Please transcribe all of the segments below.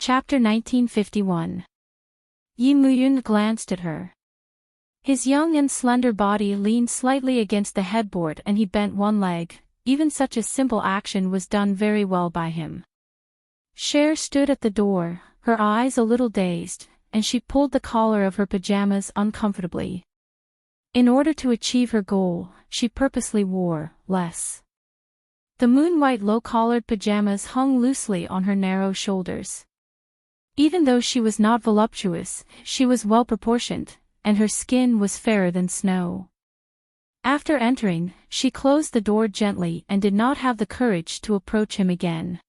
Chapter 1951. Yi Muyun glanced at her. His young and slender body leaned slightly against the headboard and he bent one leg. Even such a simple action was done very well by him. Cher stood at the door, her eyes a little dazed, and she pulled the collar of her pajamas uncomfortably. In order to achieve her goal, she purposely wore less. The moon-white low-collared pajamas hung loosely on her narrow shoulders. Even though she was not voluptuous, she was well-proportioned, and her skin was fairer than snow. After entering, she closed the door gently and did not have the courage to approach him again.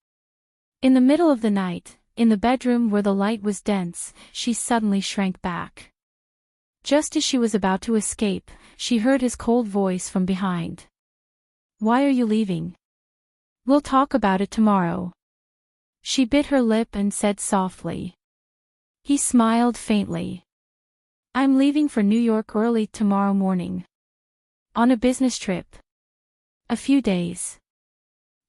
In the middle of the night, in the bedroom where the light was dense, she suddenly shrank back. Just as she was about to escape, she heard his cold voice from behind. "Why are you leaving? We'll talk about it tomorrow." She bit her lip and said softly. He smiled faintly. "I'm leaving for New York early tomorrow morning. On a business trip. A few days."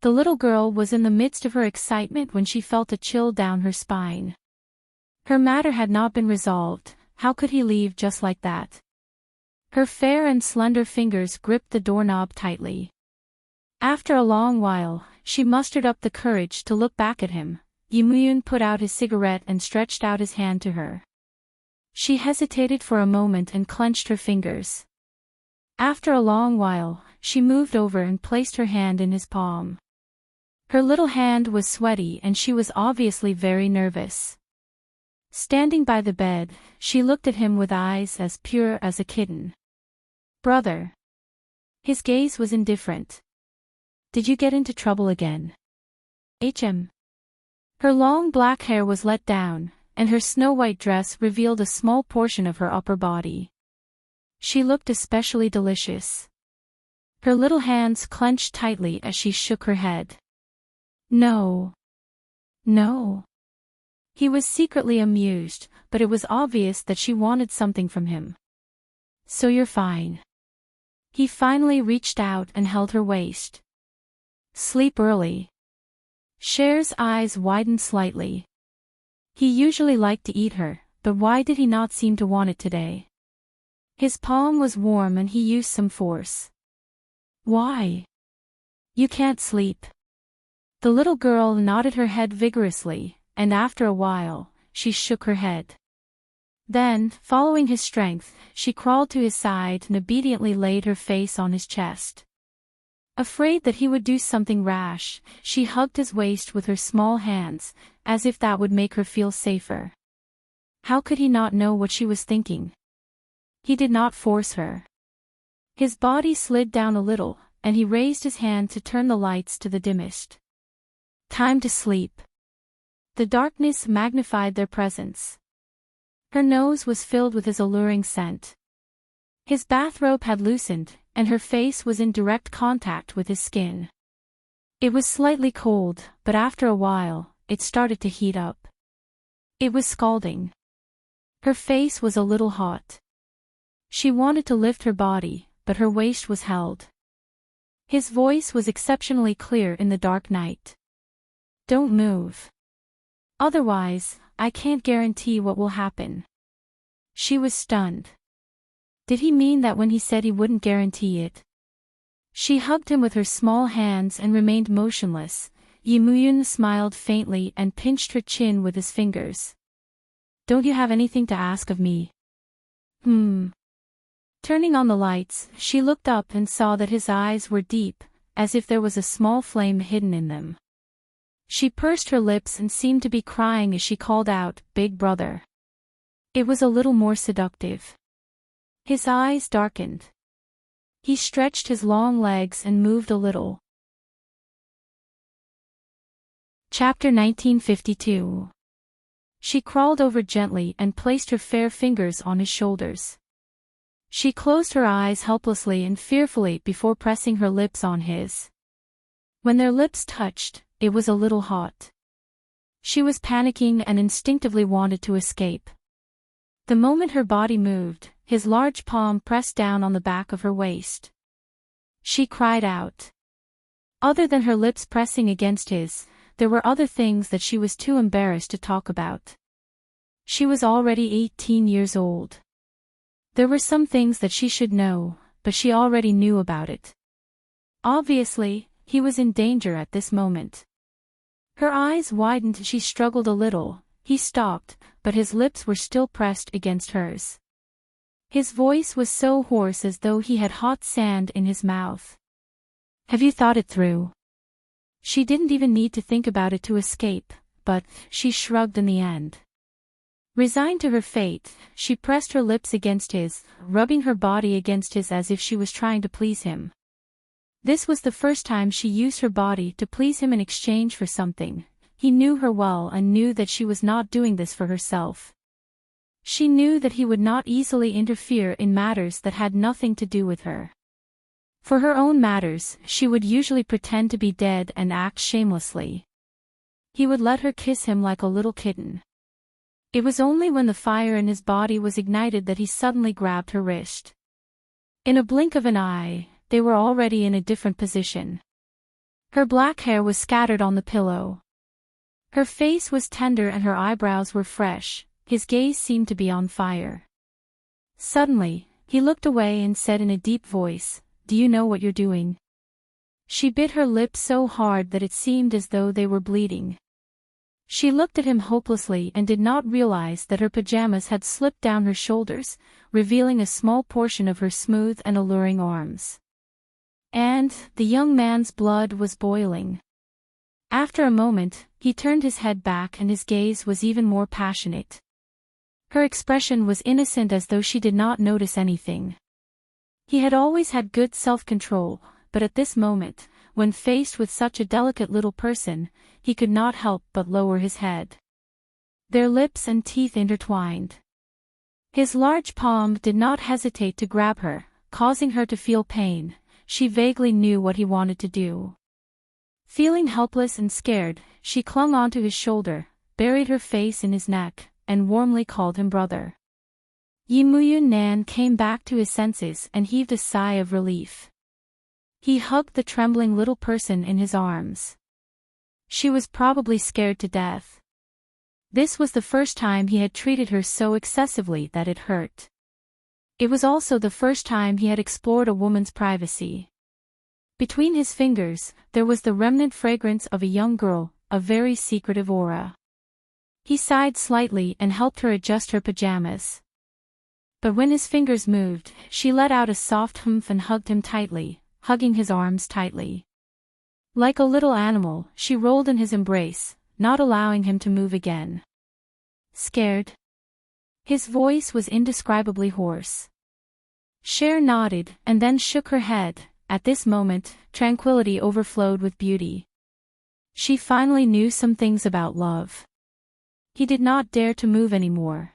The little girl was in the midst of her excitement when she felt a chill down her spine. Her matter had not been resolved. How could he leave just like that? Her fair and slender fingers gripped the doorknob tightly. After a long while, she mustered up the courage to look back at him. Yi Muyun put out his cigarette and stretched out his hand to her. She hesitated for a moment and clenched her fingers. After a long while, she moved over and placed her hand in his palm. Her little hand was sweaty and she was obviously very nervous. Standing by the bed, she looked at him with eyes as pure as a kitten. "Brother." His gaze was indifferent. "Did you get into trouble again?" Her long black hair was let down, and her snow-white dress revealed a small portion of her upper body. She looked especially delicious. Her little hands clenched tightly as she shook her head. "No. No." He was secretly amused, but it was obvious that she wanted something from him. "So you're fine." He finally reached out and held her waist. "Sleep early." Cher's eyes widened slightly. He usually liked to eat her, but why did he not seem to want it today? His palm was warm and he used some force. "Why? You can't sleep." The little girl nodded her head vigorously, and after a while, she shook her head. Then, following his strength, she crawled to his side and obediently laid her face on his chest. Afraid that he would do something rash, she hugged his waist with her small hands, as if that would make her feel safer. How could he not know what she was thinking? He did not force her. His body slid down a little, and he raised his hand to turn the lights to the dimmest. Time to sleep. The darkness magnified their presence. Her nose was filled with his alluring scent. His bathrobe had loosened, and her face was in direct contact with his skin. It was slightly cold, but after a while, it started to heat up. It was scalding. Her face was a little hot. She wanted to lift her body, but her waist was held. His voice was exceptionally clear in the dark night. "Don't move. Otherwise, I can't guarantee what will happen." She was stunned. Did he mean that when he said he wouldn't guarantee it? She hugged him with her small hands and remained motionless. Yi Muyun smiled faintly and pinched her chin with his fingers. "Don't you have anything to ask of me?" Turning on the lights, she looked up and saw that his eyes were deep, as if there was a small flame hidden in them. She pursed her lips and seemed to be crying as she called out, "Big brother." It was a little more seductive. His eyes darkened. He stretched his long legs and moved a little. Chapter 1952. She crawled over gently and placed her fair fingers on his shoulders. She closed her eyes helplessly and fearfully before pressing her lips on his. When their lips touched, it was a little hot. She was panicking and instinctively wanted to escape. The moment her body moved, his large palm pressed down on the back of her waist. She cried out. Other than her lips pressing against his, there were other things that she was too embarrassed to talk about. She was already 18 years old. There were some things that she should know, but she already knew about it. Obviously, he was in danger at this moment. Her eyes widened. She struggled a little. He stopped, but his lips were still pressed against hers. His voice was so hoarse as though he had hot sand in his mouth. Have you thought it through? She didn't even need to think about it to escape, but she shrugged in the end. Resigned to her fate, she pressed her lips against his, rubbing her body against his as if she was trying to please him. This was the first time she used her body to please him in exchange for something. He knew her well and knew that she was not doing this for herself. She knew that he would not easily interfere in matters that had nothing to do with her. For her own matters, she would usually pretend to be dead and act shamelessly. He would let her kiss him like a little kitten. It was only when the fire in his body was ignited that he suddenly grabbed her wrist. In a blink of an eye, they were already in a different position. Her black hair was scattered on the pillow. Her face was tender and her eyebrows were fresh. His gaze seemed to be on fire. Suddenly, he looked away and said in a deep voice, "Do you know what you're doing?" She bit her lips so hard that it seemed as though they were bleeding. She looked at him hopelessly and did not realize that her pajamas had slipped down her shoulders, revealing a small portion of her smooth and alluring arms. And the young man's blood was boiling. After a moment, he turned his head back and his gaze was even more passionate. Her expression was innocent as though she did not notice anything. He had always had good self-control, but at this moment, when faced with such a delicate little person, he could not help but lower his head. Their lips and teeth intertwined. His large palm did not hesitate to grab her, causing her to feel pain. She vaguely knew what he wanted to do. Feeling helpless and scared, she clung onto his shoulder, buried her face in his neck, and warmly called him brother. Yimuyun Nan came back to his senses and heaved a sigh of relief. He hugged the trembling little person in his arms. She was probably scared to death. This was the first time he had treated her so excessively that it hurt. It was also the first time he had explored a woman's privacy. Between his fingers, there was the remnant fragrance of a young girl, a very secretive aura. He sighed slightly and helped her adjust her pajamas. But when his fingers moved, she let out a soft humph and hugged him tightly, hugging his arms tightly. Like a little animal, she rolled in his embrace, not allowing him to move again. Scared? His voice was indescribably hoarse. Cher nodded, and then shook her head. At this moment, tranquility overflowed with beauty. She finally knew some things about love. He did not dare to move anymore.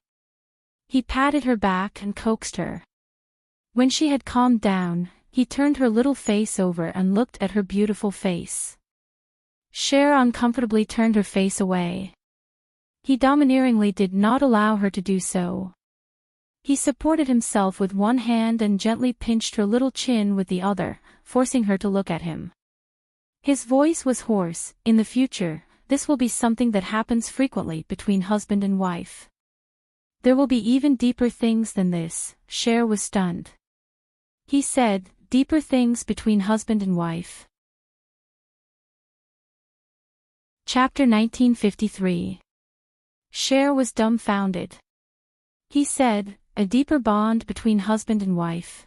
He patted her back and coaxed her. When she had calmed down, he turned her little face over and looked at her beautiful face. Cher uncomfortably turned her face away. He domineeringly did not allow her to do so. He supported himself with one hand and gently pinched her little chin with the other, forcing her to look at him. His voice was hoarse. In the future, this will be something that happens frequently between husband and wife. There will be even deeper things than this. Cher was stunned. He said, deeper things between husband and wife. Chapter 1953. Cher was dumbfounded. He said, a deeper bond between husband and wife.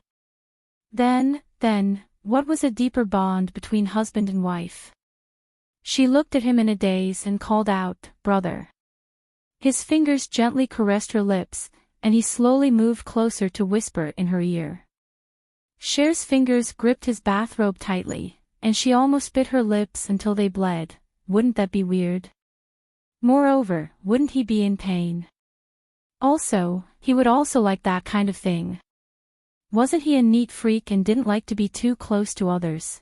Then, what was a deeper bond between husband and wife? She looked at him in a daze and called out, brother. His fingers gently caressed her lips, and he slowly moved closer to whisper in her ear. Cher's fingers gripped his bathrobe tightly, and she almost bit her lips until they bled. Wouldn't that be weird? Moreover, wouldn't he be in pain? Also, he would also like that kind of thing. Wasn't he a neat freak and didn't like to be too close to others?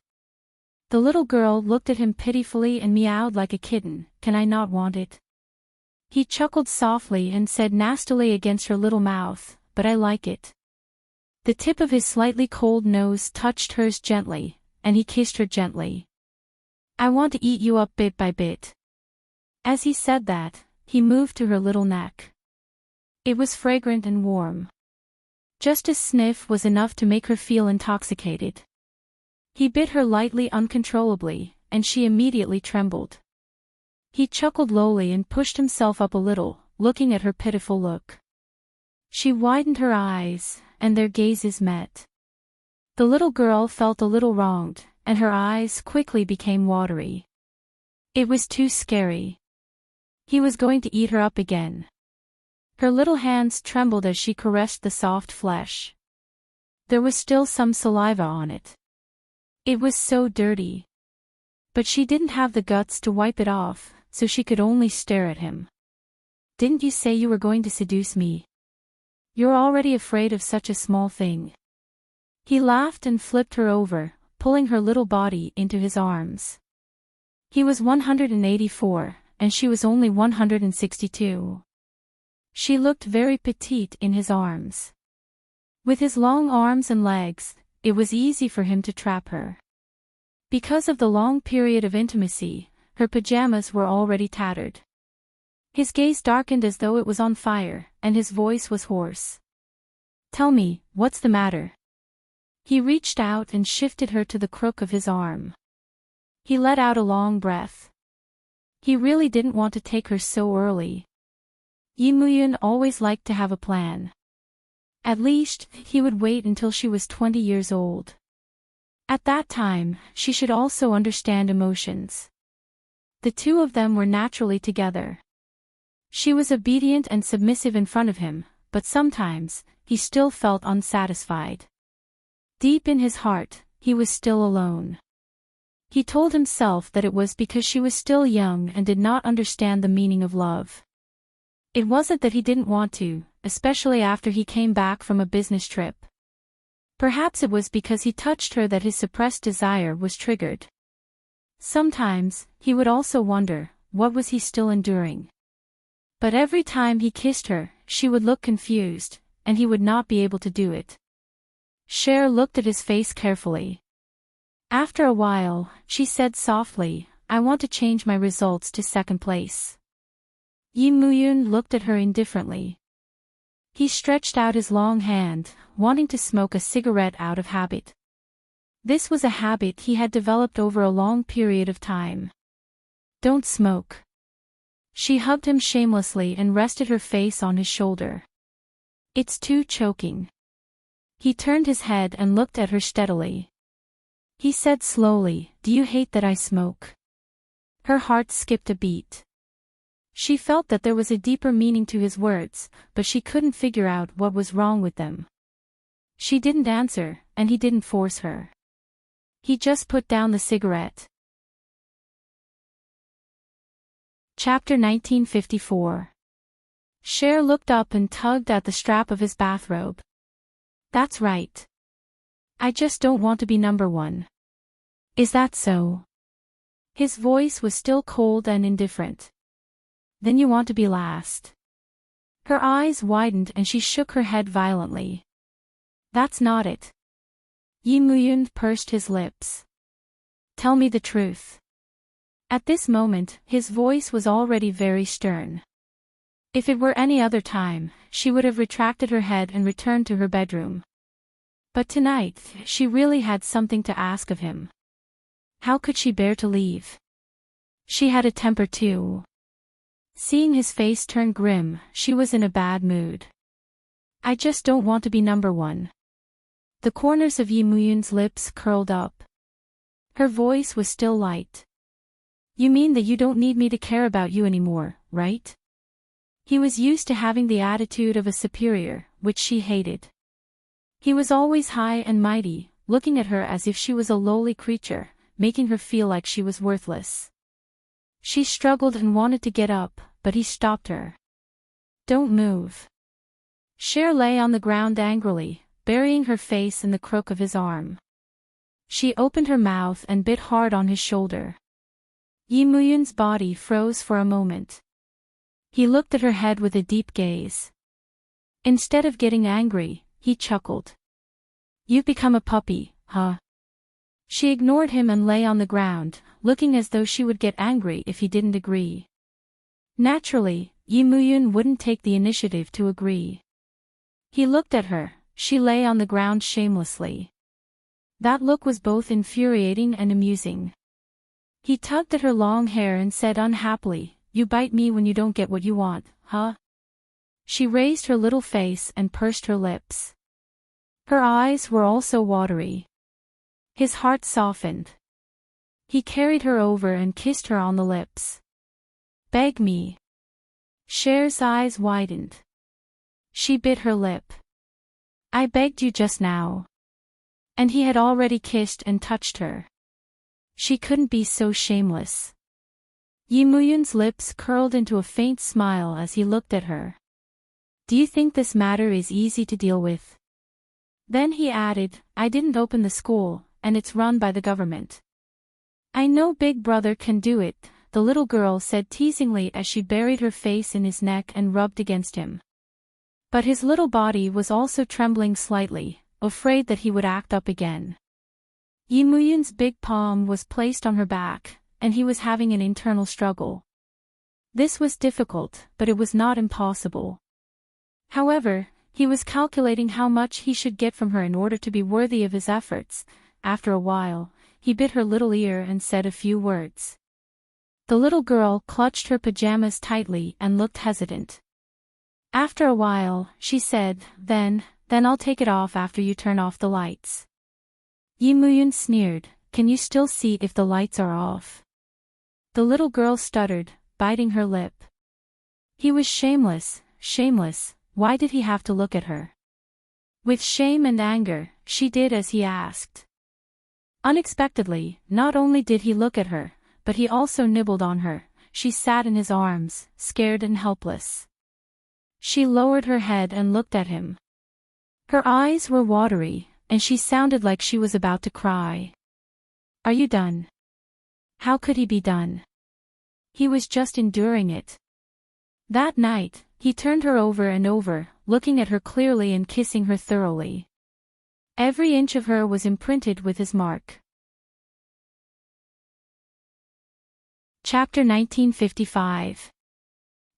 The little girl looked at him pitifully and meowed like a kitten. Can I not want it? He chuckled softly and said nastily against her little mouth, but I like it. The tip of his slightly cold nose touched hers gently, and he kissed her gently. I want to eat you up bit by bit. As he said that, he moved to her little neck. It was fragrant and warm. Just a sniff was enough to make her feel intoxicated. He bit her lightly, uncontrollably, and she immediately trembled. He chuckled lowly and pushed himself up a little, looking at her pitiful look. She widened her eyes, and their gazes met. The little girl felt a little wronged, and her eyes quickly became watery. It was too scary. He was going to eat her up again. Her little hands trembled as she caressed the soft flesh. There was still some saliva on it. It was so dirty. But she didn't have the guts to wipe it off, so she could only stare at him. "Didn't you say you were going to seduce me? You're already afraid of such a small thing." He laughed and flipped her over, pulling her little body into his arms. He was 184, and she was only 162. She looked very petite in his arms. With his long arms and legs, it was easy for him to trap her. Because of the long period of intimacy, her pajamas were already tattered. His gaze darkened as though it was on fire, and his voice was hoarse. "Tell me, what's the matter?" He reached out and shifted her to the crook of his arm. He let out a long breath. He really didn't want to take her so early. Yi Muyun always liked to have a plan. At least, he would wait until she was 20 years old. At that time, she should also understand emotions. The two of them were naturally together. She was obedient and submissive in front of him, but sometimes, he still felt unsatisfied. Deep in his heart, he was still alone. He told himself that it was because she was still young and did not understand the meaning of love. It wasn't that he didn't want to, especially after he came back from a business trip. Perhaps it was because he touched her that his suppressed desire was triggered. Sometimes, he would also wonder, what was he still enduring? But every time he kissed her, she would look confused, and he would not be able to do it. Cher looked at his face carefully. After a while, she said softly, "I want to change my results to second place." Yi Muyun looked at her indifferently. He stretched out his long hand, wanting to smoke a cigarette out of habit. This was a habit he had developed over a long period of time. "Don't smoke." She hugged him shamelessly and rested her face on his shoulder. "It's too choking." He turned his head and looked at her steadily. He said slowly, "Do you hate that I smoke?" Her heart skipped a beat. She felt that there was a deeper meaning to his words, but she couldn't figure out what was wrong with them. She didn't answer, and he didn't force her. He just put down the cigarette. Chapter 1954. Cher looked up and tugged at the strap of his bathrobe. "That's right. I just don't want to be number one." "Is that so?" His voice was still cold and indifferent. "Then you want to be last." Her eyes widened and she shook her head violently. "That's not it." Yi Muyun pursed his lips. "Tell me the truth." At this moment, his voice was already very stern. If it were any other time, she would have retracted her head and returned to her bedroom. But tonight, she really had something to ask of him. How could she bear to leave? She had a temper too. Seeing his face turn grim, she was in a bad mood. "I just don't want to be number one." The corners of Yi Muyun's lips curled up. Her voice was still light. "You mean that you don't need me to care about you anymore, right?" He was used to having the attitude of a superior, which she hated. He was always high and mighty, looking at her as if she was a lowly creature, making her feel like she was worthless. She struggled and wanted to get up, but he stopped her. "Don't move." Cher lay on the ground angrily, burying her face in the crook of his arm. She opened her mouth and bit hard on his shoulder. Yi Muyun's body froze for a moment. He looked at her head with a deep gaze. Instead of getting angry, he chuckled. "You've become a puppy, huh?" She ignored him and lay on the ground, looking as though she would get angry if he didn't agree. Naturally, Yi Muyun wouldn't take the initiative to agree. He looked at her. She lay on the ground shamelessly. That look was both infuriating and amusing. He tugged at her long hair and said unhappily, "You bite me when you don't get what you want, huh?" She raised her little face and pursed her lips. Her eyes were also watery. His heart softened. He carried her over and kissed her on the lips. "Beg me." Cher's eyes widened. She bit her lip. "I begged you just now." And he had already kissed and touched her. She couldn't be so shameless. Yi Muyun's lips curled into a faint smile as he looked at her. "Do you think this matter is easy to deal with?" Then he added, "I didn't open the school, and it's run by the government." "I know Big Brother can do it," the little girl said teasingly as she buried her face in his neck and rubbed against him. But his little body was also trembling slightly, afraid that he would act up again. Yi Muyun's big palm was placed on her back, and he was having an internal struggle. This was difficult, but it was not impossible. However, he was calculating how much he should get from her in order to be worthy of his efforts. After a while, he bit her little ear and said a few words. The little girl clutched her pajamas tightly and looked hesitant. After a while, she said, Then I'll take it off after you turn off the lights." Yi Muyun sneered, "Can you still see if the lights are off?" The little girl stuttered, biting her lip. He was shameless. Why did he have to look at her? With shame and anger, she did as he asked. Unexpectedly, not only did he look at her, but he also nibbled on her. She sat in his arms, scared and helpless. She lowered her head and looked at him. Her eyes were watery, and she sounded like she was about to cry. "Are you done?" How could he be done? He was just enduring it. That night, he turned her over and over, looking at her clearly and kissing her thoroughly. Every inch of her was imprinted with his mark. Chapter 1955.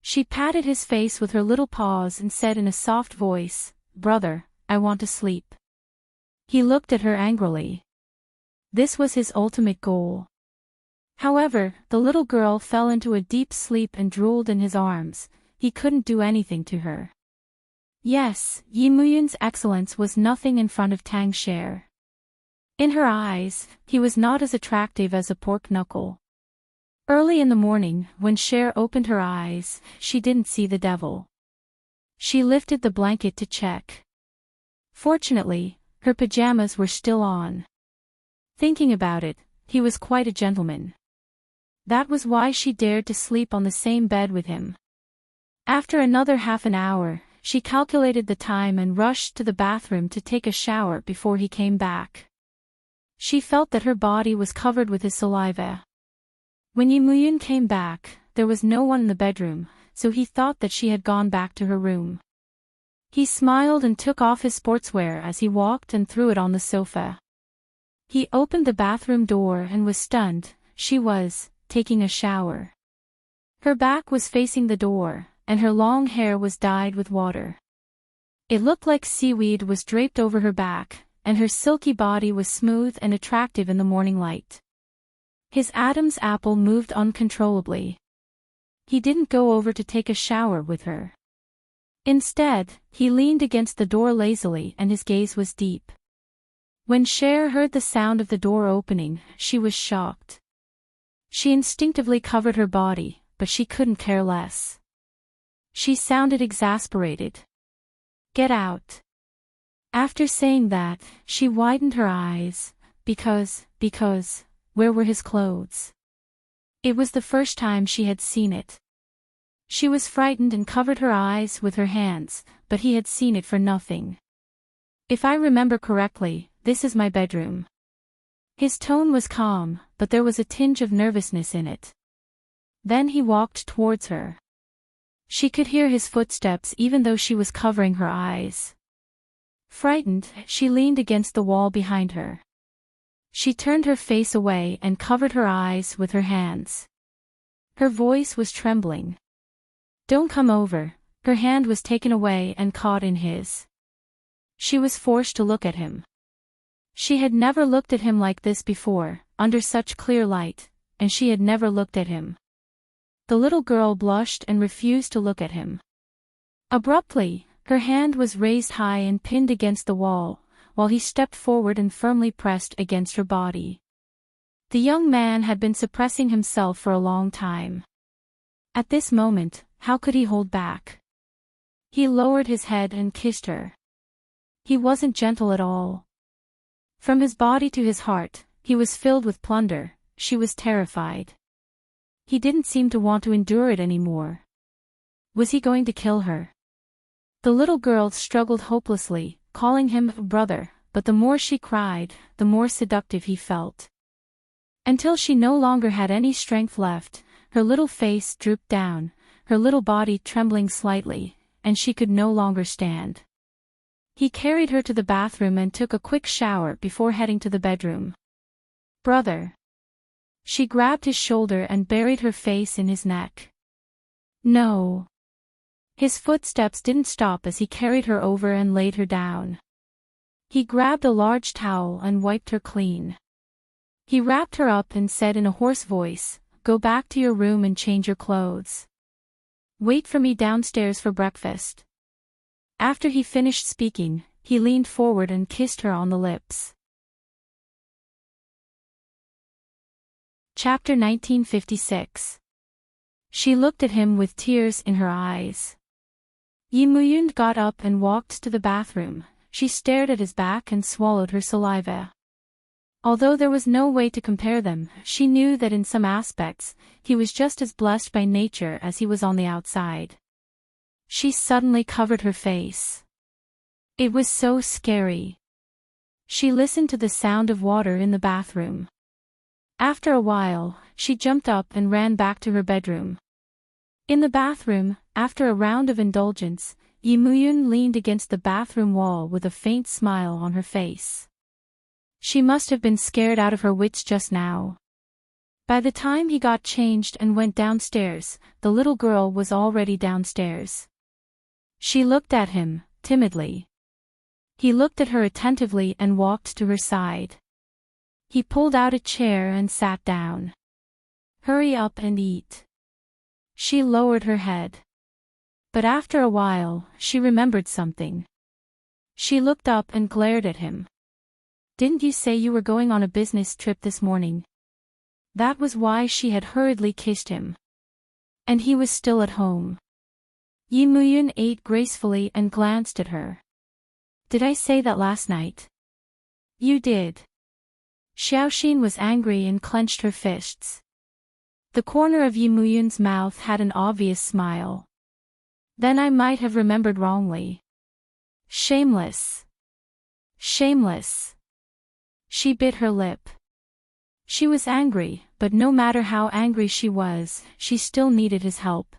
She patted his face with her little paws and said in a soft voice, "Brother, I want to sleep." He looked at her angrily. This was his ultimate goal. However, the little girl fell into a deep sleep and drooled in his arms. He couldn't do anything to her. Yes, Yi Muyun's excellence was nothing in front of Tang Cher. In her eyes, he was not as attractive as a pork knuckle. Early in the morning, when Cher opened her eyes, she didn't see the devil. She lifted the blanket to check. Fortunately, her pajamas were still on. Thinking about it, he was quite a gentleman. That was why she dared to sleep on the same bed with him. After another half an hour, she calculated the time and rushed to the bathroom to take a shower before he came back. She felt that her body was covered with his saliva. When Yi Muyun came back, there was no one in the bedroom, so he thought that she had gone back to her room. He smiled and took off his sportswear as he walked and threw it on the sofa. He opened the bathroom door and was stunned. She was taking a shower. Her back was facing the door, and her long hair was dyed with water. It looked like seaweed was draped over her back, and her silky body was smooth and attractive in the morning light. His Adam's apple moved uncontrollably. He didn't go over to take a shower with her. Instead, he leaned against the door lazily and his gaze was deep. When Cher heard the sound of the door opening, she was shocked. She instinctively covered her body, but she couldn't care less. She sounded exasperated. "Get out." After saying that, she widened her eyes, because, where were his clothes? It was the first time she had seen it. She was frightened and covered her eyes with her hands, but he had seen it for nothing. "If I remember correctly, this is my bedroom." His tone was calm, but there was a tinge of nervousness in it. Then he walked towards her. She could hear his footsteps even though she was covering her eyes. Frightened, she leaned against the wall behind her. She turned her face away and covered her eyes with her hands. Her voice was trembling. Don't come over. Her hand was taken away and caught in his. She was forced to look at him. She had never looked at him like this before, under such clear light, and she had never looked at him. The little girl blushed and refused to look at him. Abruptly, her hand was raised high and pinned against the wall, while he stepped forward and firmly pressed against her body. The young man had been suppressing himself for a long time. At this moment, how could he hold back? He lowered his head and kissed her. He wasn't gentle at all. From his body to his heart, he was filled with plunder. She was terrified. He didn't seem to want to endure it anymore. Was he going to kill her? The little girl struggled hopelessly, calling him brother, but the more she cried, the more seductive he felt. Until she no longer had any strength left, her little face drooped down, her little body trembling slightly, and she could no longer stand. He carried her to the bathroom and took a quick shower before heading to the bedroom. Brother. She grabbed his shoulder and buried her face in his neck. No. His footsteps didn't stop as he carried her over and laid her down. He grabbed a large towel and wiped her clean. He wrapped her up and said in a hoarse voice, "Go back to your room and change your clothes. Wait for me downstairs for breakfast." After he finished speaking, he leaned forward and kissed her on the lips. Chapter 1956. She looked at him with tears in her eyes. Yimuyun got up and walked to the bathroom. She stared at his back and swallowed her saliva. Although there was no way to compare them, she knew that in some aspects, he was just as blessed by nature as he was on the outside. She suddenly covered her face. It was so scary. She listened to the sound of water in the bathroom. After a while, she jumped up and ran back to her bedroom. In the bathroom, after a round of indulgence, Yimuyun leaned against the bathroom wall with a faint smile on her face. She must have been scared out of her wits just now. By the time he got changed and went downstairs, the little girl was already downstairs. She looked at him, timidly. He looked at her attentively and walked to her side. He pulled out a chair and sat down. "Hurry up and eat." She lowered her head. But after a while, she remembered something. She looked up and glared at him. "Didn't you say you were going on a business trip this morning?" That was why she had hurriedly kissed him. And he was still at home. Yimuyun ate gracefully and glanced at her. "Did I say that last night?" "You did." Xiaoxin was angry and clenched her fists. The corner of Yimuyun's mouth had an obvious smile. "Then I might have remembered wrongly. Shameless. Shameless." She bit her lip. She was angry, but no matter how angry she was, she still needed his help.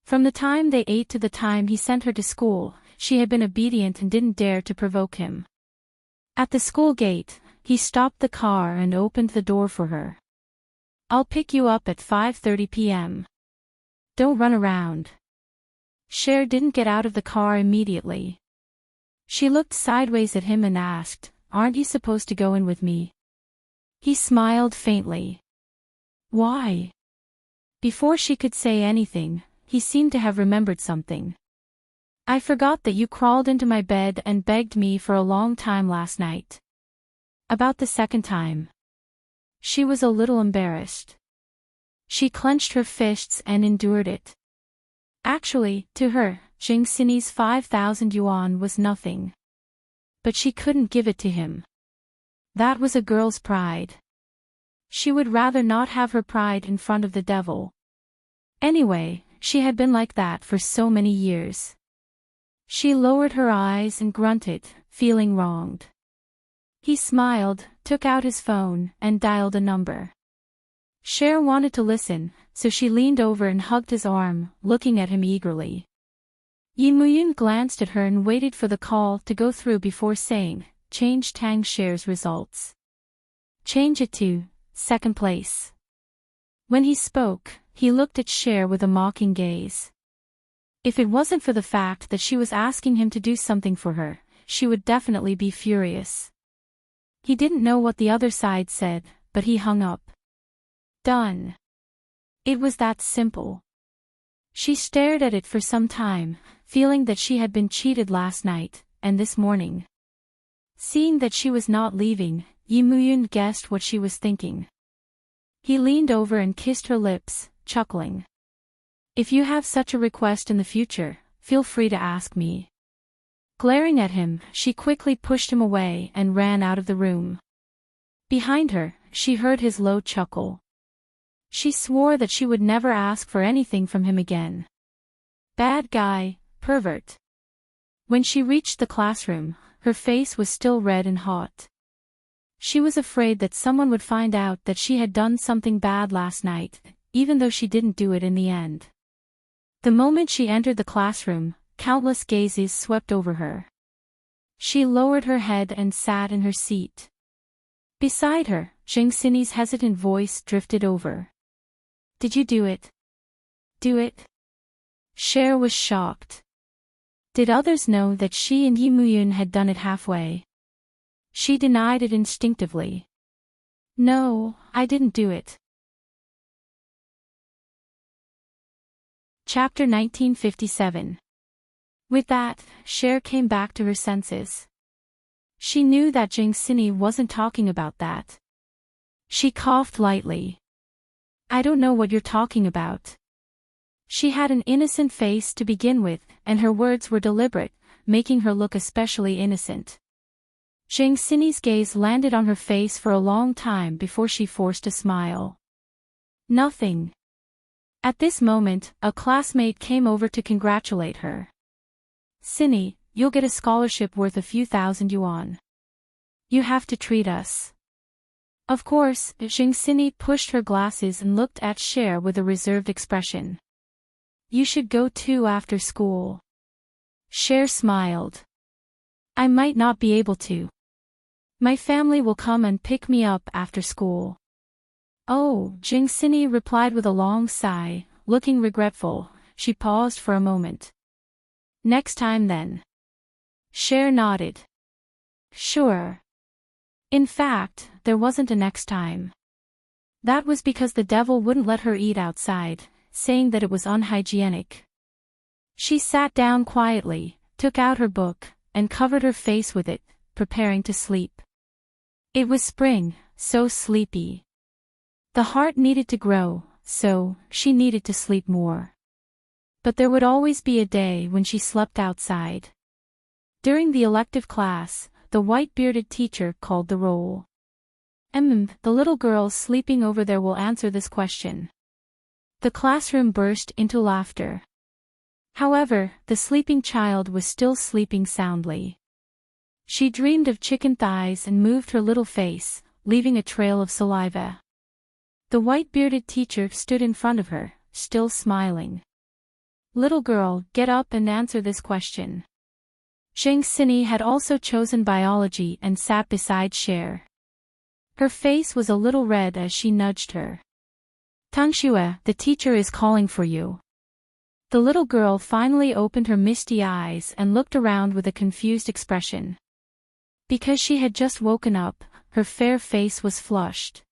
From the time they ate to the time he sent her to school, she had been obedient and didn't dare to provoke him. At the school gate, he stopped the car and opened the door for her. "I'll pick you up at 5:30 p.m. Don't run around." Cher didn't get out of the car immediately. She looked sideways at him and asked, "Aren't you supposed to go in with me?" He smiled faintly. "Why?" Before she could say anything, he seemed to have remembered something. "I forgot that you crawled into my bed and begged me for a long time last night." About the second time. She was a little embarrassed. She clenched her fists and endured it. Actually, to her, Jing Xinyi's 5,000 yuan was nothing. But she couldn't give it to him. That was a girl's pride. She would rather not have her pride in front of the devil. Anyway, she had been like that for so many years. She lowered her eyes and grunted, feeling wronged. He smiled, took out his phone, and dialed a number. Cher wanted to listen, so she leaned over and hugged his arm, looking at him eagerly. Yimuyun glanced at her and waited for the call to go through before saying, "Change Tang Cher's results. Change it to second place." When he spoke, he looked at Cher with a mocking gaze. If it wasn't for the fact that she was asking him to do something for her, she would definitely be furious. He didn't know what the other side said, but he hung up. Done. It was that simple. She stared at it for some time, feeling that she had been cheated last night, and this morning. Seeing that she was not leaving, Yi Muyun guessed what she was thinking. He leaned over and kissed her lips, chuckling. If you have such a request in the future, feel free to ask me. Glaring at him, she quickly pushed him away and ran out of the room. Behind her, she heard his low chuckle. She swore that she would never ask for anything from him again. Bad guy, pervert. When she reached the classroom, her face was still red and hot. She was afraid that someone would find out that she had done something bad last night, even though she didn't do it in the end. The moment she entered the classroom, countless gazes swept over her. She lowered her head and sat in her seat. Beside her, Zheng Xinyi's hesitant voice drifted over. Did you do it? Do it? Cher was shocked. Did others know that she and Yi Muyun had done it halfway? She denied it instinctively. No, I didn't do it. Chapter 1957. With that, Cher came back to her senses. She knew that Zheng Xinyi wasn't talking about that. She coughed lightly. I don't know what you're talking about. She had an innocent face to begin with, and her words were deliberate, making her look especially innocent. Zheng Xinyi's gaze landed on her face for a long time before she forced a smile. Nothing. At this moment, a classmate came over to congratulate her. Xinyi, you'll get a scholarship worth a few thousand yuan. You have to treat us. Of course, Zheng Xinyi pushed her glasses and looked at Cher with a reserved expression. You should go too after school. Cher smiled. I might not be able to. My family will come and pick me up after school. Oh, Zheng Xinyi replied with a long sigh, looking regretful. She paused for a moment. Next time then. Cher nodded. Sure. In fact, there wasn't a next time. That was because the devil wouldn't let her eat outside, saying that it was unhygienic. She sat down quietly, took out her book, and covered her face with it, preparing to sleep. It was spring, so sleepy. The heart needed to grow, so she needed to sleep more. But there would always be a day when she slept outside. During the elective class, the white-bearded teacher called the roll. The little girl sleeping over there will answer this question. The classroom burst into laughter. However, the sleeping child was still sleeping soundly. She dreamed of chicken thighs and moved her little face, leaving a trail of saliva. The white-bearded teacher stood in front of her, still smiling. Little girl, get up and answer this question. Zheng Xinyi had also chosen biology and sat beside Cher. Her face was a little red as she nudged her. Tanxue, the teacher is calling for you. The little girl finally opened her misty eyes and looked around with a confused expression. Because she had just woken up, her fair face was flushed.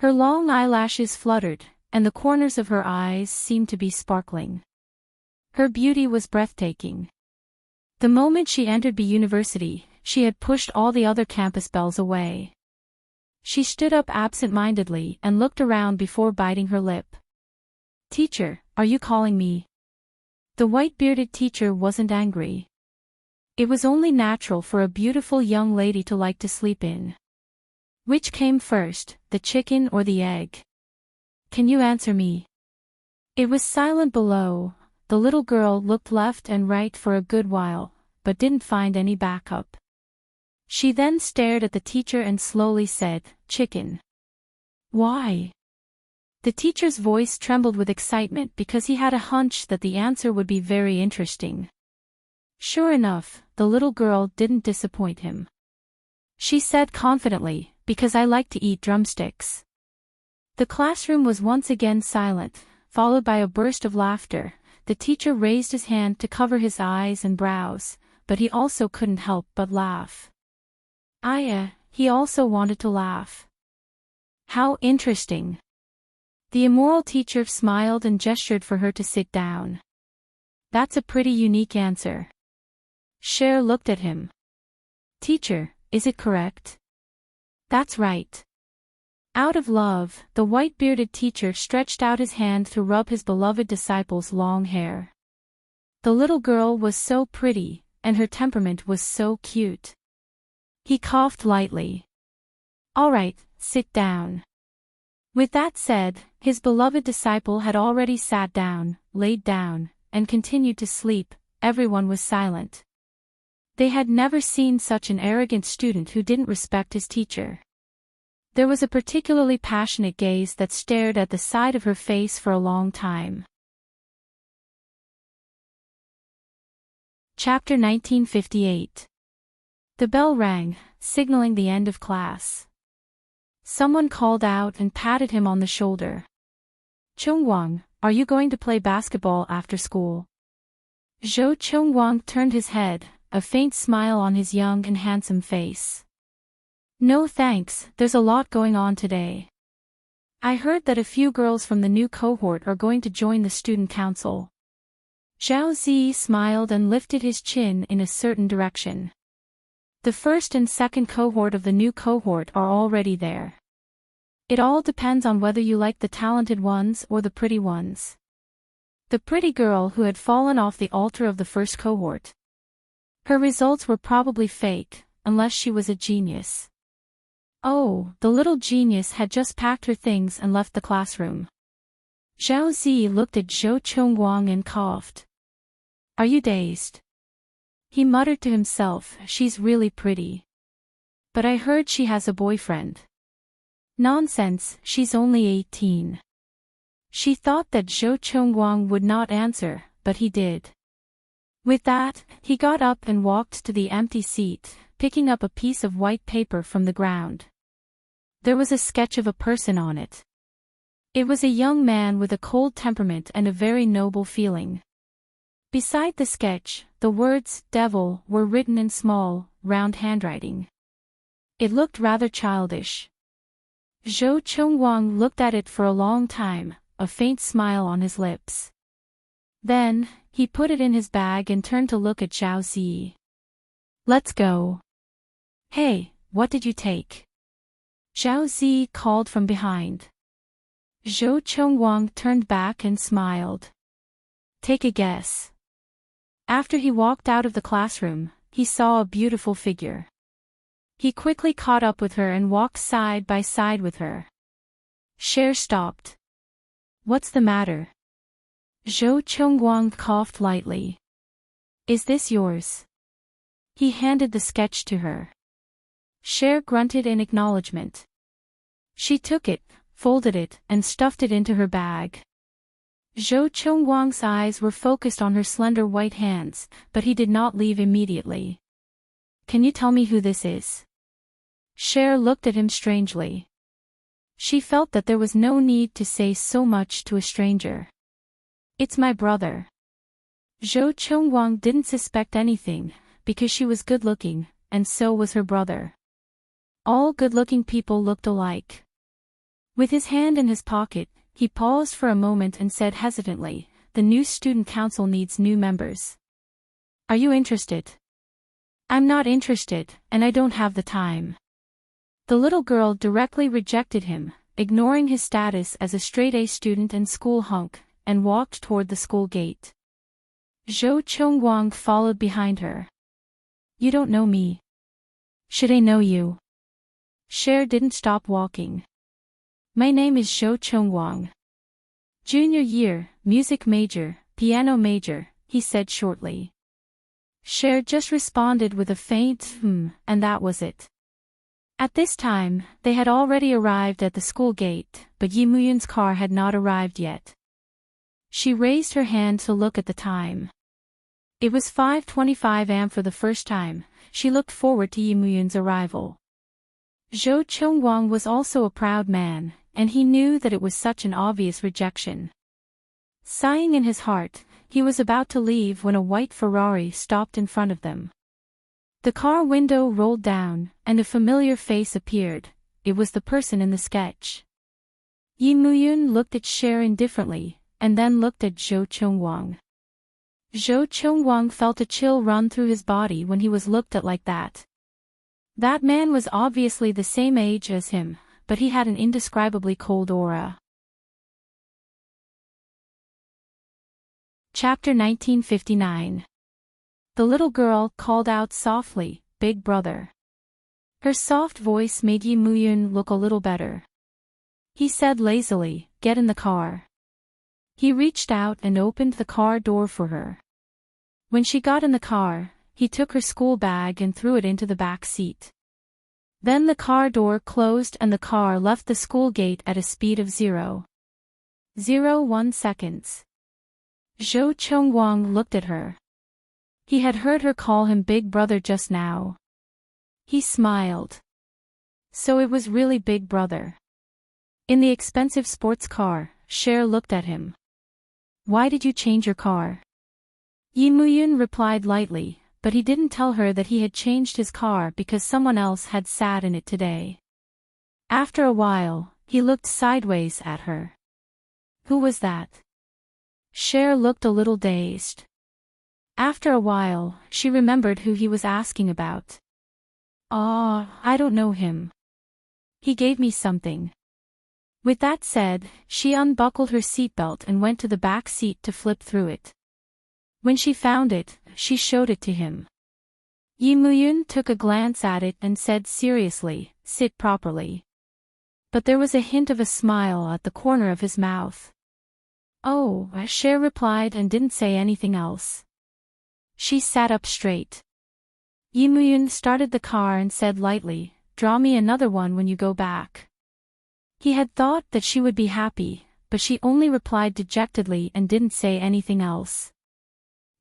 Her long eyelashes fluttered, and the corners of her eyes seemed to be sparkling. Her beauty was breathtaking. The moment she entered the university, she had pushed all the other campus belles away. She stood up absent-mindedly and looked around before biting her lip. Teacher, are you calling me? The white-bearded teacher wasn't angry. It was only natural for a beautiful young lady to like to sleep in. Which came first, the chicken or the egg? Can you answer me? It was silent below. The little girl looked left and right for a good while, but didn't find any backup. She then stared at the teacher and slowly said, Chicken. Why? The teacher's voice trembled with excitement because he had a hunch that the answer would be very interesting. Sure enough, the little girl didn't disappoint him. She said confidently, because I like to eat drumsticks. The classroom was once again silent, followed by a burst of laughter, the teacher raised his hand to cover his eyes and brows, but he also couldn't help but laugh. He also wanted to laugh. How interesting. The immoral teacher smiled and gestured for her to sit down. That's a pretty unique answer. Cher looked at him. Teacher, is it correct? That's right. Out of love, the white-bearded teacher stretched out his hand to rub his beloved disciple's long hair. The little girl was so pretty, and her temperament was so cute. He coughed lightly. All right, sit down. With that said, his beloved disciple had already sat down, laid down, and continued to sleep. Everyone was silent. They had never seen such an arrogant student who didn't respect his teacher. There was a particularly passionate gaze that stared at the side of her face for a long time. Chapter 1958. The bell rang, signaling the end of class. Someone called out and patted him on the shoulder. Chungwang, are you going to play basketball after school? Zhou Chungwang turned his head, a faint smile on his young and handsome face. No thanks, there's a lot going on today. I heard that a few girls from the new cohort are going to join the student council. Zhao Zi smiled and lifted his chin in a certain direction. The first and second cohort of the new cohort are already there. It all depends on whether you like the talented ones or the pretty ones. The pretty girl who had fallen off the altar of the first cohort. Her results were probably fake, unless she was a genius. Oh, the little genius had just packed her things and left the classroom. Zhao Zi looked at Zhou Chongwang and coughed. Are you dazed? He muttered to himself, she's really pretty. But I heard she has a boyfriend. Nonsense, she's only 18. She thought that Zhou Chongwang would not answer, but he did. With that, he got up and walked to the empty seat, picking up a piece of white paper from the ground. There was a sketch of a person on it. It was a young man with a cold temperament and a very noble feeling. Beside the sketch, the words, devil, were written in small, round handwriting. It looked rather childish. Zhou Chongwang looked at it for a long time, a faint smile on his lips. Then, he put it in his bag and turned to look at Zhao Zi. Let's go. Hey, what did you take? Zhao Zi called from behind. Zhou Chongwang turned back and smiled. Take a guess. After he walked out of the classroom, he saw a beautiful figure. He quickly caught up with her and walked side by side with her. Cher stopped. What's the matter? Zhou Chongwang coughed lightly. Is this yours? He handed the sketch to her. Cher grunted in acknowledgement. She took it, folded it, and stuffed it into her bag. Zhou Chongwang's eyes were focused on her slender white hands, but he did not leave immediately. Can you tell me who this is? Cher looked at him strangely. She felt that there was no need to say so much to a stranger. It's my brother. Zhou Chongwang didn't suspect anything, because she was good-looking, and so was her brother. All good-looking people looked alike. With his hand in his pocket, he paused for a moment and said hesitantly, the new student council needs new members. Are you interested? I'm not interested, and I don't have the time. The little girl directly rejected him, ignoring his status as a straight-A student and school hunk, and walked toward the school gate. Zhou Chongwang followed behind her. You don't know me. Should I know you? Cher didn't stop walking. My name is Zhou Chongwang. Junior year, music major, piano major, he said shortly. Cher just responded with a faint and that was it. At this time, they had already arrived at the school gate, but Yi Muyun's car had not arrived yet. She raised her hand to look at the time. It was 5:25 am. For the first time, she looked forward to Yi Muyun's arrival. Zhou Chongwang was also a proud man, and he knew that it was such an obvious rejection. Sighing in his heart, He was about to leave when a white Ferrari stopped in front of them. The car window rolled down, and a familiar face appeared. It was the person in the sketch. Yi Muyun looked at Cher indifferently, and then looked at Zhou Chongwang. Zhou Chongwang felt a chill run through his body when he was looked at like that. That man was obviously the same age as him, but he had an indescribably cold aura. Chapter 1959. The little girl called out softly, "Big brother." Her soft voice made Yi Muyun look a little better. He said lazily, "Get in the car." He reached out and opened the car door for her. When she got in the car, he took her school bag and threw it into the back seat. Then the car door closed and the car left the school gate at a speed of 0.01 seconds. Zhou Chongwang looked at her. He had heard her call him Big Brother just now. He smiled. So it was really Big Brother. In the expensive sports car, Cher looked at him. "Why did you change your car?" Yi Muyun replied lightly, but he didn't tell her that he had changed his car because someone else had sat in it today. After a while, he looked sideways at her. Who was that? Cher looked a little dazed. After a while, she remembered who he was asking about. I don't know him. He gave me something. With that said, she unbuckled her seatbelt and went to the back seat to flip through it. When she found it, she showed it to him. Yi Muyun took a glance at it and said seriously, "Sit properly." But there was a hint of a smile at the corner of his mouth. "Oh," Cher replied and didn't say anything else. She sat up straight. Yi Muyun started the car and said lightly, "Draw me another one when you go back." He had thought that she would be happy, but she only replied dejectedly and didn't say anything else.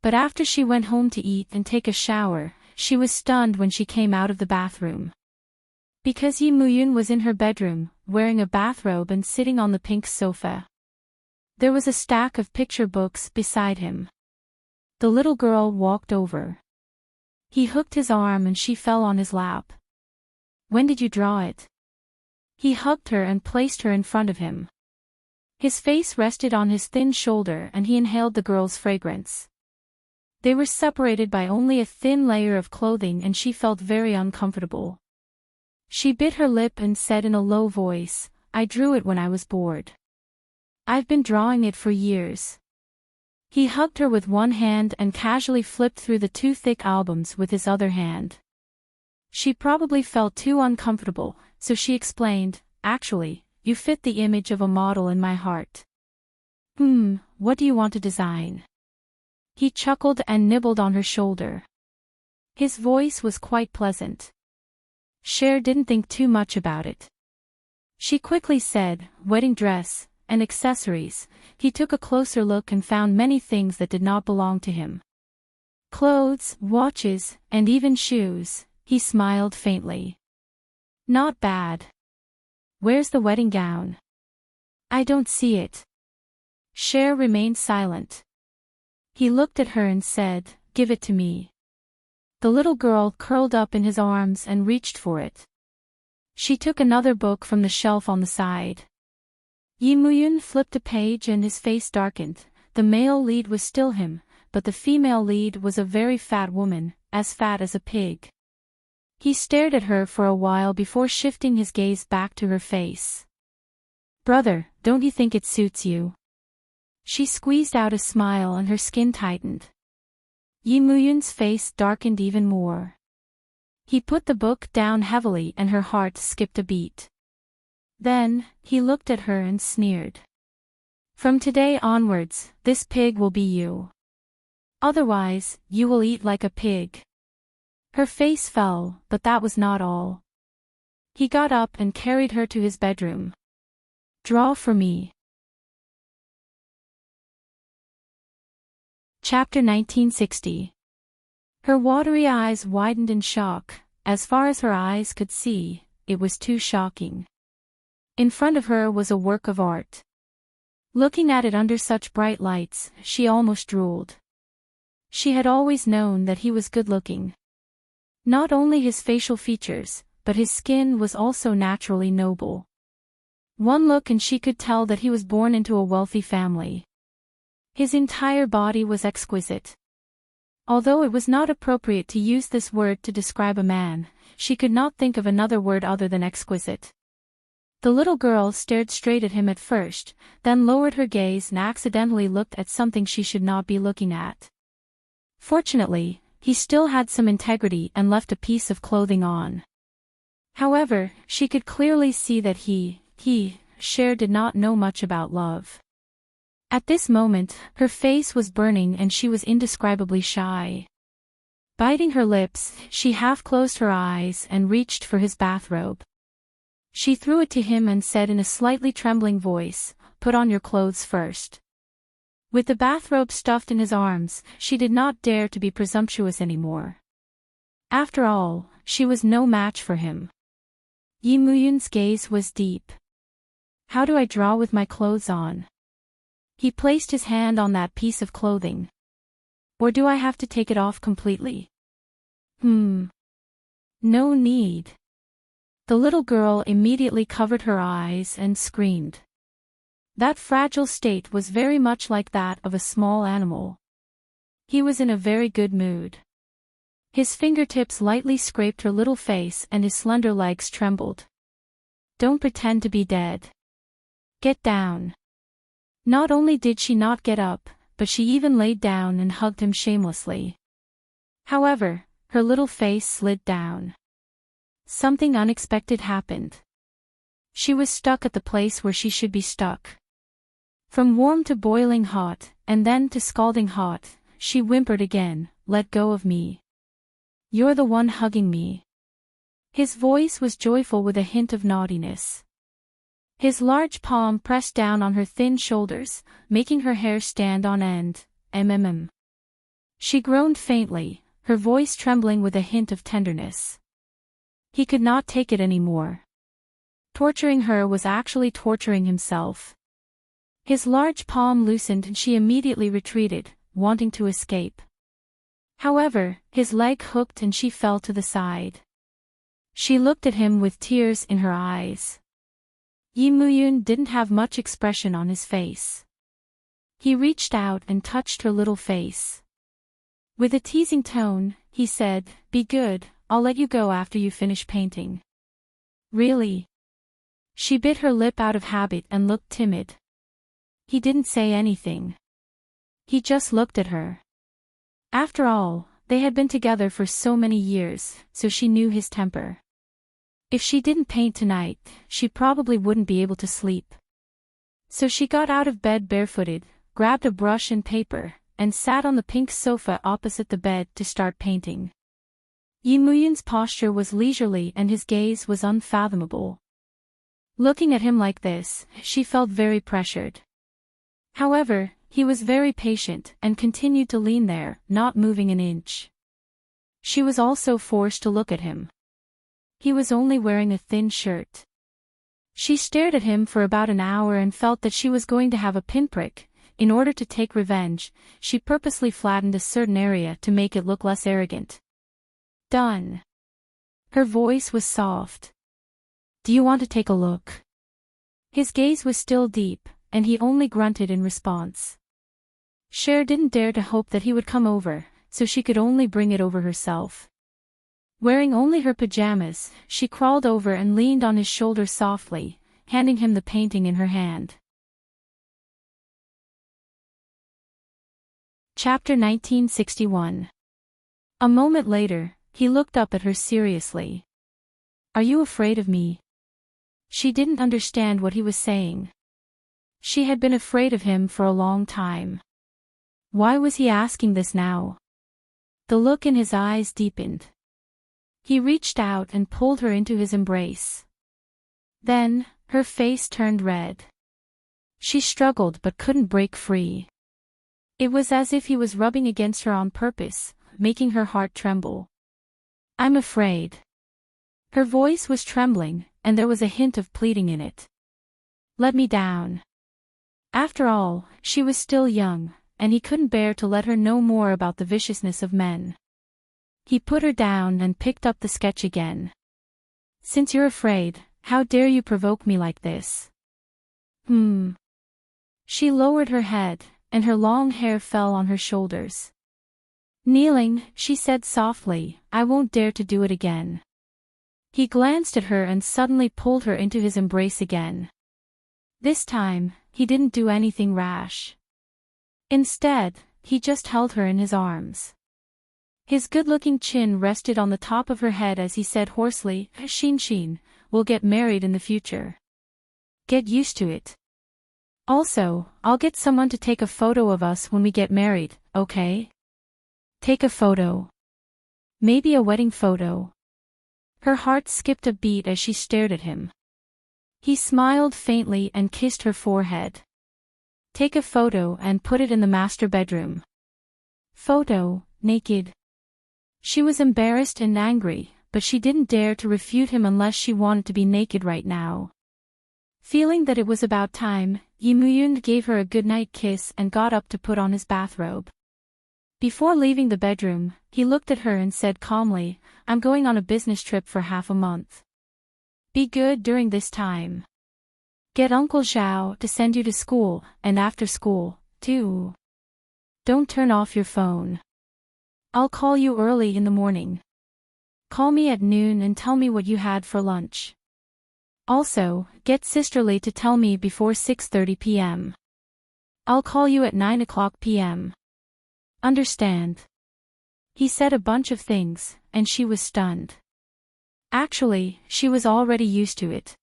But after she went home to eat and take a shower, she was stunned when she came out of the bathroom. Because Yi Muyun was in her bedroom, wearing a bathrobe and sitting on the pink sofa. There was a stack of picture books beside him. The little girl walked over. He hooked his arm and she fell on his lap. "When did you draw it?" He hugged her and placed her in front of him. His face rested on his thin shoulder and he inhaled the girl's fragrance. They were separated by only a thin layer of clothing and she felt very uncomfortable. She bit her lip and said in a low voice, "I drew it when I was bored. I've been drawing it for years." He hugged her with one hand and casually flipped through the two thick albums with his other hand. She probably felt too uncomfortable, so she explained, "Actually, you fit the image of a model in my heart." What do you want to design?" He chuckled and nibbled on her shoulder. His voice was quite pleasant. Cher didn't think too much about it. She quickly said, "Wedding dress, and accessories." He took a closer look and found many things that did not belong to him. Clothes, watches, and even shoes. He smiled faintly. "Not bad. Where's the wedding gown?" "I don't see it." Cher remained silent. He looked at her and said, "Give it to me." The little girl curled up in his arms and reached for it. She took another book from the shelf on the side. Yi Muyun flipped a page and his face darkened. The male lead was still him, but the female lead was a very fat woman, as fat as a pig. He stared at her for a while before shifting his gaze back to her face. "Brother, don't you think it suits you?" She squeezed out a smile and her skin tightened. Yi Muyun's face darkened even more. He put the book down heavily and her heart skipped a beat. Then, he looked at her and sneered. "From today onwards, this pig will be you. Otherwise, you will eat like a pig." Her face fell, but that was not all. He got up and carried her to his bedroom. "Draw for me." Chapter 1960. Her watery eyes widened in shock. As far as her eyes could see, it was too shocking. In front of her was a work of art. Looking at it under such bright lights, she almost drooled. She had always known that he was good-looking. Not only his facial features, but his skin was also naturally noble. One look and she could tell that he was born into a wealthy family. His entire body was exquisite. Although it was not appropriate to use this word to describe a man, she could not think of another word other than exquisite. The little girl stared straight at him at first, then lowered her gaze and accidentally looked at something she should not be looking at. Fortunately, he still had some integrity and left a piece of clothing on. However, she could clearly see that Cher did not know much about love. At this moment, her face was burning and she was indescribably shy. Biting her lips, she half closed her eyes and reached for his bathrobe. She threw it to him and said in a slightly trembling voice, "Put on your clothes first." With the bathrobe stuffed in his arms, she did not dare to be presumptuous anymore. After all, she was no match for him. Yi Muyun's gaze was deep. "How do I draw with my clothes on?" He placed his hand on that piece of clothing. "Or do I have to take it off completely?" No need." The little girl immediately covered her eyes and screamed. That fragile state was very much like that of a small animal. He was in a very good mood. His fingertips lightly scraped her little face and his slender legs trembled. "Don't pretend to be dead. Get down." Not only did she not get up, but she even laid down and hugged him shamelessly. However, her little face slid down. Something unexpected happened. She was stuck at the place where she should be stuck. From warm to boiling hot, and then to scalding hot, she whimpered again, "Let go of me. You're the one hugging me." His voice was joyful with a hint of naughtiness. His large palm pressed down on her thin shoulders, making her hair stand on end. She groaned faintly, her voice trembling with a hint of tenderness. He could not take it anymore. Torturing her was actually torturing himself. His large palm loosened and she immediately retreated, wanting to escape. However, his leg hooked and she fell to the side. She looked at him with tears in her eyes. Yi Muyun didn't have much expression on his face. He reached out and touched her little face. With a teasing tone, he said, "Be good, I'll let you go after you finish painting." "Really?" She bit her lip out of habit and looked timid. He didn't say anything. He just looked at her. After all, they had been together for so many years, so she knew his temper. If she didn't paint tonight, she probably wouldn't be able to sleep. So she got out of bed barefooted, grabbed a brush and paper, and sat on the pink sofa opposite the bed to start painting. Yi Muyun's posture was leisurely and his gaze was unfathomable. Looking at him like this, she felt very pressured. However, he was very patient and continued to lean there, not moving an inch. She was also forced to look at him. He was only wearing a thin shirt. She stared at him for about an hour and felt that she was going to have a pinprick. In order to take revenge, she purposely flattened a certain area to make it look less arrogant. "Done." Her voice was soft. "Do you want to take a look?" His gaze was still deep, and he only grunted in response. Cher didn't dare to hope that he would come over, so she could only bring it over herself. Wearing only her pajamas, she crawled over and leaned on his shoulder softly, handing him the painting in her hand. Chapter 1961. A moment later, he looked up at her seriously. "Are you afraid of me?" She didn't understand what he was saying. She had been afraid of him for a long time. Why was he asking this now? The look in his eyes deepened. He reached out and pulled her into his embrace. Then, her face turned red. She struggled but couldn't break free. It was as if he was rubbing against her on purpose, making her heart tremble. "I'm afraid." Her voice was trembling, and there was a hint of pleading in it. "Let me down." After all, she was still young, and he couldn't bear to let her know more about the viciousness of men. He put her down and picked up the sketch again. "Since you're afraid, how dare you provoke me like this?" She lowered her head, and her long hair fell on her shoulders. Kneeling, she said softly, "I won't dare to do it again." He glanced at her and suddenly pulled her into his embrace again. This time, he didn't do anything rash. Instead, he just held her in his arms. His good-looking chin rested on the top of her head as he said hoarsely, Shin, we'll get married in the future. Get used to it. Also, I'll get someone to take a photo of us when we get married, okay? Take a photo. Maybe a wedding photo. Her heart skipped a beat as she stared at him. He smiled faintly and kissed her forehead. Take a photo and put it in the master bedroom. Photo, naked. She was embarrassed and angry, but she didn't dare to refute him unless she wanted to be naked right now. Feeling that it was about time, Yimuyun gave her a goodnight kiss and got up to put on his bathrobe. Before leaving the bedroom, he looked at her and said calmly, "I'm going on a business trip for half a month. Be good during this time. Get Uncle Zhao to send you to school, and after school, too. Don't turn off your phone. I'll call you early in the morning. Call me at noon and tell me what you had for lunch. Also, get Sisterly to tell me before 6:30 p.m. I'll call you at 9 o'clock p.m. Understand?" He said a bunch of things, and she was stunned. Actually, she was already used to it.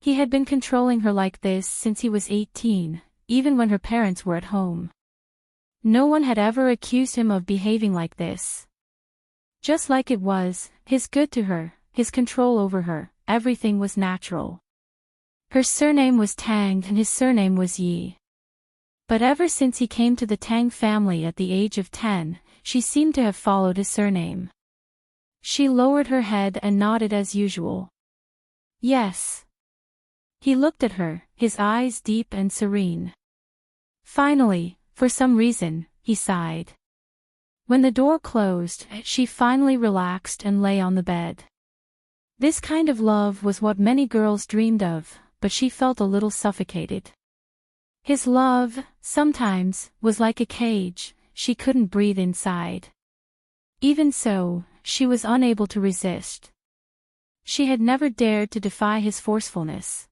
He had been controlling her like this since he was 18, even when her parents were at home. No one had ever accused him of behaving like this. Just like it was, his good to her, his control over her, everything was natural. Her surname was Tang and his surname was Yi. But ever since he came to the Tang family at the age of 10, she seemed to have followed his surname. She lowered her head and nodded as usual. Yes. He looked at her, his eyes deep and serene. Finally, for some reason, he sighed. When the door closed, she finally relaxed and lay on the bed. This kind of love was what many girls dreamed of, but she felt a little suffocated. His love, sometimes, was like a cage, she couldn't breathe inside. Even so, she was unable to resist. She had never dared to defy his forcefulness.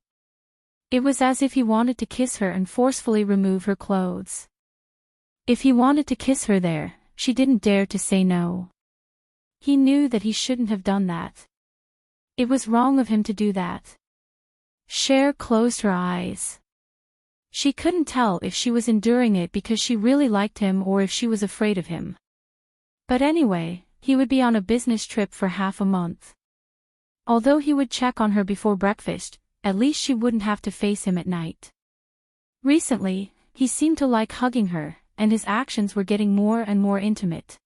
It was as if he wanted to kiss her and forcefully remove her clothes. If he wanted to kiss her there, she didn't dare to say no. He knew that he shouldn't have done that. It was wrong of him to do that. Cher closed her eyes. She couldn't tell if she was enduring it because she really liked him or if she was afraid of him. But anyway, he would be on a business trip for half a month. Although he would check on her before breakfast, at least she wouldn't have to face him at night. Recently, he seemed to like hugging her, and his actions were getting more and more intimate.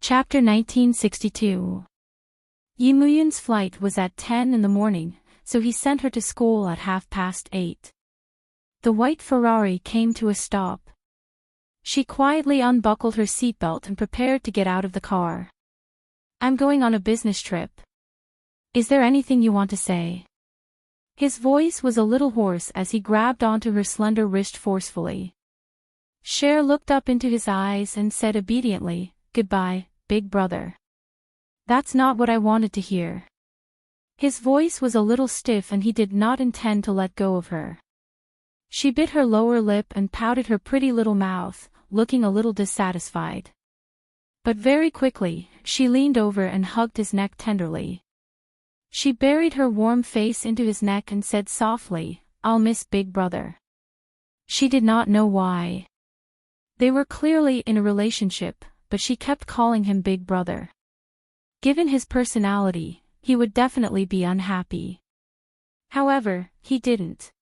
Chapter 1962. Yimuyun's flight was at 10 in the morning, so he sent her to school at 8:30. The white Ferrari came to a stop. She quietly unbuckled her seatbelt and prepared to get out of the car. "I'm going on a business trip. Is there anything you want to say?" His voice was a little hoarse as he grabbed onto her slender wrist forcefully. Cher looked up into his eyes and said obediently, "Goodbye, big brother." "That's not what I wanted to hear." His voice was a little stiff and he did not intend to let go of her. She bit her lower lip and pouted her pretty little mouth, looking a little dissatisfied. But very quickly, she leaned over and hugged his neck tenderly. She buried her warm face into his neck and said softly, "I'll miss Big Brother." She did not know why. They were clearly in a relationship, but she kept calling him Big Brother. Given his personality, he would definitely be unhappy. However, he didn't.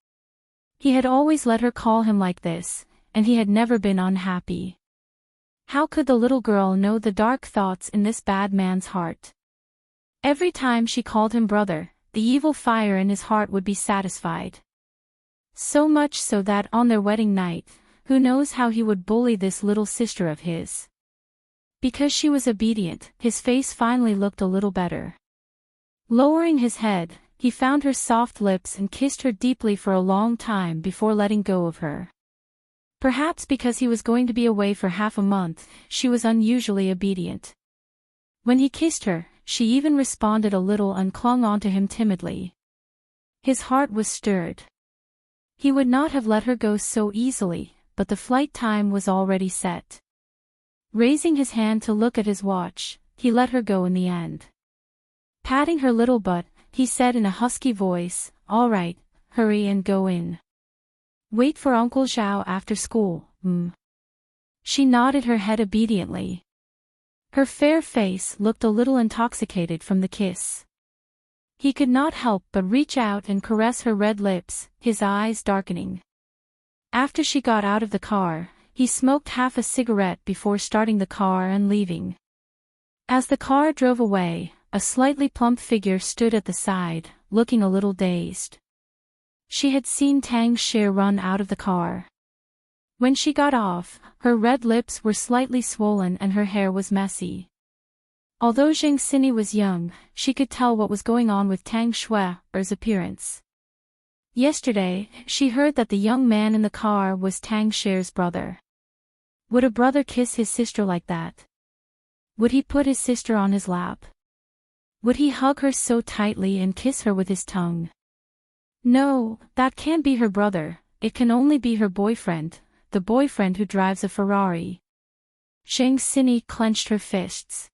He had always let her call him like this, and he had never been unhappy. How could the little girl know the dark thoughts in this bad man's heart? Every time she called him brother, the evil fire in his heart would be satisfied. So much so that on their wedding night, who knows how he would bully this little sister of his. Because she was obedient, his face finally looked a little better. Lowering his head, he found her soft lips and kissed her deeply for a long time before letting go of her. Perhaps because he was going to be away for half a month, she was unusually obedient. When he kissed her, she even responded a little and clung onto him timidly. His heart was stirred. He would not have let her go so easily, but the flight time was already set. Raising his hand to look at his watch, he let her go in the end. Patting her little butt, he said in a husky voice, "All right, hurry and go in. Wait for Uncle Zhao after school, She nodded her head obediently. Her fair face looked a little intoxicated from the kiss. He could not help but reach out and caress her red lips, his eyes darkening. After she got out of the car, he smoked half a cigarette before starting the car and leaving. As the car drove away, a slightly plump figure stood at the side, looking a little dazed. She had seen Tang Shi run out of the car. When she got off, her red lips were slightly swollen and her hair was messy. Although Zheng Xini was young, she could tell what was going on with Tang Shui's appearance. Yesterday, she heard that the young man in the car was Tang Shi's brother. Would a brother kiss his sister like that? Would he put his sister on his lap? Would he hug her so tightly and kiss her with his tongue? No, that can't be her brother, it can only be her boyfriend, the boyfriend who drives a Ferrari. Zheng Xini clenched her fists.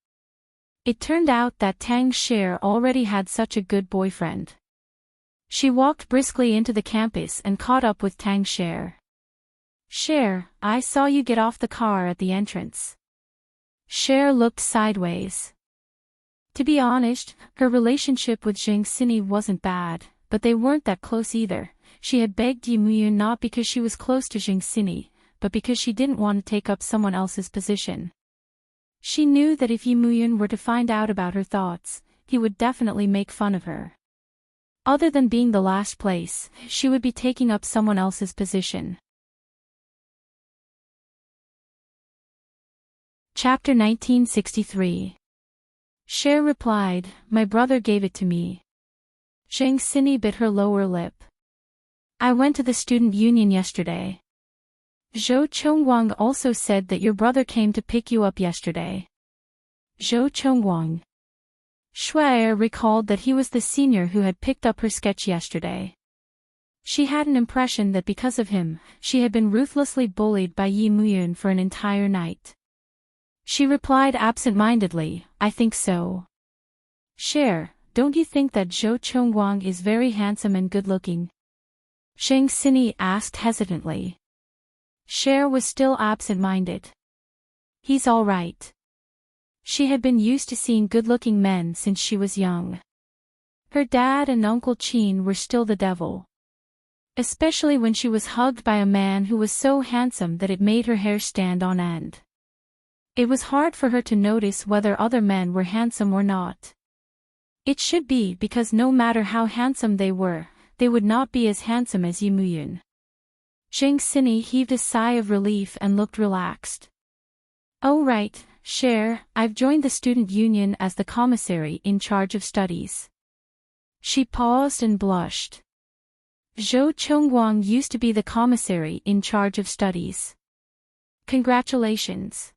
It turned out that Tang Shi already had such a good boyfriend. She walked briskly into the campus and caught up with Tang Shi. "Shi, I saw you get off the car at the entrance." Shi looked sideways. To be honest, her relationship with Zheng Xini wasn't bad, but they weren't that close either. She had begged Yi Muyun not because she was close to Zheng Xini, but because she didn't want to take up someone else's position. She knew that if Yi Muyun were to find out about her thoughts, he would definitely make fun of her. Other than being the last place, she would be taking up someone else's position. Chapter 1963. Shi replied, "My brother gave it to me." Zheng Xini bit her lower lip. "I went to the student union yesterday. Zhou Chongguang also said that your brother came to pick you up yesterday." Zhou Chongguang. Shui recalled that he was the senior who had picked up her sketch yesterday. She had an impression that because of him, she had been ruthlessly bullied by Yi Muyun for an entire night. She replied absent-mindedly, "I think so." "Shi, don't you think that Zhou Chongguang is very handsome and good-looking?" Zheng Xini asked hesitantly. Shi was still absent-minded. "He's all right." She had been used to seeing good-looking men since she was young. Her dad and Uncle Qin were still the devil. Especially when she was hugged by a man who was so handsome that it made her hair stand on end. It was hard for her to notice whether other men were handsome or not. It should be because no matter how handsome they were, they would not be as handsome as Yi Muyun. Zheng Xini heaved a sigh of relief and looked relaxed. "Oh right, Shi, I've joined the student union as the commissary in charge of studies." She paused and blushed. Zhou Chongguang used to be the commissary in charge of studies. "Congratulations."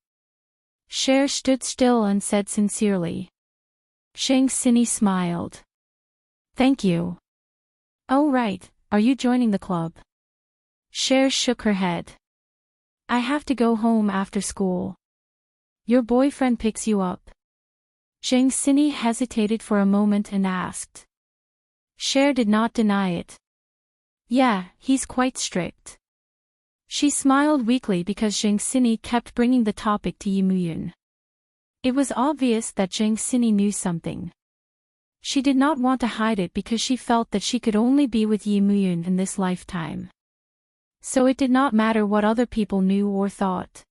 Shi stood still and said sincerely. Zheng Xini smiled. "Thank you." "Oh right, are you joining the club?" Shi shook her head. "I have to go home after school." "Your boyfriend picks you up?" Zheng Xini hesitated for a moment and asked. Shi did not deny it. "Yeah, he's quite strict." She smiled weakly because Zheng Xini kept bringing the topic to Yi Muyun. It was obvious that Zheng Xini knew something. She did not want to hide it because she felt that she could only be with Yi Muyun in this lifetime. So it did not matter what other people knew or thought.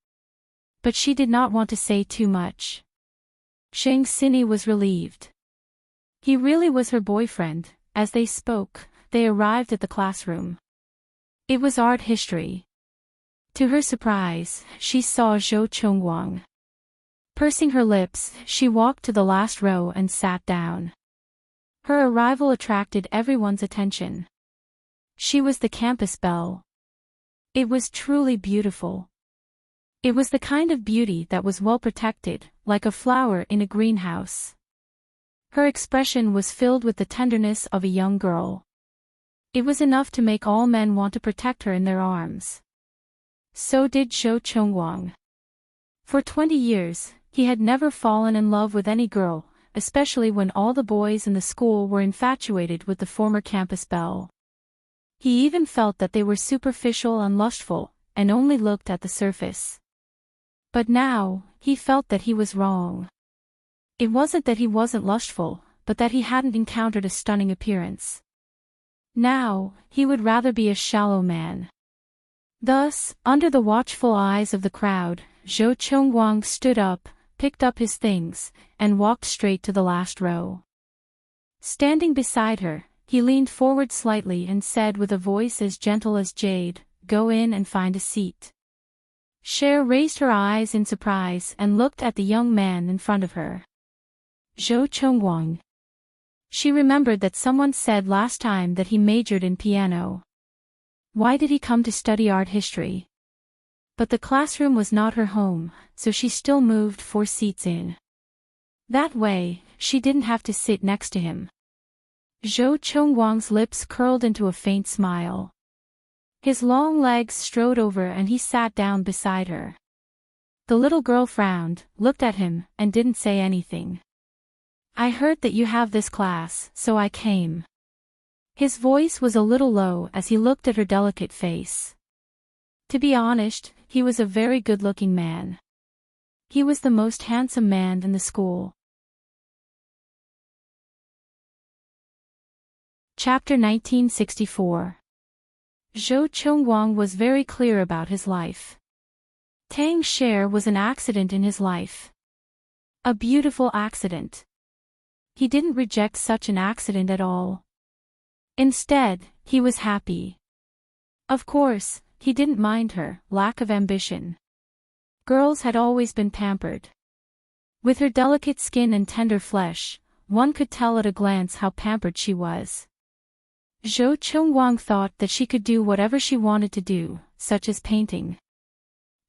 But she did not want to say too much. Zheng Xini was relieved. He really was her boyfriend, as they spoke, they arrived at the classroom. It was art history. To her surprise, she saw Zhou Chongguang. Pursing her lips, she walked to the last row and sat down. Her arrival attracted everyone's attention. She was the campus belle. It was truly beautiful. It was the kind of beauty that was well protected, like a flower in a greenhouse. Her expression was filled with the tenderness of a young girl. It was enough to make all men want to protect her in their arms. So did Zhou Chongguang. For 20 years, he had never fallen in love with any girl, especially when all the boys in the school were infatuated with the former campus belle. He even felt that they were superficial and lustful, and only looked at the surface. But now, he felt that he was wrong. It wasn't that he wasn't lustful, but that he hadn't encountered a stunning appearance. Now, he would rather be a shallow man. Thus, under the watchful eyes of the crowd, Zhou Chongguang stood up, picked up his things, and walked straight to the last row. Standing beside her, he leaned forward slightly and said with a voice as gentle as jade, "Go in and find a seat." Cher raised her eyes in surprise and looked at the young man in front of her. Zhou Chongguang. She remembered that someone said last time that he majored in piano. Why did he come to study art history? But the classroom was not her home, so she still moved 4 seats in. That way, she didn't have to sit next to him. Zhou Chongguang's lips curled into a faint smile. His long legs strode over and he sat down beside her. The little girl frowned, looked at him, and didn't say anything. "I heard that you have this class, so I came." His voice was a little low as he looked at her delicate face. To be honest, he was a very good-looking man. He was the most handsome man in the school. Chapter 1964. Zhou Chongguang was very clear about his life. Tang Cher was an accident in his life. A beautiful accident. He didn't reject such an accident at all. Instead, he was happy. Of course, he didn't mind her lack of ambition. Girls had always been pampered. With her delicate skin and tender flesh, one could tell at a glance how pampered she was. Zhou Chongguang thought that she could do whatever she wanted to do, such as painting.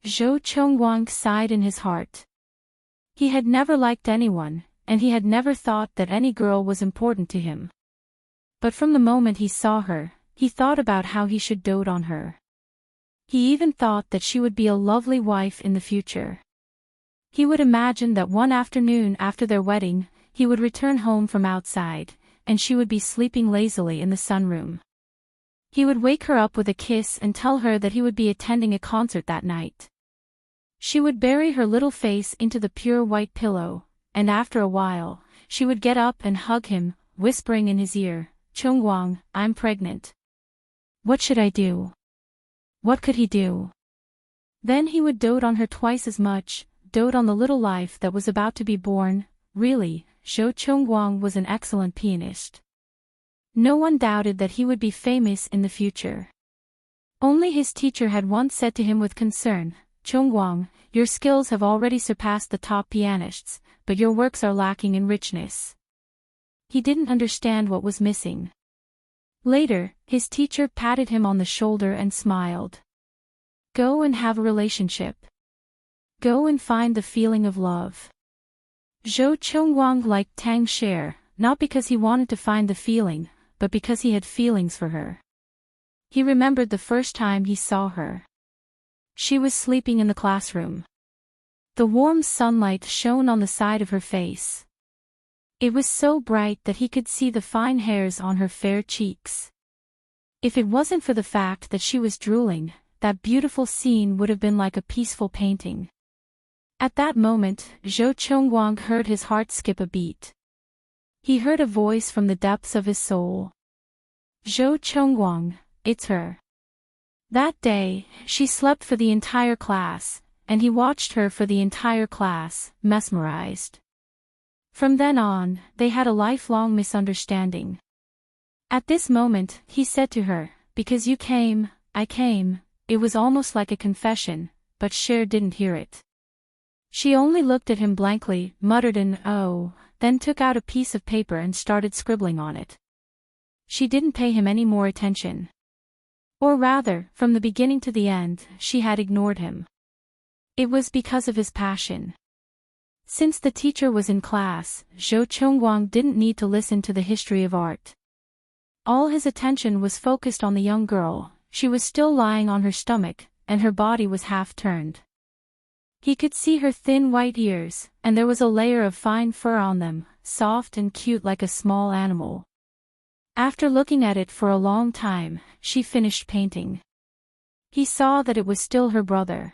Zhou Chongguang sighed in his heart. He had never liked anyone, and he had never thought that any girl was important to him. But from the moment he saw her, he thought about how he should dote on her. He even thought that she would be a lovely wife in the future. He would imagine that one afternoon after their wedding, he would return home from outside, and she would be sleeping lazily in the sunroom. He would wake her up with a kiss and tell her that he would be attending a concert that night. She would bury her little face into the pure white pillow, and after a while, she would get up and hug him, whispering in his ear, "Chongguang, I'm pregnant. What should I do?" What could he do? Then he would dote on her twice as much, dote on the little life that was about to be born. Really, Zhou Chongguang was an excellent pianist. No one doubted that he would be famous in the future. Only his teacher had once said to him with concern, "Chongguang, your skills have already surpassed the top pianists, but your works are lacking in richness." He didn't understand what was missing. Later, his teacher patted him on the shoulder and smiled. "Go and have a relationship. Go and find the feeling of love." Zhou Chongguang liked Tang Cher, not because he wanted to find the feeling, but because he had feelings for her. He remembered the first time he saw her. She was sleeping in the classroom. The warm sunlight shone on the side of her face. It was so bright that he could see the fine hairs on her fair cheeks. If it wasn't for the fact that she was drooling, that beautiful scene would have been like a peaceful painting. At that moment, Zhou Chongguang heard his heart skip a beat. He heard a voice from the depths of his soul. "Zhou Chongguang, it's her." That day, she slept for the entire class, and he watched her for the entire class, mesmerized. From then on, they had a lifelong misunderstanding. At this moment, he said to her, "Because you came, I came." It was almost like a confession, but Cher didn't hear it. She only looked at him blankly, muttered an "oh," then took out a piece of paper and started scribbling on it. She didn't pay him any more attention. Or rather, from the beginning to the end, she had ignored him. It was because of his passion. Since the teacher was in class, Zhou Chengguang didn't need to listen to the history of art. All his attention was focused on the young girl. She was still lying on her stomach, and her body was half turned. He could see her thin white ears, and there was a layer of fine fur on them, soft and cute like a small animal. After looking at it for a long time, she finished painting. He saw that it was still her brother.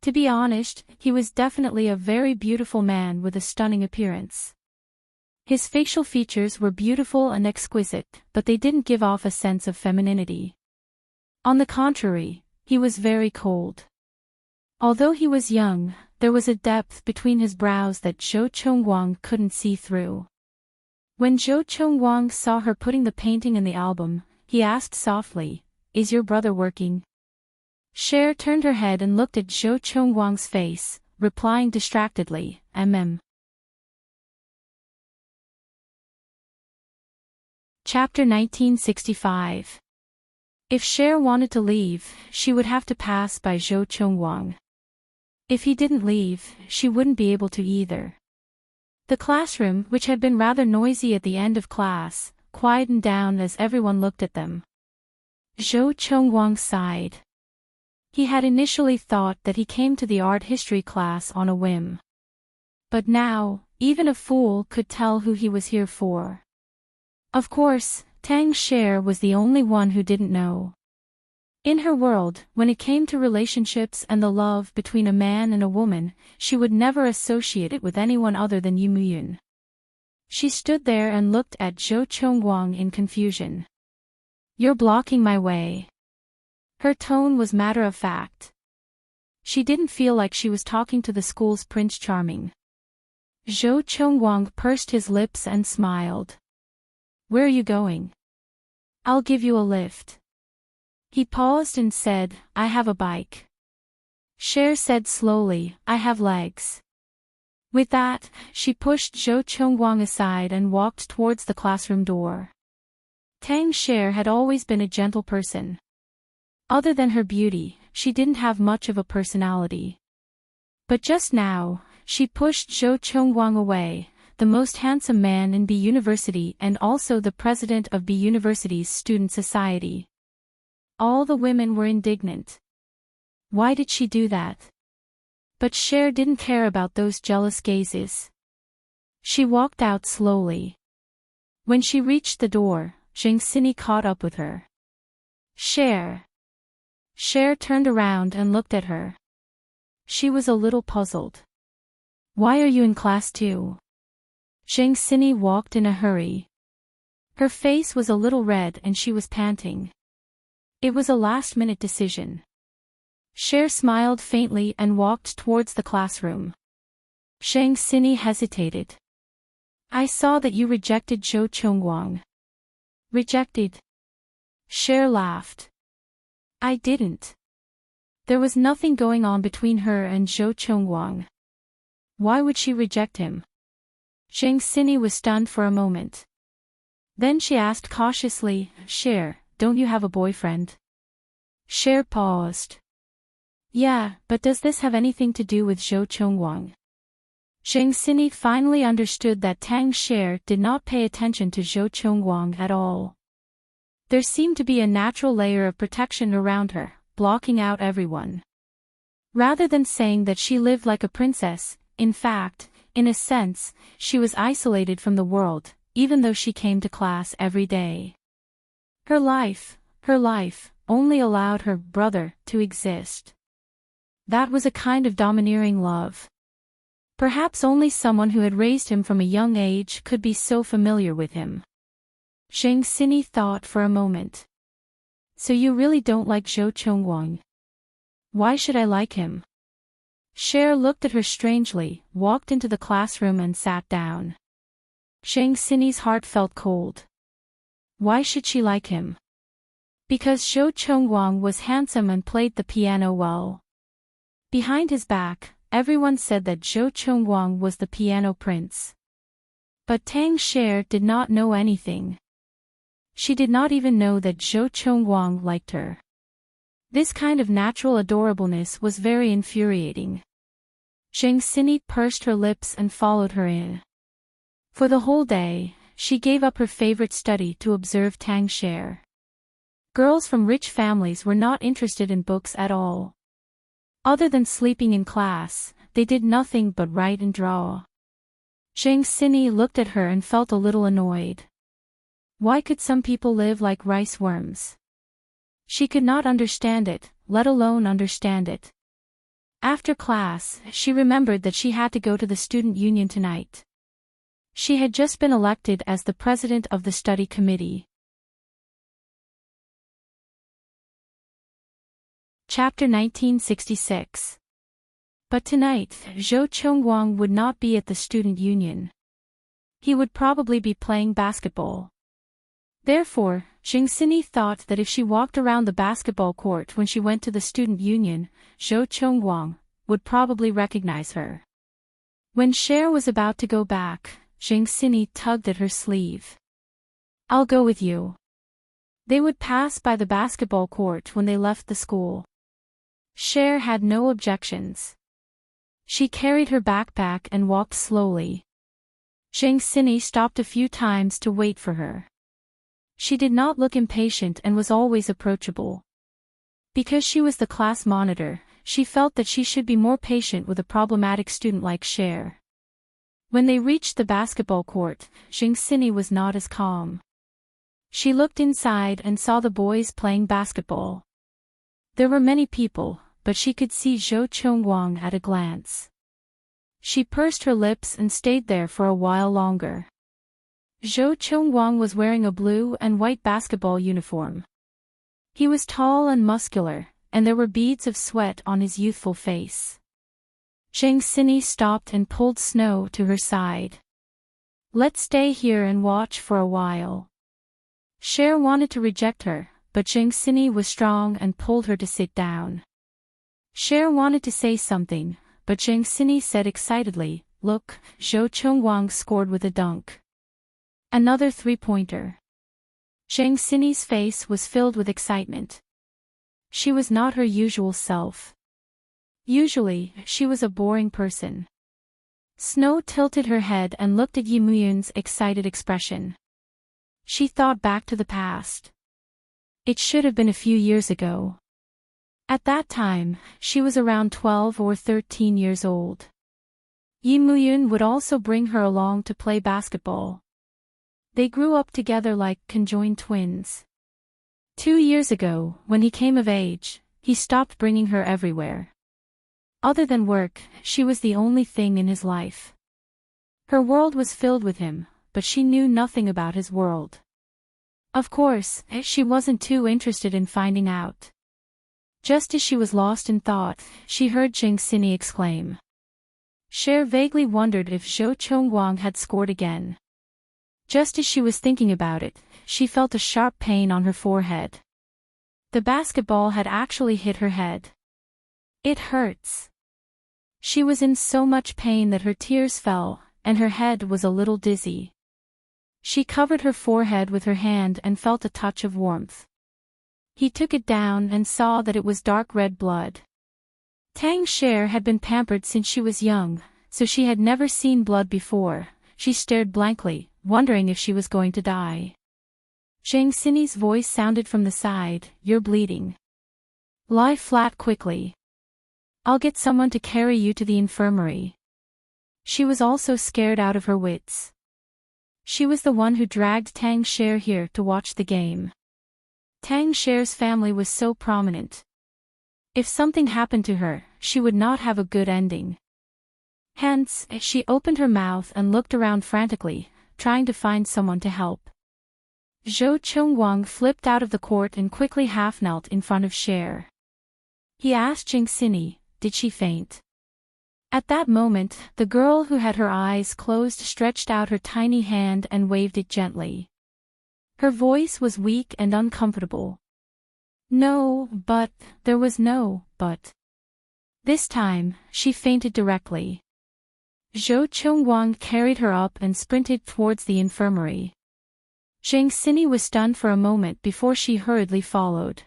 To be honest, he was definitely a very beautiful man with a stunning appearance. His facial features were beautiful and exquisite, but they didn't give off a sense of femininity. On the contrary, he was very cold. Although he was young, there was a depth between his brows that Zhou Chengguang couldn't see through. When Zhou Chengguang saw her putting the painting in the album, he asked softly, "Is your brother working?" Cher turned her head and looked at Zhou Chengguang's face, replying distractedly, Chapter 1965. If Cher wanted to leave, she would have to pass by Zhou Chengguang. If he didn't leave, she wouldn't be able to either. The classroom, which had been rather noisy at the end of class, quietened down as everyone looked at them. Zhou Chengguang sighed. He had initially thought that he came to the art history class on a whim. But now, even a fool could tell who he was here for. Of course, Tang Cher was the only one who didn't know. In her world, when it came to relationships and the love between a man and a woman, she would never associate it with anyone other than Yu Muyun. She stood there and looked at Zhou Chengguang in confusion. "You're blocking my way." Her tone was matter-of-fact. She didn't feel like she was talking to the school's Prince Charming. Zhou Chengguang pursed his lips and smiled. "Where are you going?" "I'll give you a lift." He paused and said, "I have a bike." Cher said slowly, "I have legs." With that, she pushed Zhou Chengguang aside and walked towards the classroom door. Tang Cher had always been a gentle person. Other than her beauty, she didn't have much of a personality. But just now, she pushed Zhou Chengguang away, the most handsome man in B University and also the president of B University's student society. All the women were indignant. Why did she do that? But Cher didn't care about those jealous gazes. She walked out slowly. When she reached the door, Zheng Xini caught up with her. "Cher." Cher turned around and looked at her. She was a little puzzled. "Why are you in class too?" Zheng Xini walked in a hurry. Her face was a little red and she was panting. It was a last-minute decision. Cher smiled faintly and walked towards the classroom. Zheng Xini hesitated. "I saw that you rejected Zhou Chengguang." "Rejected?" Cher laughed. "I didn't. There was nothing going on between her and Zhou Chengguang. Why would she reject him?" Zheng Xini was stunned for a moment. Then she asked cautiously, "Cher, don't you have a boyfriend?" Cher paused. "Yeah, but does this have anything to do with Zhou Chengguang?" Zheng Xini finally understood that Tang Cher did not pay attention to Zhou Chengguang at all. There seemed to be a natural layer of protection around her, blocking out everyone. Rather than saying that she lived like a princess, in fact, in a sense, she was isolated from the world, even though she came to class every day. Her life, only allowed her brother to exist. That was a kind of domineering love. Perhaps only someone who had raised him from a young age could be so familiar with him. Zheng Xini thought for a moment. "So you really don't like Zhou Chengguang?" "Why should I like him?" Cher looked at her strangely, walked into the classroom and sat down. Zheng Xini's heart felt cold. Why should she like him? Because Zhou Chengguang was handsome and played the piano well. Behind his back, everyone said that Zhou Chengguang was the piano prince. But Tang Sher did not know anything. She did not even know that Zhou Chengguang liked her. This kind of natural adorableness was very infuriating. Zheng Xinyi pursed her lips and followed her in. For the whole day, she gave up her favorite study to observe Tang Sher. Girls from rich families were not interested in books at all. Other than sleeping in class, they did nothing but write and draw. Zheng Xinyi looked at her and felt a little annoyed. Why could some people live like rice worms? She could not understand it, let alone understand it. After class, she remembered that she had to go to the student union tonight. She had just been elected as the president of the study committee. Chapter 1966. But tonight, Zhou Chengguang would not be at the student union. He would probably be playing basketball. Therefore, Zheng Xinyi thought that if she walked around the basketball court when she went to the student union, Zhou Chengguang would probably recognize her. When Cher was about to go back, Zheng Xinyi tugged at her sleeve. I'll go with you. They would pass by the basketball court when they left the school. Cher had no objections. She carried her backpack and walked slowly. Zheng Xinyi stopped a few times to wait for her. She did not look impatient and was always approachable. Because she was the class monitor, she felt that she should be more patient with a problematic student like Cher. When they reached the basketball court, Zheng Xinyi was not as calm. She looked inside and saw the boys playing basketball. There were many people, but she could see Zhou Chengguang at a glance. She pursed her lips and stayed there for a while longer. Zhou Chengguang was wearing a blue and white basketball uniform. He was tall and muscular, and there were beads of sweat on his youthful face. Zheng Xinyi stopped and pulled Snow to her side. Let's stay here and watch for a while. Cher wanted to reject her, but Zheng Xinyi was strong and pulled her to sit down. Cher wanted to say something, but Zheng Xinyi said excitedly, Look, Zhou Chengguang scored with a dunk. Another three-pointer. Zheng Xinyi's face was filled with excitement. She was not her usual self. Usually, she was a boring person. Snow tilted her head and looked at Yimuyun's excited expression. She thought back to the past. It should have been a few years ago. At that time, she was around 12 or 13 years old. Yimuyun would also bring her along to play basketball. They grew up together like conjoined twins. 2 years ago, when he came of age, he stopped bringing her everywhere. Other than work, she was the only thing in his life. Her world was filled with him, but she knew nothing about his world. Of course, she wasn't too interested in finding out. Just as she was lost in thought, she heard Zheng Xinyi exclaim. Cher vaguely wondered if Zhou Chengguang had scored again. Just as she was thinking about it, she felt a sharp pain on her forehead. The basketball had actually hit her head. It hurts. She was in so much pain that her tears fell, and her head was a little dizzy. She covered her forehead with her hand and felt a touch of warmth. He took it down and saw that it was dark red blood. Tang Sher had been pampered since she was young, so she had never seen blood before. She stared blankly, wondering if she was going to die. Zheng Xinyi's voice sounded from the side, You're bleeding. Lie flat quickly. I'll get someone to carry you to the infirmary. She was also scared out of her wits. She was the one who dragged Tang Sher here to watch the game. Tang Sher's family was so prominent. If something happened to her, she would not have a good ending. Hence, she opened her mouth and looked around frantically, trying to find someone to help. Zhou Chengguang flipped out of the court and quickly half-knelt in front of Cher. He asked Zheng Xinyi, Did she faint? At that moment, the girl who had her eyes closed stretched out her tiny hand and waved it gently. Her voice was weak and uncomfortable. No, but, there was no, but. This time, she fainted directly. Zhou Chongwang carried her up and sprinted towards the infirmary. Zhang Xini was stunned for a moment before she hurriedly followed.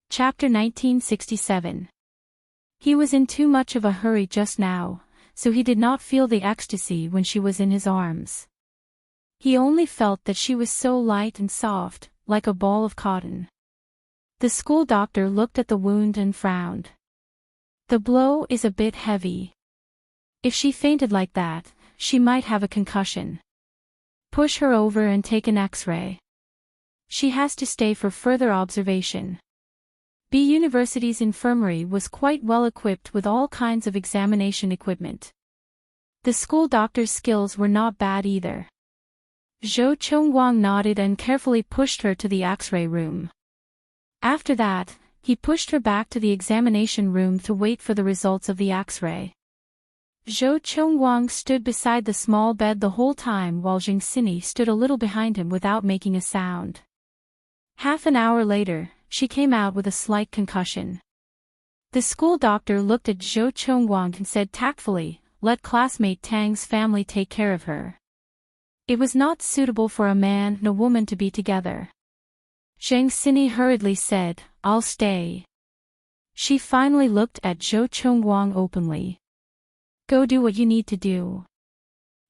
Chapter 1967. He was in too much of a hurry just now, so he did not feel the ecstasy when she was in his arms. He only felt that she was so light and soft, like a ball of cotton. The school doctor looked at the wound and frowned. The blow is a bit heavy. If she fainted like that, she might have a concussion. Push her over and take an X-ray. She has to stay for further observation. B University's infirmary was quite well equipped with all kinds of examination equipment. The school doctor's skills were not bad either. Zhou Chongwang nodded and carefully pushed her to the X-ray room. After that, he pushed her back to the examination room to wait for the results of the X-ray. Zhou Chongwang stood beside the small bed the whole time while Zhang Xini stood a little behind him without making a sound. Half an hour later, she came out with a slight concussion. The school doctor looked at Zhou Chongwang and said tactfully, "Let classmate Tang's family take care of her." It was not suitable for a man and a woman to be together. Zhang Xini hurriedly said, "I'll stay." She finally looked at Zhou Chongwang openly. "Go do what you need to do."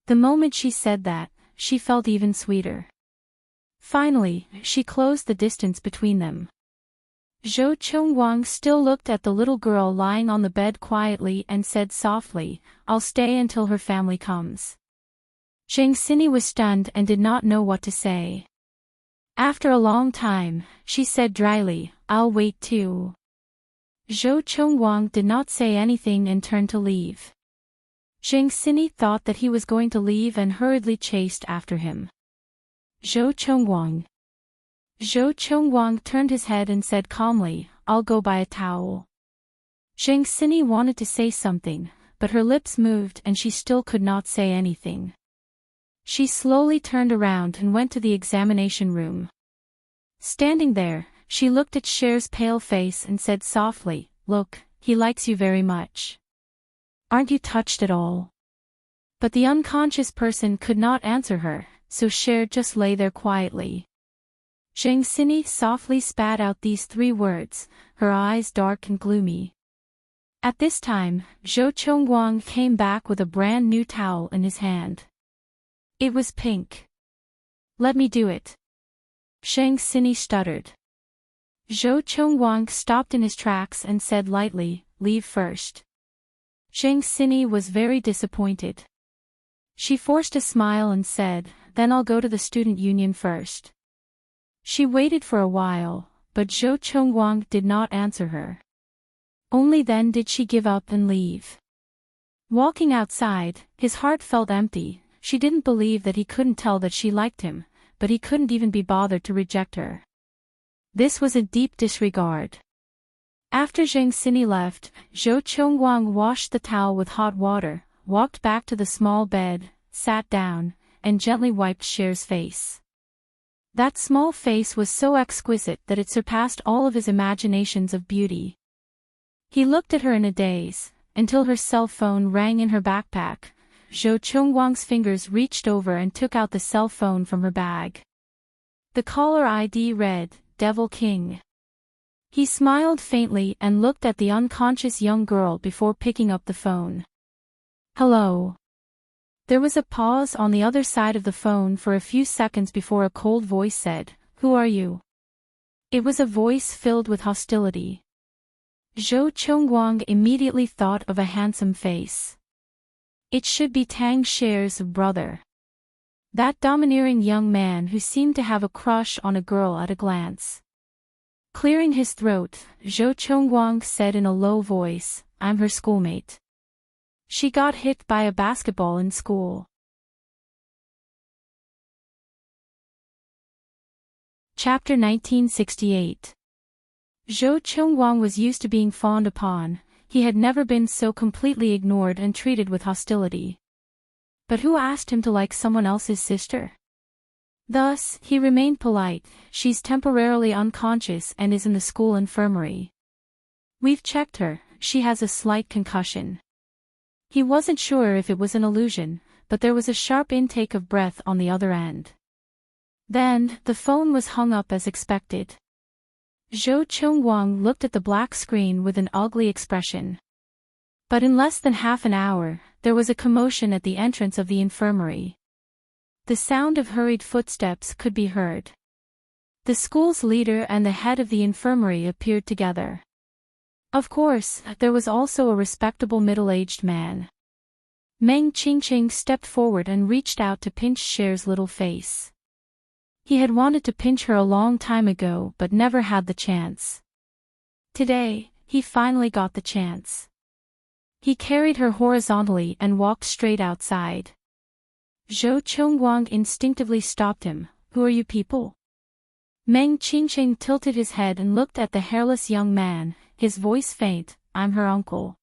The moment she said that, she felt even sweeter. Finally, she closed the distance between them. Zhou Chongwang still looked at the little girl lying on the bed quietly and said softly, "I'll stay until her family comes." Zhang Xini was stunned and did not know what to say. After a long time, she said dryly, "I'll wait too." Zhou Chongwang did not say anything and turned to leave. Zhang Xini thought that he was going to leave and hurriedly chased after him. Zhou Chongwang. Zhou Chongwang turned his head and said calmly, "I'll go buy a towel." Zhang Xini wanted to say something, but her lips moved and she still could not say anything. She slowly turned around and went to the examination room. Standing there, she looked at Cher's pale face and said softly, "Look, he likes you very much. Aren't you touched at all?" But the unconscious person could not answer her, so Cher just lay there quietly. Zhang Xini softly spat out these three words, her eyes dark and gloomy. At this time, Zhou Chongwang came back with a brand new towel in his hand. It was pink. "Let me do it." Zhang Xini stuttered. Zhou Chongwang stopped in his tracks and said lightly, "Leave first." Zhang Xini was very disappointed. She forced a smile and said, "Then I'll go to the student union first." She waited for a while, but Zhou Chongwang did not answer her. Only then did she give up and leave. Walking outside, his heart felt empty. She didn't believe that he couldn't tell that she liked him, but he couldn't even be bothered to reject her. This was a deep disregard. After Zhang Xini left, Zhou Chongwang washed the towel with hot water, walked back to the small bed, sat down, and gently wiped Cher's face. That small face was so exquisite that it surpassed all of his imaginations of beauty. He looked at her in a daze, until her cell phone rang in her backpack. Zhou Chongwang's fingers reached over and took out the cell phone from her bag. The caller ID read, "Devil King." He smiled faintly and looked at the unconscious young girl before picking up the phone. "Hello." There was a pause on the other side of the phone for a few seconds before a cold voice said, "Who are you?" It was a voice filled with hostility. Zhou Chongwang immediately thought of a handsome face. It should be Tang Cher's brother. That domineering young man who seemed to have a crush on a girl at a glance. Clearing his throat, Zhou Chongwang said in a low voice, "I'm her schoolmate. She got hit by a basketball in school." Chapter 1968. Zhou Chongwang was used to being fawned upon. He had never been so completely ignored and treated with hostility. But who asked him to like someone else's sister? Thus, he remained polite. She's temporarily unconscious and is in the school infirmary. We've checked her, she has a slight concussion. He wasn't sure if it was an illusion, but there was a sharp intake of breath on the other end. Then, the phone was hung up as expected. Zhou Chengguang looked at the black screen with an ugly expression. But in less than half an hour, there was a commotion at the entrance of the infirmary. The sound of hurried footsteps could be heard. The school's leader and the head of the infirmary appeared together. Of course, there was also a respectable middle-aged man. Meng Qingqing stepped forward and reached out to pinch Cher's little face. He had wanted to pinch her a long time ago but never had the chance. Today, he finally got the chance. He carried her horizontally and walked straight outside. Zhou Chengguang instinctively stopped him. Who are you people? Meng Qingqing tilted his head and looked at the hairless young man, his voice faint. I'm her uncle.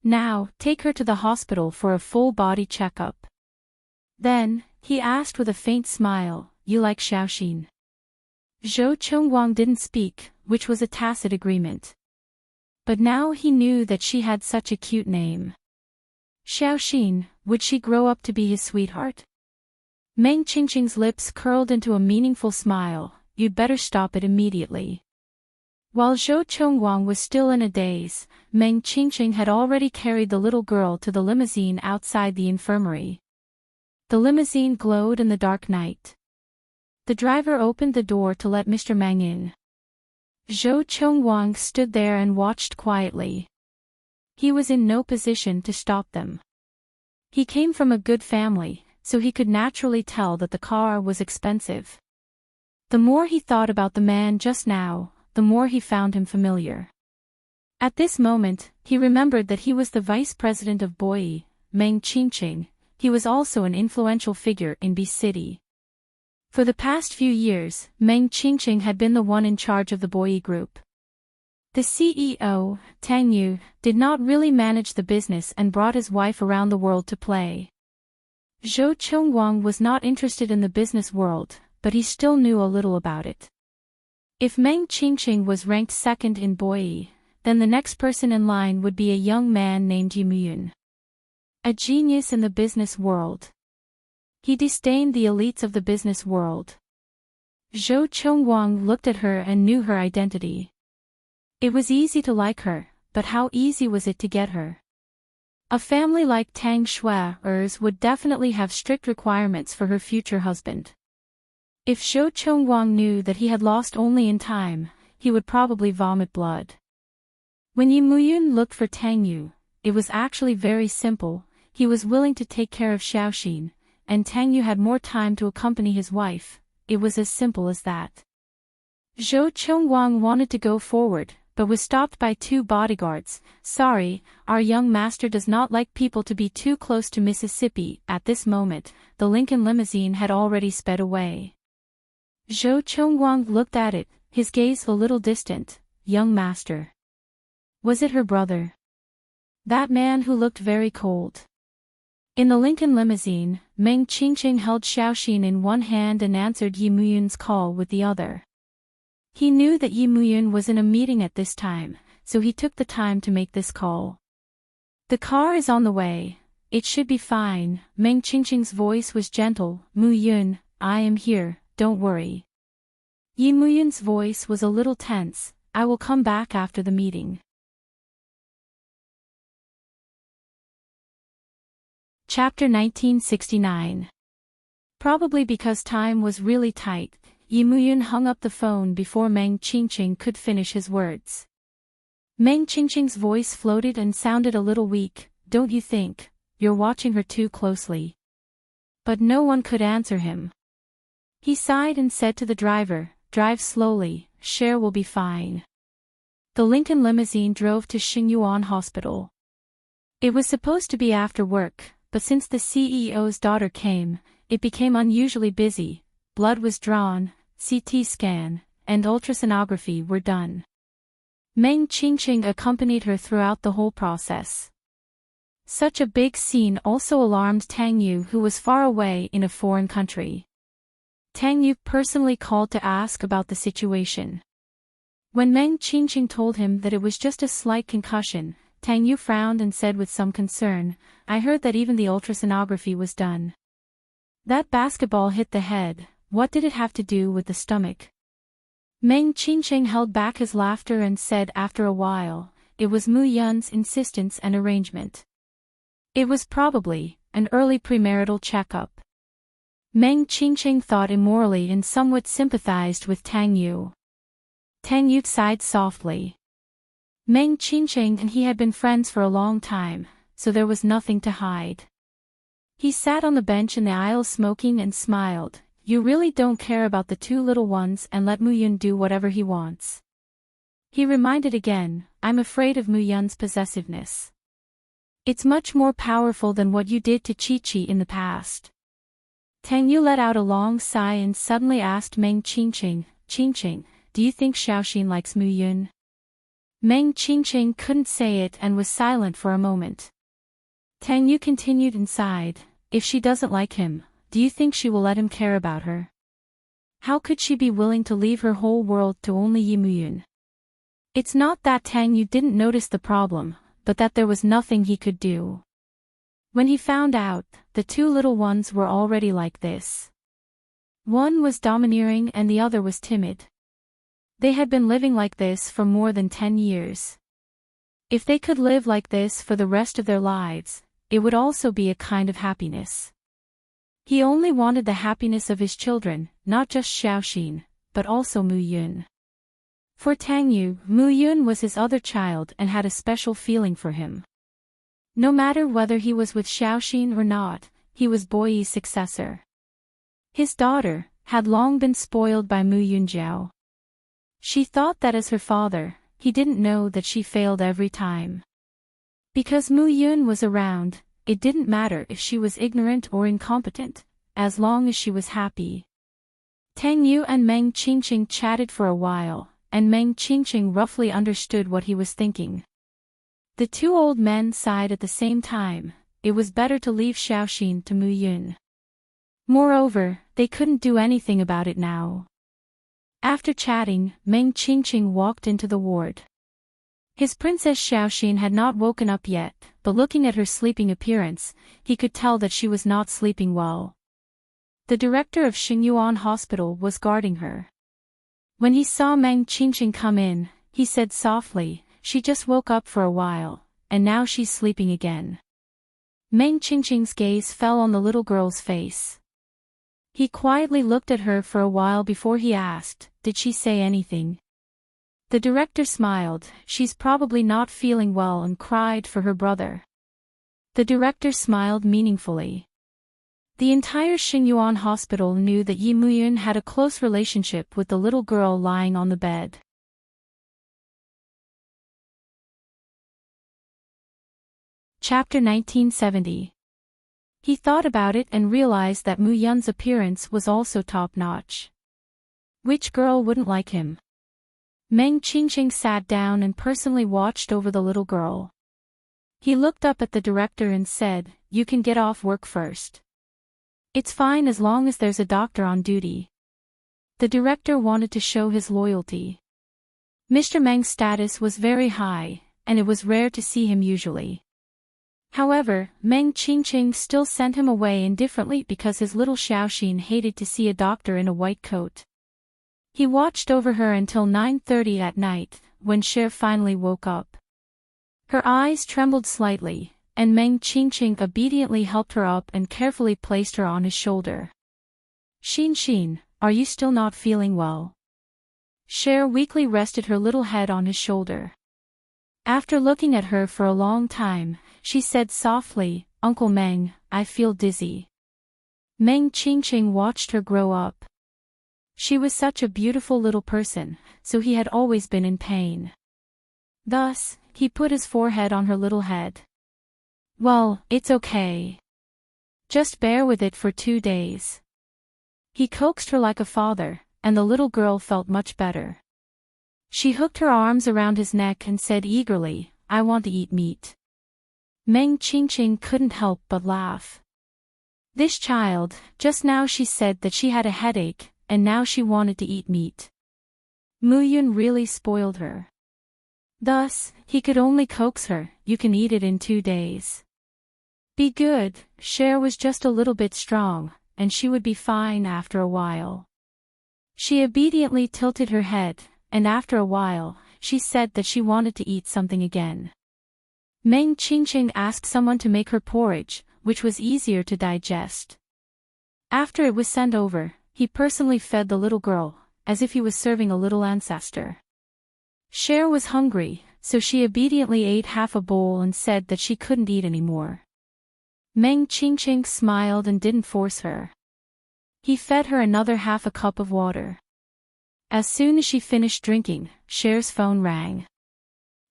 Now, take her to the hospital for a full-body checkup. Then, he asked with a faint smile, you like Xiaoxin? Zhou Chengguang didn't speak, which was a tacit agreement. But now he knew that she had such a cute name. Xiaoxin, would she grow up to be his sweetheart? Meng Qingqing's lips curled into a meaningful smile. You'd better stop it immediately. While Zhou Chengguang was still in a daze, Meng Qingqing had already carried the little girl to the limousine outside the infirmary. The limousine glowed in the dark night. The driver opened the door to let Mr. Meng in. Zhou Chengguang stood there and watched quietly. He was in no position to stop them. He came from a good family, so he could naturally tell that the car was expensive. The more he thought about the man just now, the more he found him familiar. At this moment, he remembered that he was the vice president of Boyi, Meng Qingqing. He was also an influential figure in B City. For the past few years, Meng Qingqing had been the one in charge of the Boyi group. The CEO, Tang Yu, did not really manage the business and brought his wife around the world to play. Zhou Chengguang was not interested in the business world, but he still knew a little about it. If Meng Qingqing was ranked second in Boyi, then the next person in line would be a young man named Yi Muyun. A genius in the business world. He disdained the elites of the business world. Zhou Chengguang looked at her and knew her identity. It was easy to her, but how easy was it to get her? A family like Tang Shui's would definitely have strict requirements for her future husband. If Zhou Chengguang knew that he had lost only in time, he would probably vomit blood. When Yi Muyun looked for Tang Yu, it was actually very simple. He was willing to take care of Xiaoxin, and Tang Yu had more time to accompany his wife. It was as simple as that. Zhou Chengguang wanted to go forward, but was stopped by two bodyguards. Sorry, our young master does not like people to be too close to Mississippi. At this moment, the Lincoln limousine had already sped away. Zhou Chengguang looked at it, his gaze a little distant. Young master. Was it her brother? That man who looked very cold. In the Lincoln limousine, Meng Qingqing held Xiaoxin in one hand and answered Yi Muyun's call with the other. He knew that Yi Muyun was in a meeting at this time, so he took the time to make this call. The car is on the way. It should be fine. Meng Qingqing's voice was gentle. Muyun, I am here, don't worry. Yi Muyun's voice was a little tense. I will come back after the meeting. Chapter 1969. Probably because time was really tight, Yi Muyun hung up the phone before Meng Qingqing could finish his words. Meng Qingqing's voice floated and sounded a little weak. Don't you think you're watching her too closely? But no one could answer him. He sighed and said to the driver, drive slowly, Cher will be fine. The Lincoln limousine drove to Xingyuan Hospital. It was supposed to be after work, but since the CEO's daughter came, it became unusually busy. Blood was drawn, CT scan, and ultrasonography were done. Meng Qingqing accompanied her throughout the whole process. Such a big scene also alarmed Tang Yu, who was far away in a foreign country. Tang Yu personally called to ask about the situation. When Meng Qingqing told him that it was just a slight concussion, Tang Yu frowned and said with some concern, "I heard that even the ultrasonography was done. That basketball hit the head, what did it have to do with the stomach?" Meng Qingqing held back his laughter and said after a while, "It was Mu Yun's insistence and arrangement. It was probably an early premarital checkup." Meng Qingqing thought immorally and somewhat sympathized with Tang Yu. Tang Yu sighed softly. Meng Qingqing and he had been friends for a long time, so there was nothing to hide. He sat on the bench in the aisle smoking and smiled. "You really don't care about the two little ones and let Mu Yun do whatever he wants." He reminded again, "I'm afraid of Mu Yun's possessiveness. It's much more powerful than what you did to Chi-Chi in the past." Tang Yu let out a long sigh and suddenly asked Meng Qingqing, "Qingqing, do you think Xiaoxin likes Mu Yun?" Meng Qingqing couldn't say it and was silent for a moment. Tang Yu continued and sighed, "If she doesn't like him, do you think she will let him care about her? How could she be willing to leave her whole world to only Yi Mu Yun?" It's not that Tang Yu didn't notice the problem, but that there was nothing he could do. When he found out, the two little ones were already like this. One was domineering and the other was timid. They had been living like this for more than 10 years. If they could live like this for the rest of their lives, it would also be a kind of happiness. He only wanted the happiness of his children, not just Xiaoxin, but also Mu Yun. For Tang Yu, Mu Yun was his other child and had a special feeling for him. No matter whether he was with Xiaoxin or not, he was Boyi's successor. His daughter had long been spoiled by Mu Yunjiao. She thought that as her father, he didn't know that she failed every time. Because Mu Yun was around, it didn't matter if she was ignorant or incompetent, as long as she was happy. Tang Yu and Meng Qingqing chatted for a while, and Meng Qingqing roughly understood what he was thinking. The two old men sighed at the same time. It was better to leave Xiaoxin to Mu Yun. Moreover, they couldn't do anything about it now. After chatting, Meng Qingqing walked into the ward. His Princess Xiaoxin had not woken up yet, but looking at her sleeping appearance, he could tell that she was not sleeping well. The director of Xingyuan Hospital was guarding her. When he saw Meng Qingqing come in, he said softly, "She just woke up for a while, and now she's sleeping again." Meng Qingqing's gaze fell on the little girl's face. He quietly looked at her for a while before he asked, "Did she say anything?" The director smiled. "She's probably not feeling well and cried for her brother." The director smiled meaningfully. The entire Xingyuan hospital knew that Yi Muyun had a close relationship with the little girl lying on the bed. Chapter 1970. He thought about it and realized that Mu Yun's appearance was also top-notch. Which girl wouldn't like him? Meng Qingqing sat down and personally watched over the little girl. He looked up at the director and said, "You can get off work first. It's fine as long as there's a doctor on duty." The director wanted to show his loyalty. Mr. Meng's status was very high, and it was rare to see him usually. However, Meng Qingqing still sent him away indifferently because his little Xiaoxin hated to see a doctor in a white coat. He watched over her until 9:30 at night, when Cher finally woke up. Her eyes trembled slightly, and Meng Qingqing obediently helped her up and carefully placed her on his shoulder. "Xin, are you still not feeling well?" Cher weakly rested her little head on his shoulder. After looking at her for a long time, she said softly, "Uncle Meng, I feel dizzy." Meng Qingqing watched her grow up. She was such a beautiful little person, so he had always been in pain. Thus, he put his forehead on her little head. "Well, it's okay. Just bear with it for 2 days." He coaxed her like a father, and the little girl felt much better. She hooked her arms around his neck and said eagerly, "I want to eat meat." Meng Qingqing couldn't help but laugh. This child, just now she said that she had a headache, and now she wanted to eat meat. Mu Yun really spoiled her. Thus, he could only coax her, "You can eat it in 2 days. Be good." Cher was just a little bit strong, and she would be fine after a while. She obediently tilted her head, and after a while, she said that she wanted to eat something again. Meng Qingqing asked someone to make her porridge, which was easier to digest. After it was sent over, he personally fed the little girl, as if he was serving a little ancestor. Cher was hungry, so she obediently ate half a bowl and said that she couldn't eat anymore. Meng Qingqing smiled and didn't force her. He fed her another half a cup of water. As soon as she finished drinking, Cher's phone rang.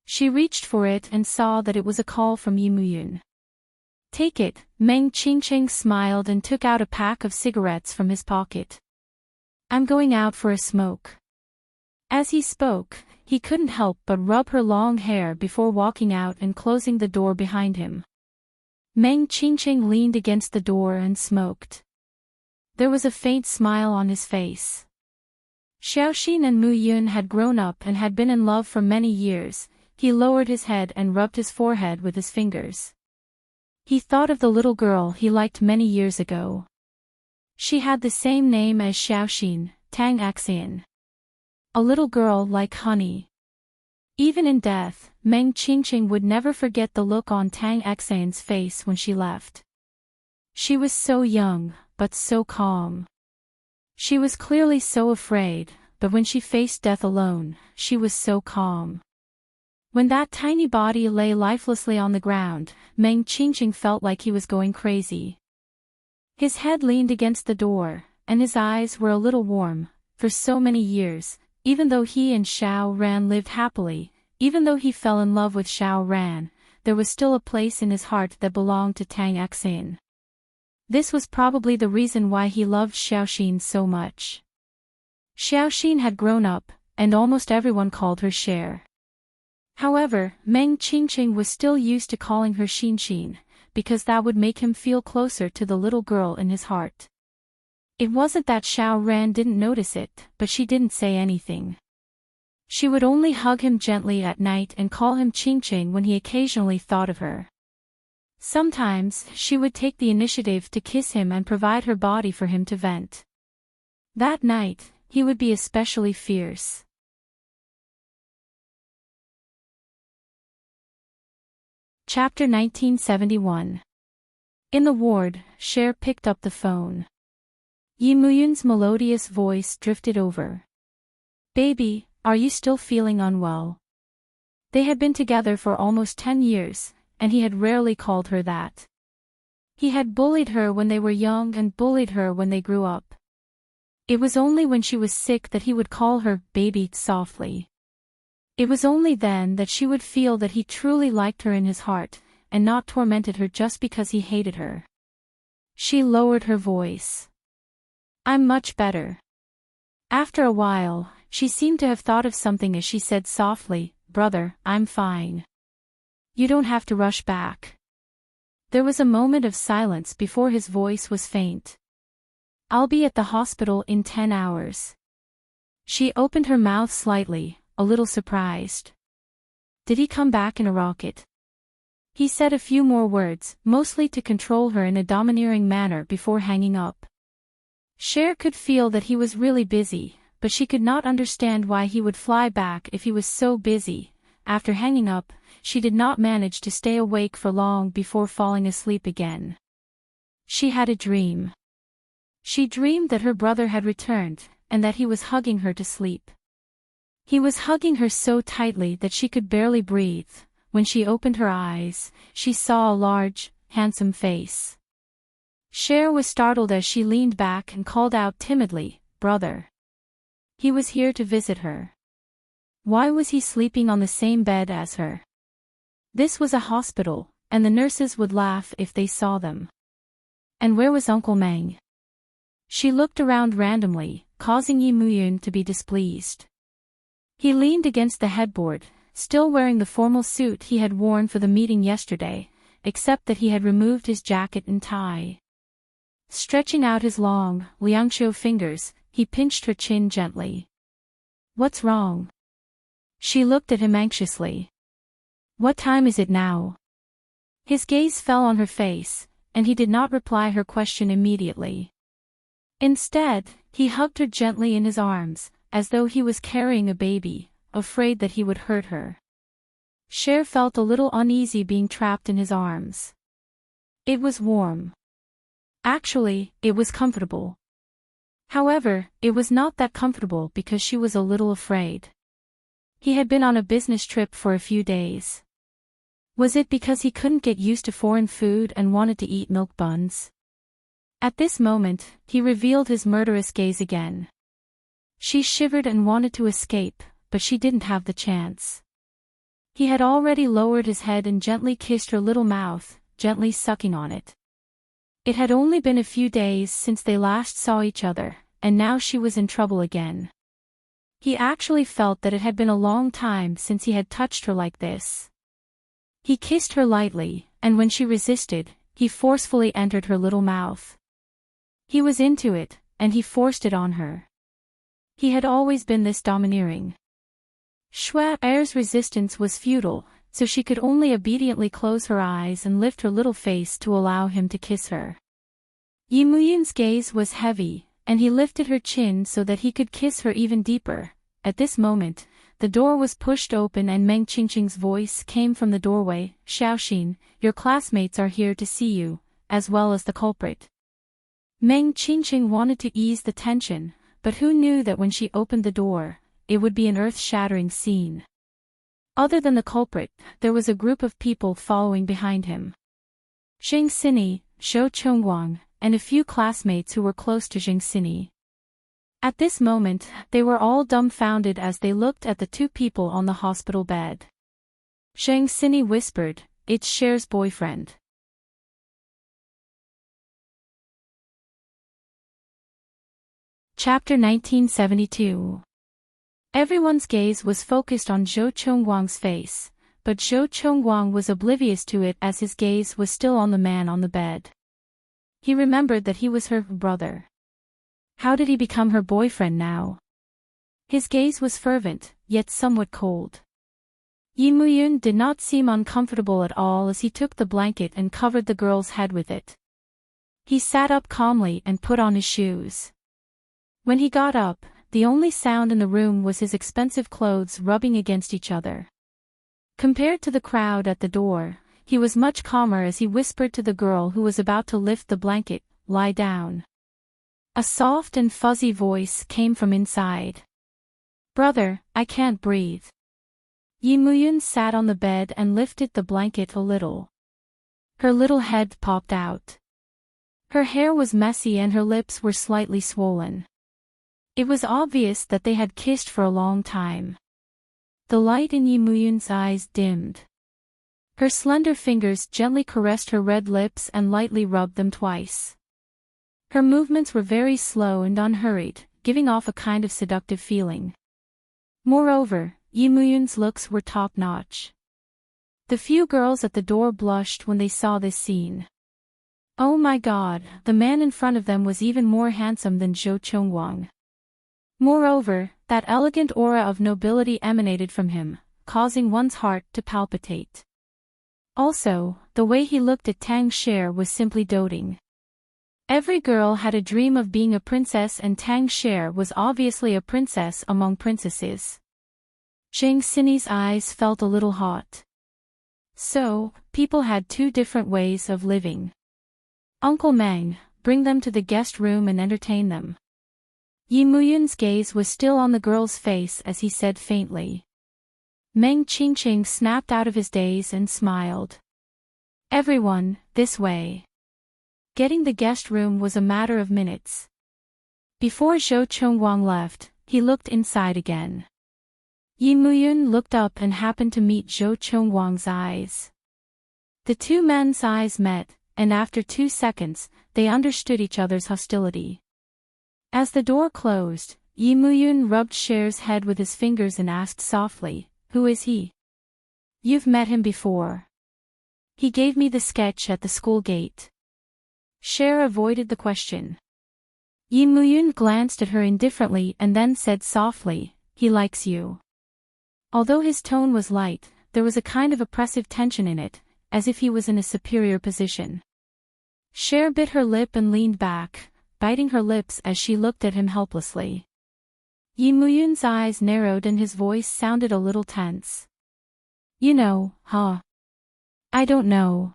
She reached for it and saw that it was a call from Yi Muyun. "Take it." Meng Qingqing smiled and took out a pack of cigarettes from his pocket. "I'm going out for a smoke." As he spoke, he couldn't help but rub her long hair before walking out and closing the door behind him. Meng Qingqing leaned against the door and smoked. There was a faint smile on his face. Xiaoxin and Mu Yun had grown up and had been in love for many years. He lowered his head and rubbed his forehead with his fingers. He thought of the little girl he liked many years ago. She had the same name as Xiaoxin, Tang Axian. A little girl like honey. Even in death, Meng Qingqing would never forget the look on Tang Axian's face when she left. She was so young, but so calm. She was clearly so afraid, but when she faced death alone, she was so calm. When that tiny body lay lifelessly on the ground, Meng Qingqing felt like he was going crazy. His head leaned against the door, and his eyes were a little warm. For so many years, even though he and Xiao Ran lived happily, even though he fell in love with Xiao Ran, there was still a place in his heart that belonged to Tang Axian. This was probably the reason why he loved Xiaoxin so much. Xiaoxin had grown up, and almost everyone called her Cher. However, Meng Qingqing was still used to calling her Xinxin, because that would make him feel closer to the little girl in his heart. It wasn't that Xiao Ran didn't notice it, but she didn't say anything. She would only hug him gently at night and call him Qingqing when he occasionally thought of her. Sometimes, she would take the initiative to kiss him and provide her body for him to vent. That night, he would be especially fierce. Chapter 1971. In the ward, Cher picked up the phone. Yi Muyun's melodious voice drifted over. "Baby, are you still feeling unwell?" They had been together for almost 10 years, and he had rarely called her that. He had bullied her when they were young and bullied her when they grew up. It was only when she was sick that he would call her baby softly. It was only then that she would feel that he truly liked her in his heart, and not tormented her just because he hated her. She lowered her voice. "I'm much better." After a while, she seemed to have thought of something as she said softly, "Brother, I'm fine. You don't have to rush back." There was a moment of silence before his voice was faint. "I'll be at the hospital in 10 hours. She opened her mouth slightly, a little surprised. "Did he come back in a rocket?" He said a few more words, mostly to control her in a domineering manner before hanging up. Cher could feel that he was really busy, but she could not understand why he would fly back if he was so busy. After hanging up, she did not manage to stay awake for long before falling asleep again. She had a dream. She dreamed that her brother had returned, and that he was hugging her to sleep. He was hugging her so tightly that she could barely breathe. When she opened her eyes, she saw a large, handsome face. Cher was startled as she leaned back and called out timidly, "Brother." He was here to visit her. Why was he sleeping on the same bed as her? This was a hospital, and the nurses would laugh if they saw them. And where was Uncle Meng? She looked around randomly, causing Yi Muyun to be displeased. He leaned against the headboard, still wearing the formal suit he had worn for the meeting yesterday, except that he had removed his jacket and tie. Stretching out his long, liangqiu fingers, he pinched her chin gently. "What's wrong?" She looked at him anxiously. "What time is it now?" His gaze fell on her face, and he did not reply her question immediately. Instead, he hugged her gently in his arms, as though he was carrying a baby, afraid that he would hurt her. Cher felt a little uneasy being trapped in his arms. It was warm. Actually, it was comfortable. However, it was not that comfortable because she was a little afraid. He had been on a business trip for a few days. Was it because he couldn't get used to foreign food and wanted to eat milk buns? At this moment, he revealed his murderous gaze again. She shivered and wanted to escape, but she didn't have the chance. He had already lowered his head and gently kissed her little mouth, gently sucking on it. It had only been a few days since they last saw each other, and now she was in trouble again. He actually felt that it had been a long time since he had touched her like this. He kissed her lightly, and when she resisted, he forcefully entered her little mouth. He was into it, and he forced it on her. He had always been this domineering. Schwaer's resistance was futile, so she could only obediently close her eyes and lift her little face to allow him to kiss her. Yimuyun's gaze was heavy, and he lifted her chin so that he could kiss her even deeper. At this moment, the door was pushed open and Meng Qingqing's voice came from the doorway. "Xiaoxin, your classmates are here to see you, as well as the culprit." Meng Qingqing wanted to ease the tension, but who knew that when she opened the door, it would be an earth-shattering scene. Other than the culprit, there was a group of people following behind him. Zheng Xini, Zhou Chongguang, and a few classmates who were close to Zheng Xini. At this moment, they were all dumbfounded as they looked at the two people on the hospital bed. Zheng Xini whispered, "It's Cher's boyfriend." Chapter 1972. Everyone's gaze was focused on Zhou Chongguang's face, but Zhou Chongguang was oblivious to it as his gaze was still on the man on the bed. He remembered that he was her brother. How did he become her boyfriend now? His gaze was fervent, yet somewhat cold. Yimuyun did not seem uncomfortable at all as he took the blanket and covered the girl's head with it. He sat up calmly and put on his shoes. When he got up, the only sound in the room was his expensive clothes rubbing against each other. Compared to the crowd at the door, he was much calmer as he whispered to the girl who was about to lift the blanket, "Lie down." A soft and fuzzy voice came from inside. "Brother, I can't breathe." Yimuyun sat on the bed and lifted the blanket a little. Her little head popped out. Her hair was messy and her lips were slightly swollen. It was obvious that they had kissed for a long time. The light in Yimuyun's eyes dimmed. Her slender fingers gently caressed her red lips and lightly rubbed them twice. Her movements were very slow and unhurried, giving off a kind of seductive feeling. Moreover, Yimuyun's looks were top-notch. The few girls at the door blushed when they saw this scene. Oh my God, the man in front of them was even more handsome than Zhou Chongguang. Moreover, that elegant aura of nobility emanated from him, causing one's heart to palpitate. Also, the way he looked at Tang Cher was simply doting. Every girl had a dream of being a princess and Tang Cher was obviously a princess among princesses. Zheng Xini's eyes felt a little hot. So, people had two different ways of living. "Uncle Meng, bring them to the guest room and entertain them." Yimuyun's gaze was still on the girl's face as he said faintly. Meng Qingqing snapped out of his daze and smiled. "Everyone, this way." Getting the guest room was a matter of minutes. Before Zhou Chongguang left, he looked inside again. Yimuyun looked up and happened to meet Zhou Chongguang's eyes. The two men's eyes met, and after 2 seconds, they understood each other's hostility. As the door closed, Yimuyun rubbed Cher's head with his fingers and asked softly, "Who is he?" "You've met him before." He gave me the sketch at the school gate. Cher avoided the question. Yi Muyun glanced at her indifferently and then said softly, he likes you. Although his tone was light, there was a kind of oppressive tension in it, as if he was in a superior position. Cher bit her lip and leaned back, biting her lips as she looked at him helplessly. Yi Muyun's eyes narrowed and his voice sounded a little tense. You know, huh? I don't know.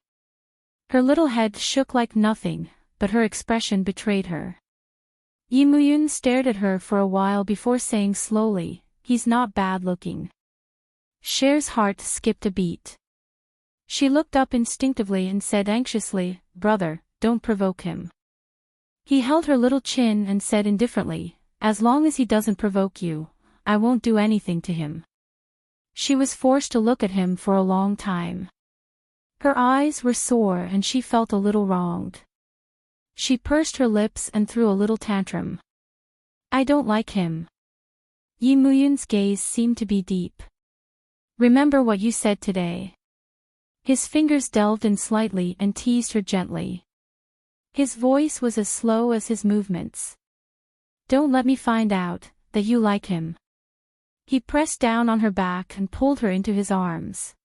Her little head shook like nothing, but her expression betrayed her. Yi Muyun stared at her for a while before saying slowly, he's not bad looking. Cher's heart skipped a beat. She looked up instinctively and said anxiously, brother, don't provoke him. He held her little chin and said indifferently, as long as he doesn't provoke you, I won't do anything to him. She was forced to look at him for a long time. Her eyes were sore and she felt a little wronged. She pursed her lips and threw a little tantrum. I don't like him. Yi Muyun's gaze seemed to be deep. Remember what you said today. His fingers delved in slightly and teased her gently. His voice was as slow as his movements. Don't let me find out that you like him. He pressed down on her back and pulled her into his arms.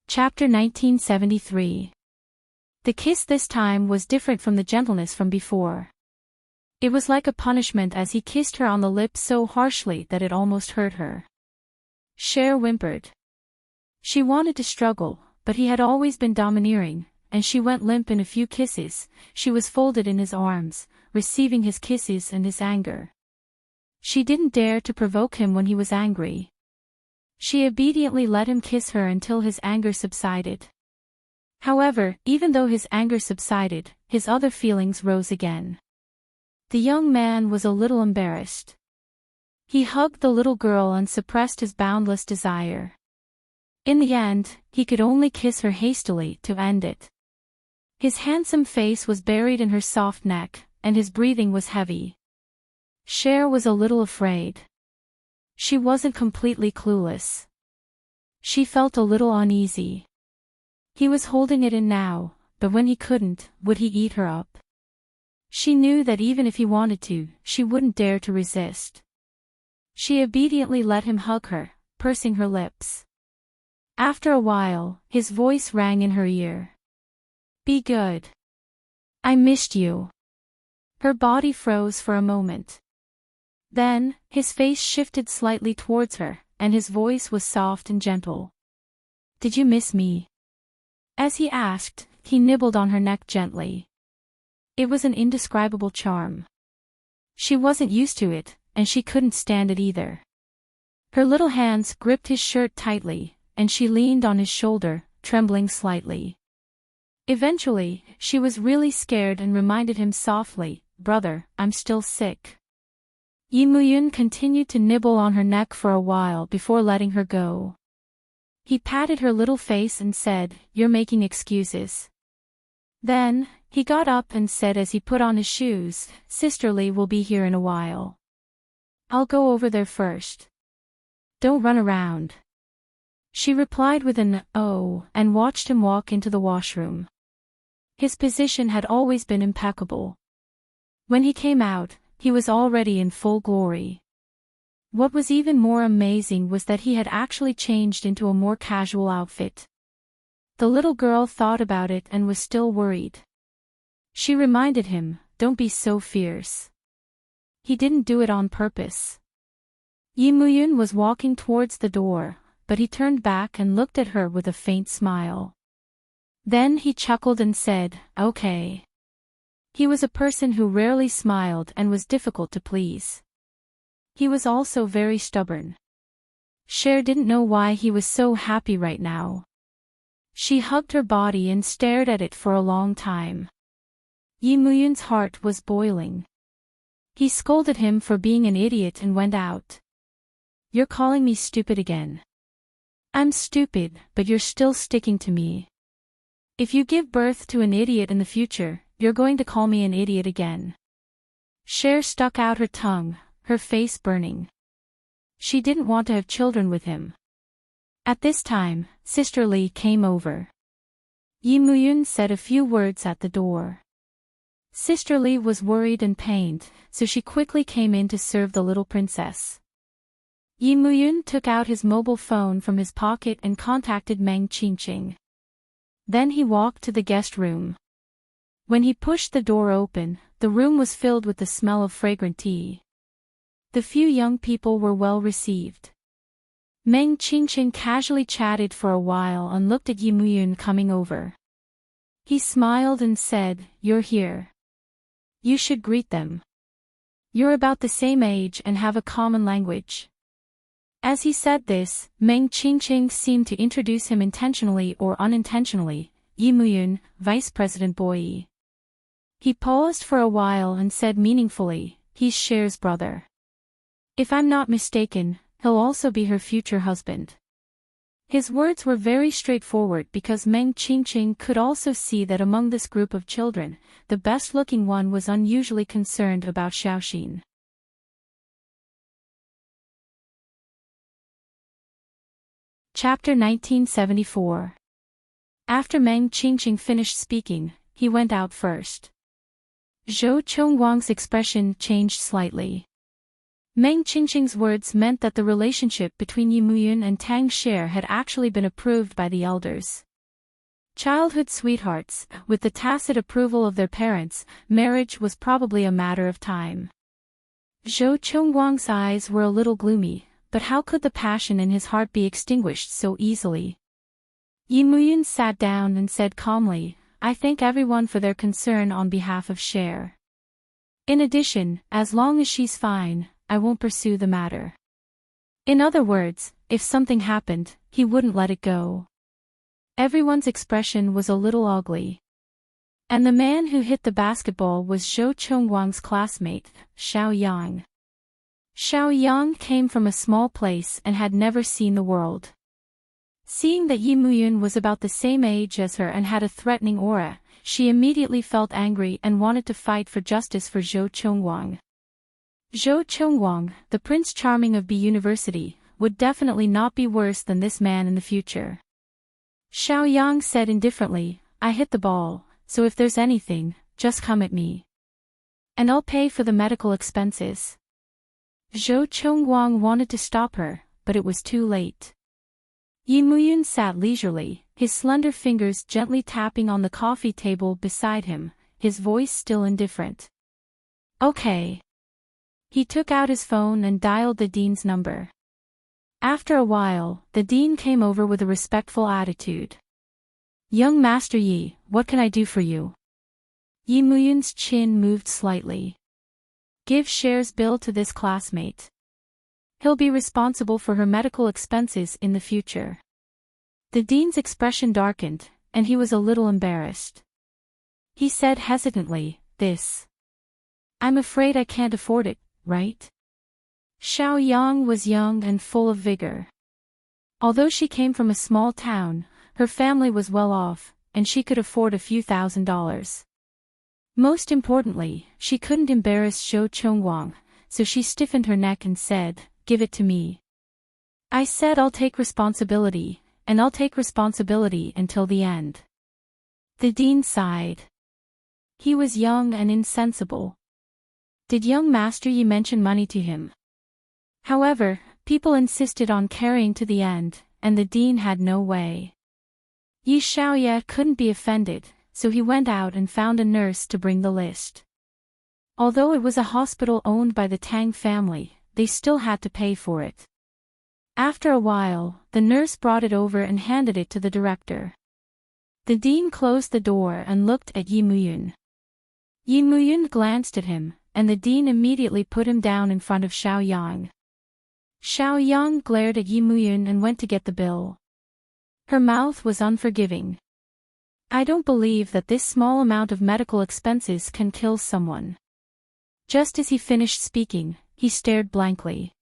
Chapter 1973. The kiss this time was different from the gentleness from before. It was like a punishment as he kissed her on the lips so harshly that it almost hurt her. Cher whimpered. She wanted to struggle, but he had always been domineering, and she went limp in a few kisses. She was folded in his arms, receiving his kisses and his anger. She didn't dare to provoke him when he was angry. She obediently let him kiss her until his anger subsided. However, even though his anger subsided, his other feelings rose again. The young man was a little embarrassed. He hugged the little girl and suppressed his boundless desire. In the end, he could only kiss her hastily to end it. His handsome face was buried in her soft neck, and his breathing was heavy. Cher was a little afraid. She wasn't completely clueless. She felt a little uneasy. He was holding it in now, but when he couldn't, would he eat her up? She knew that even if he wanted to, she wouldn't dare to resist. She obediently let him hug her, pursing her lips. After a while, his voice rang in her ear. Be good. I missed you. Her body froze for a moment. Then, his face shifted slightly towards her, and his voice was soft and gentle. Did you miss me? As he asked, he nibbled on her neck gently. It was an indescribable charm. She wasn't used to it, and she couldn't stand it either. Her little hands gripped his shirt tightly, and she leaned on his shoulder, trembling slightly. Eventually, she was really scared and reminded him softly, brother, I'm still sick. Yi Muyun continued to nibble on her neck for a while before letting her go. He patted her little face and said, You're making excuses. Then, he got up and said as he put on his shoes, Sisterly will be here in a while. I'll go over there first. Don't run around. She replied with an oh and watched him walk into the washroom. His position had always been impeccable. When he came out, he was already in full glory. What was even more amazing was that he had actually changed into a more casual outfit. The little girl thought about it and was still worried. She reminded him, Don't be so fierce. He didn't do it on purpose. Yi Muyun was walking towards the door, but he turned back and looked at her with a faint smile. Then he chuckled and said, Okay. He was a person who rarely smiled and was difficult to please. He was also very stubborn. Cher didn't know why he was so happy right now. She hugged her body and stared at it for a long time. Yi Muyun's heart was boiling. He scolded him for being an idiot and went out. You're calling me stupid again. I'm stupid, but you're still sticking to me. If you give birth to an idiot in the future, you're going to call me an idiot again. Cher stuck out her tongue, her face burning. She didn't want to have children with him. At this time, Sister Lee came over. Yi Muyun said a few words at the door. Sister Lee was worried and pained, so she quickly came in to serve the little princess. Yi Muyun took out his mobile phone from his pocket and contacted Meng Qingqing. Then he walked to the guest room. When he pushed the door open, the room was filled with the smell of fragrant tea. The few young people were well received. Meng Qingqing casually chatted for a while and looked at Yi Muyun coming over. He smiled and said, "You're here. You should greet them. You're about the same age and have a common language." As he said this, Meng Qingqing seemed to introduce him intentionally or unintentionally, Yi Muyun, Vice President Boyi. He paused for a while and said meaningfully, "He's Cher's brother. If I'm not mistaken, he'll also be her future husband." His words were very straightforward because Meng Qingqing could also see that among this group of children, the best-looking one was unusually concerned about Xiaoxin. Chapter 1974. After Meng Qingqing finished speaking, he went out first. Zhou Chongguang's expression changed slightly. Meng Qingqing's words meant that the relationship between Yi Muyun and Tang Cher had actually been approved by the elders. Childhood sweethearts, with the tacit approval of their parents, marriage was probably a matter of time. Zhou Chongguang's eyes were a little gloomy, but how could the passion in his heart be extinguished so easily? Yi Muyun sat down and said calmly, "I thank everyone for their concern on behalf of Cher. In addition, as long as she's fine, I won't pursue the matter." In other words, if something happened, he wouldn't let it go. Everyone's expression was a little ugly. And the man who hit the basketball was Zhou Chongguang's classmate, Xiao Yang. Xiao Yang came from a small place and had never seen the world. Seeing that Yi Muyun was about the same age as her and had a threatening aura, she immediately felt angry and wanted to fight for justice for Zhou Chongguang. Zhou Chongguang, the Prince Charming of B University, would definitely not be worse than this man in the future. Xiao Yang said indifferently, "I hit the ball, so if there's anything, just come at me. And I'll pay for the medical expenses." Zhou Chongguang wanted to stop her, but it was too late. Yi Muyun sat leisurely, his slender fingers gently tapping on the coffee table beside him, his voice still indifferent. "Okay." He took out his phone and dialed the dean's number. After a while, the dean came over with a respectful attitude. "Young Master Yi, what can I do for you?" Yi Muyun's chin moved slightly. "Give Cher's bill to this classmate. He'll be responsible for her medical expenses in the future." The dean's expression darkened, and he was a little embarrassed. He said hesitantly, "I'm afraid I can't afford it, right?" Xiao Yang was young and full of vigor. Although she came from a small town, her family was well off, and she could afford a few $1,000s. Most importantly, she couldn't embarrass Zhou Chongguang, so she stiffened her neck and said, "Give it to me. I said I'll take responsibility, and I'll take responsibility until the end." The dean sighed. He was young and insensible. Did young Master Yi mention money to him? However, people insisted on carrying to the end, and the dean had no way. Yi Xiaoye couldn't be offended, so he went out and found a nurse to bring the list. Although it was a hospital owned by the Tang family, they still had to pay for it. After a while, the nurse brought it over and handed it to the director. The dean closed the door and looked at Yi Muyun. Yi Muyun glanced at him, and the dean immediately put him down in front of Xiao Yang. Xiao Yang glared at Yi Muyun and went to get the bill. Her mouth was unforgiving. "I don't believe that this small amount of medical expenses can kill someone." Just as he finished speaking, he stared blankly.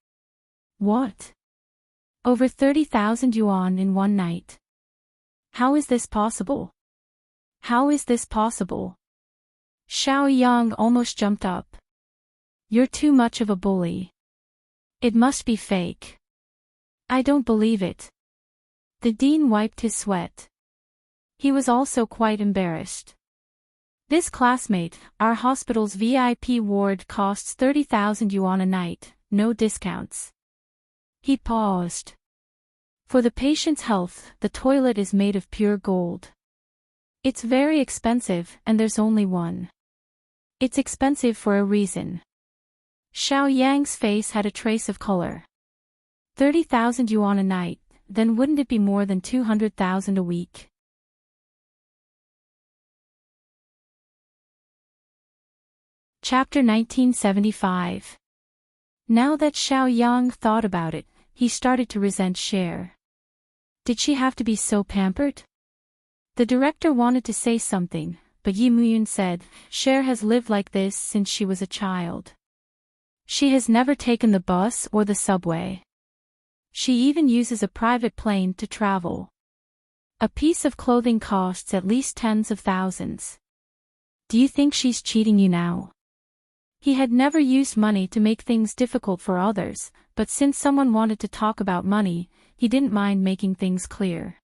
"What? Over 30,000 yuan in one night? How is this possible? How is this possible?" Xiao Yang almost jumped up. "You're too much of a bully. It must be fake. I don't believe it. The dean wiped his sweat. He was also quite embarrassed. This classmate, our hospital's VIP ward costs 30,000 yuan a night, no discounts. He paused. For the patient's health, the toilet is made of pure gold. It's very expensive, and there's only one. It's expensive for a reason. Xiao Yang's face had a trace of color. 30,000 yuan a night, then wouldn't it be more than 200,000 a week? Chapter 1975. Now that Xiao Yang thought about it, he started to resent Cher. Did she have to be so pampered? The director wanted to say something, but Yi Muyun said, Cher has lived like this since she was a child. She has never taken the bus or the subway. She even uses a private plane to travel. A piece of clothing costs at least tens of thousands. Do you think she's cheating you now? He had never used money to make things difficult for others, but since someone wanted to talk about money, he didn't mind making things clear.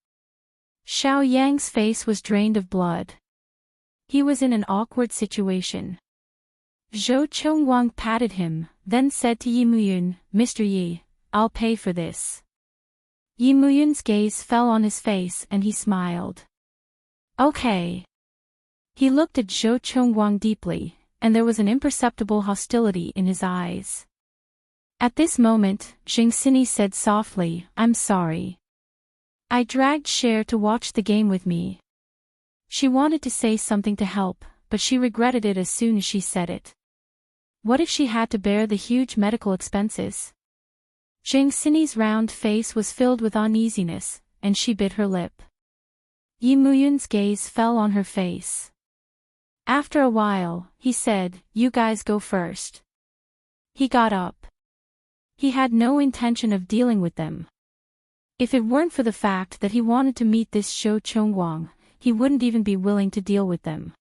Xiao Yang's face was drained of blood. He was in an awkward situation. Zhou Chongwang patted him, then said to Yi Muyun, Mr. Yi, I'll pay for this. Yi Muyun's gaze fell on his face and he smiled. Okay. He looked at Zhou Chongwang deeply, and there was an imperceptible hostility in his eyes. At this moment, Zheng Sini said softly, I'm sorry. I dragged Cher to watch the game with me. She wanted to say something to help, but she regretted it as soon as she said it. What if she had to bear the huge medical expenses? Zheng Sini's round face was filled with uneasiness, and she bit her lip. Yi Muyun's gaze fell on her face. After a while, he said, You guys go first. He got up. He had no intention of dealing with them. If it weren't for the fact that he wanted to meet this Zhou Chongwang, he wouldn't even be willing to deal with them.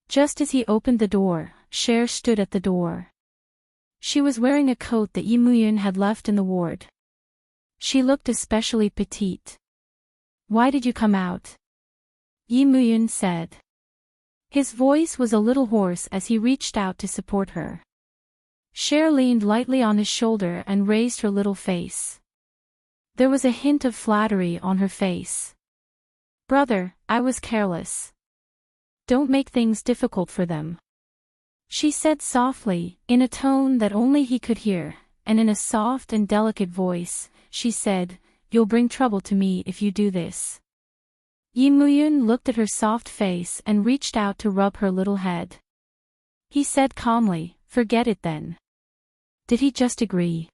Just as he opened the door, Cher stood at the door. She was wearing a coat that Yi Muyun had left in the ward. She looked especially petite. Why did you come out? Yi Muyun said. His voice was a little hoarse as he reached out to support her. Cher leaned lightly on his shoulder and raised her little face. There was a hint of flattery on her face. Brother, I was careless. Don't make things difficult for them. She said softly, in a tone that only he could hear, and in a soft and delicate voice, she said, You'll bring trouble to me if you do this. Yi Muyun looked at her soft face and reached out to rub her little head. He said calmly, Forget it then. Did he just agree?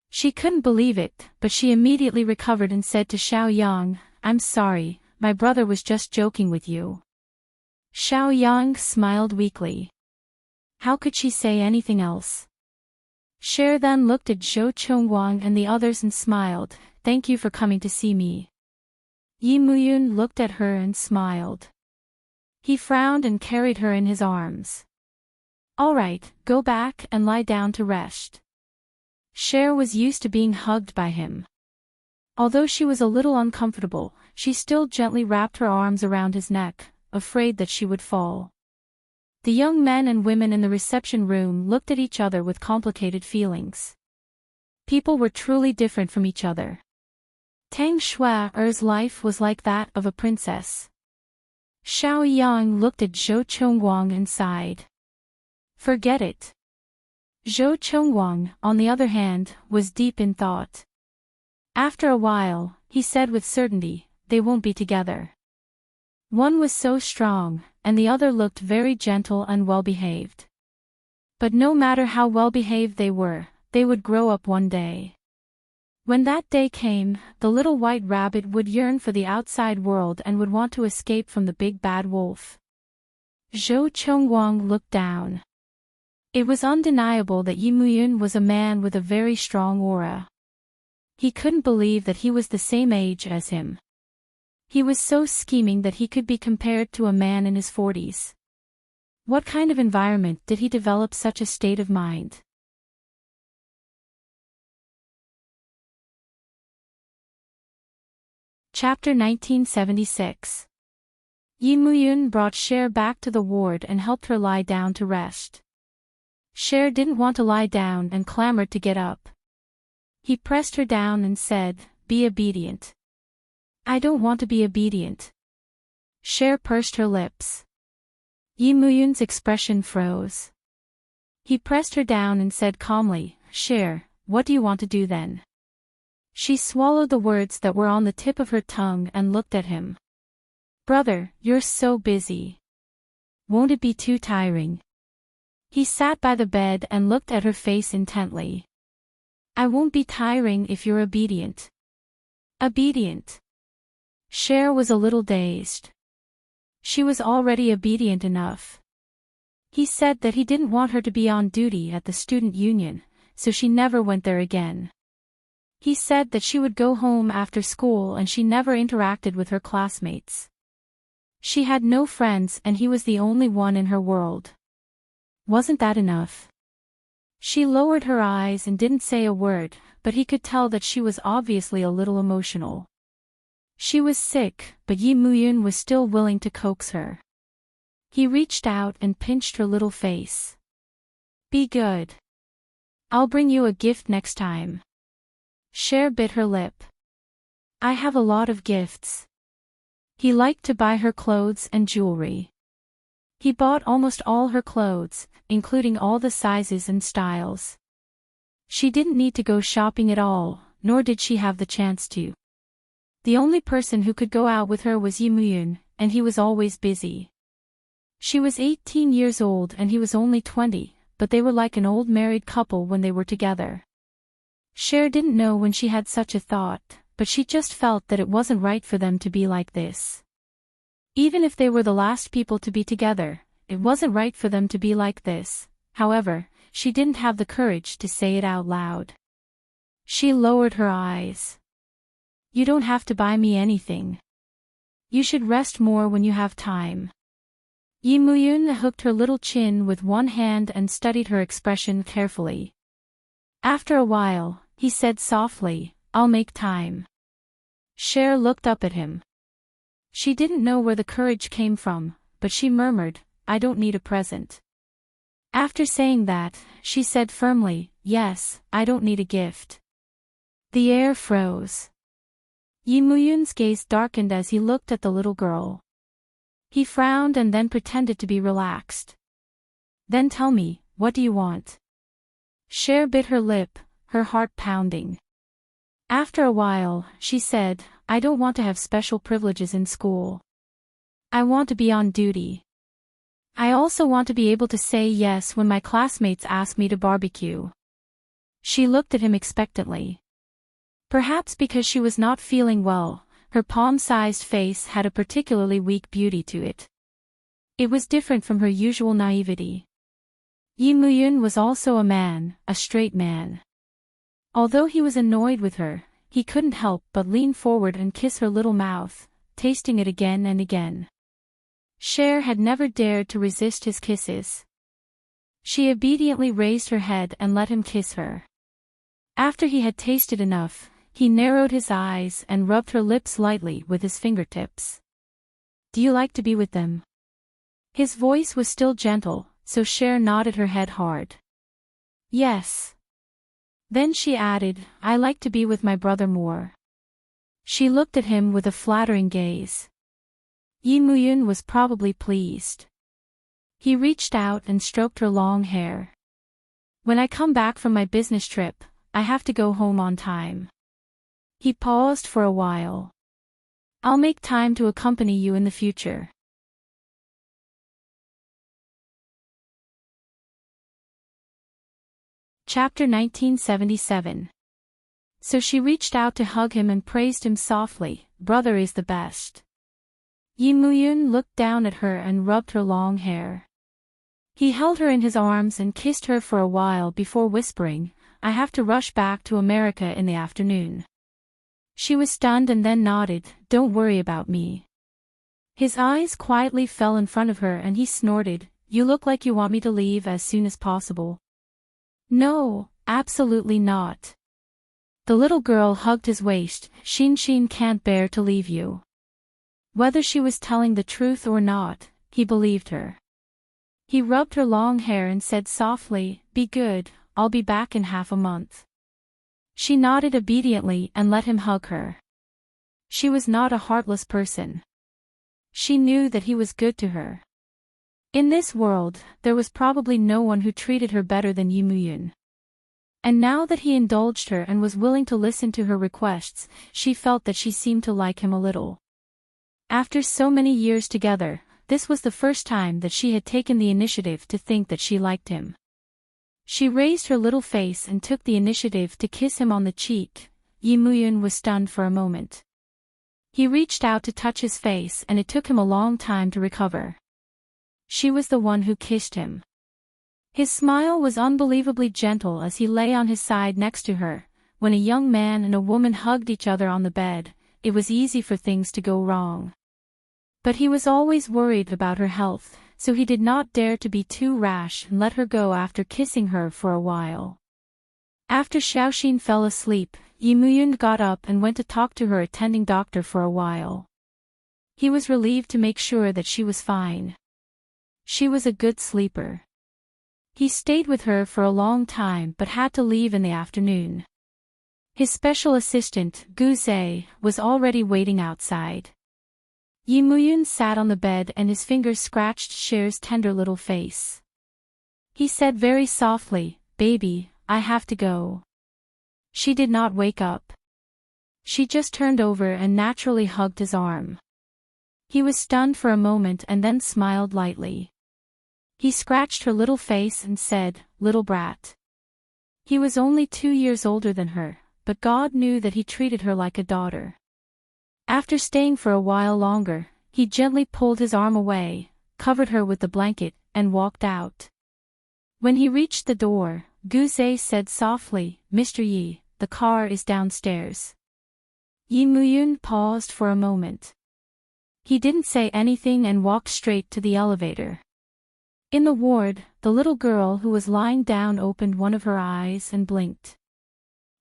She couldn't believe it, but she immediately recovered and said to Xiao Yang, I'm sorry, my brother was just joking with you. Xiao Yang smiled weakly. How could she say anything else? Cher then looked at Zhou Chongwang and the others and smiled, Thank you for coming to see me. Yi Muyun looked at her and smiled. He frowned and carried her in his arms. All right, go back and lie down to rest. Cher was used to being hugged by him. Although she was a little uncomfortable, she still gently wrapped her arms around his neck, afraid that she would fall. The young men and women in the reception room looked at each other with complicated feelings. People were truly different from each other. Tang Shuai's life was like that of a princess. Xiao Yang looked at Zhou Chongwang and sighed. Forget it. Zhou Chongwang, on the other hand, was deep in thought. After a while, he said with certainty, they won't be together. One was so strong, and the other looked very gentle and well-behaved. But no matter how well-behaved they would grow up one day. When that day came, the little white rabbit would yearn for the outside world and would want to escape from the big bad wolf. Zhou Chongwang looked down. It was undeniable that Yi Muyun was a man with a very strong aura. He couldn't believe that he was the same age as him. He was so scheming that he could be compared to a man in his 40s. What kind of environment did he develop such a state of mind? Chapter 1976. Yi Muyun brought Cher back to the ward and helped her lie down to rest. Cher didn't want to lie down and clamored to get up. He pressed her down and said, "Be obedient." "I don't want to be obedient." Cher pursed her lips. Yi Muyun's expression froze. He pressed her down and said calmly, "Cher, what do you want to do then?" She swallowed the words that were on the tip of her tongue and looked at him. "Brother, you're so busy. Won't it be too tiring?" He sat by the bed and looked at her face intently. "I won't be tiring if you're obedient." Obedient? Cher was a little dazed. She was already obedient enough. He said that he didn't want her to be on duty at the student union, so she never went there again. He said that she would go home after school and she never interacted with her classmates. She had no friends and he was the only one in her world. Wasn't that enough? She lowered her eyes and didn't say a word, but he could tell that she was obviously a little emotional. She was sick, but Yi Muyun was still willing to coax her. He reached out and pinched her little face. "Be good. I'll bring you a gift next time." Cher bit her lip. "I have a lot of gifts." He liked to buy her clothes and jewelry. He bought almost all her clothes, including all the sizes and styles. She didn't need to go shopping at all, nor did she have the chance to. The only person who could go out with her was Yi Muyun, and he was always busy. She was 18 years old and he was only 20, but they were like an old married couple when they were together. Cher didn't know when she had such a thought, but she just felt that it wasn't right for them to be like this. Even if they were the last people to be together, it wasn't right for them to be like this. However, she didn't have the courage to say it out loud. She lowered her eyes. "You don't have to buy me anything. You should rest more when you have time." Yi Muyun hooked her little chin with one hand and studied her expression carefully. After a while, he said softly, "I'll make time." Cher looked up at him. She didn't know where the courage came from, but she murmured, "I don't need a present." After saying that, she said firmly, "Yes, I don't need a gift." The air froze. Yi Muyun's gaze darkened as he looked at the little girl. He frowned and then pretended to be relaxed. "Then tell me, what do you want?" Cher bit her lip, her heart pounding. After a while, she said, "I don't want to have special privileges in school. I want to be on duty. I also want to be able to say yes when my classmates ask me to barbecue." She looked at him expectantly. Perhaps because she was not feeling well, her palm-sized face had a particularly weak beauty to it. It was different from her usual naivety. Yi Muyun was also a man, a straight man. Although he was annoyed with her, he couldn't help but lean forward and kiss her little mouth, tasting it again and again. Cher had never dared to resist his kisses. She obediently raised her head and let him kiss her. After he had tasted enough, he narrowed his eyes and rubbed her lips lightly with his fingertips. "Do you like to be with them?" His voice was still gentle, so Cher nodded her head hard. "Yes." Then she added, "I like to be with my brother more." She looked at him with a flattering gaze. Yi Muyun was probably pleased. He reached out and stroked her long hair. "When I come back from my business trip, I have to go home on time." He paused for a while. "I'll make time to accompany you in the future." Chapter 1977. So she reached out to hug him and praised him softly, "Brother is the best." Yi Muyun looked down at her and rubbed her long hair. He held her in his arms and kissed her for a while before whispering, "I have to rush back to America in the afternoon." She was stunned and then nodded, "Don't worry about me." His eyes quietly fell in front of her and he snorted, "You look like you want me to leave as soon as possible." "No, absolutely not. The little girl hugged his waist. Shin can't bear to leave you. Whether she was telling the truth or not, he believed her. He rubbed her long hair and said softly, "Be good, I'll be back in half a month." She nodded obediently and let him hug her. She was not a heartless person. She knew that he was good to her. In this world, there was probably no one who treated her better than Yimuyun. And now that he indulged her and was willing to listen to her requests, she felt that she seemed to like him a little. After so many years together, this was the first time that she had taken the initiative to think that she liked him. She raised her little face and took the initiative to kiss him on the cheek. Yimuyun was stunned for a moment. He reached out to touch his face and it took him a long time to recover. She was the one who kissed him. His smile was unbelievably gentle as he lay on his side next to her. When a young man and a woman hugged each other on the bed, it was easy for things to go wrong. But he was always worried about her health, so he did not dare to be too rash and let her go after kissing her for a while. After Xiaoxin fell asleep, Yimuyun got up and went to talk to her attending doctor for a while. He was relieved to make sure that she was fine. She was a good sleeper. He stayed with her for a long time but had to leave in the afternoon. His special assistant, Guze, was already waiting outside. Yimuyun sat on the bed and his fingers scratched Cher's tender little face. He said very softly, "Baby, I have to go." She did not wake up. She just turned over and naturally hugged his arm. He was stunned for a moment and then smiled lightly. He scratched her little face and said, "Little brat." He was only 2 years older than her, but God knew that he treated her like a daughter. After staying for a while longer, he gently pulled his arm away, covered her with the blanket, and walked out. When he reached the door, Guze said softly, "Mr. Yi, the car is downstairs." Yimuyun paused for a moment. He didn't say anything and walked straight to the elevator. In the ward, the little girl who was lying down opened one of her eyes and blinked.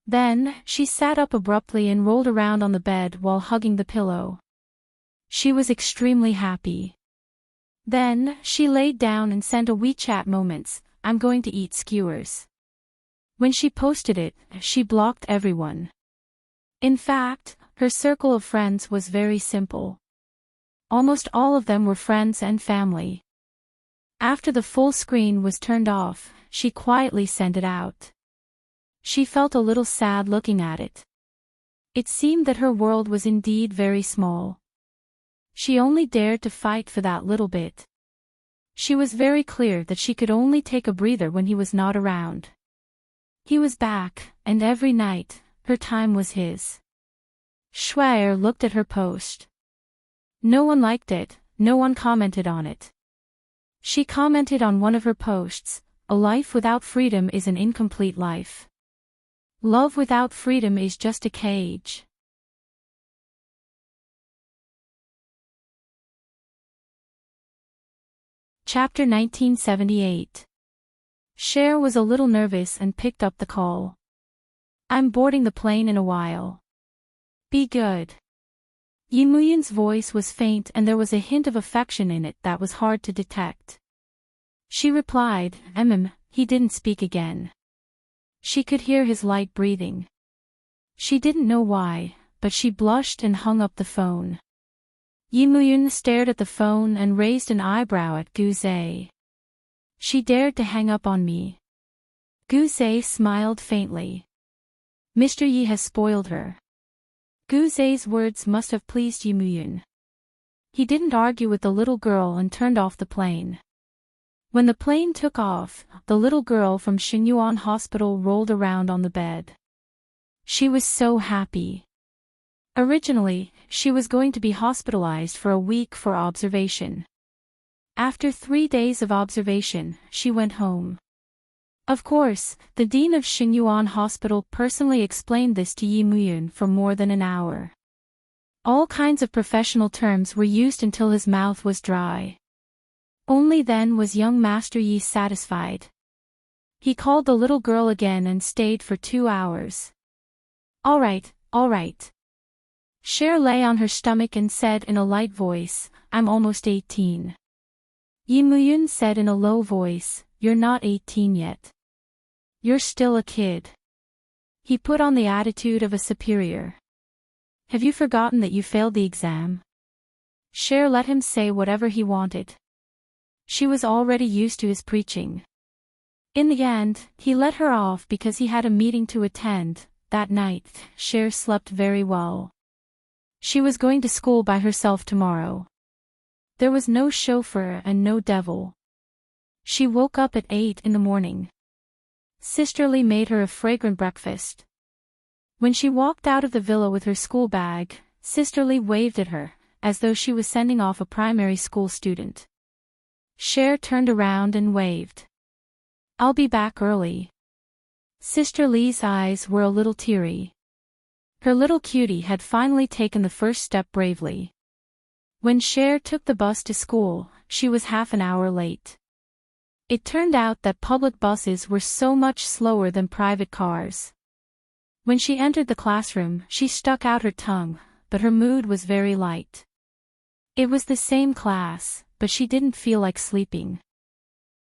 Then, she sat up abruptly and rolled around on the bed while hugging the pillow. She was extremely happy. Then, she laid down and sent a WeChat moments, "I'm going to eat skewers." When she posted it, she blocked everyone. In fact, her circle of friends was very simple. Almost all of them were friends and family. After the full screen was turned off, she quietly sent it out. She felt a little sad looking at it. It seemed that her world was indeed very small. She only dared to fight for that little bit. She was very clear that she could only take a breather when he was not around. He was back, and every night, her time was his. Schweier looked at her post. No one liked it, no one commented on it. She commented on one of her posts, "A life without freedom is an incomplete life. Love without freedom is just a cage." Chapter 1978. Cher was a little nervous and picked up the call. "I'm boarding the plane in a while. Be good." Yimuyun's voice was faint and there was a hint of affection in it that was hard to detect. She replied, He didn't speak again. She could hear his light breathing. She didn't know why, but she blushed and hung up the phone. Yimuyun stared at the phone and raised an eyebrow at Guze. "She dared to hang up on me." Guze smiled faintly. "Mr. Yi has spoiled her." Guze's words must have pleased Yimuyun. He didn't argue with the little girl and turned off the plane. When the plane took off, the little girl from Xinyuan Hospital rolled around on the bed. She was so happy. Originally, she was going to be hospitalized for a week for observation. After 3 days of observation, she went home. Of course, the dean of Xinyuan Hospital personally explained this to Yimuyun for more than an hour. All kinds of professional terms were used until his mouth was dry. Only then was young Master Yi satisfied. He called the little girl again and stayed for 2 hours. All right, all right. Cher lay on her stomach and said in a light voice, I'm almost 18. Yi Muyun said in a low voice, You're not 18 yet. You're still a kid. He put on the attitude of a superior. Have you forgotten that you failed the exam? Cher let him say whatever he wanted. She was already used to his preaching. In the end, he let her off because he had a meeting to attend. That night, Cher slept very well. She was going to school by herself tomorrow. There was no chauffeur and no devil. She woke up at 8 in the morning. Sisterly made her a fragrant breakfast. When she walked out of the villa with her school bag, Sisterly waved at her, as though she was sending off a primary school student. Cher turned around and waved. I'll be back early. Sisterly's eyes were a little teary. Her little cutie had finally taken the first step bravely. When Cher took the bus to school, she was half an hour late. It turned out that public buses were so much slower than private cars. When she entered the classroom, she stuck out her tongue, but her mood was very light. It was the same class, but she didn't feel like sleeping.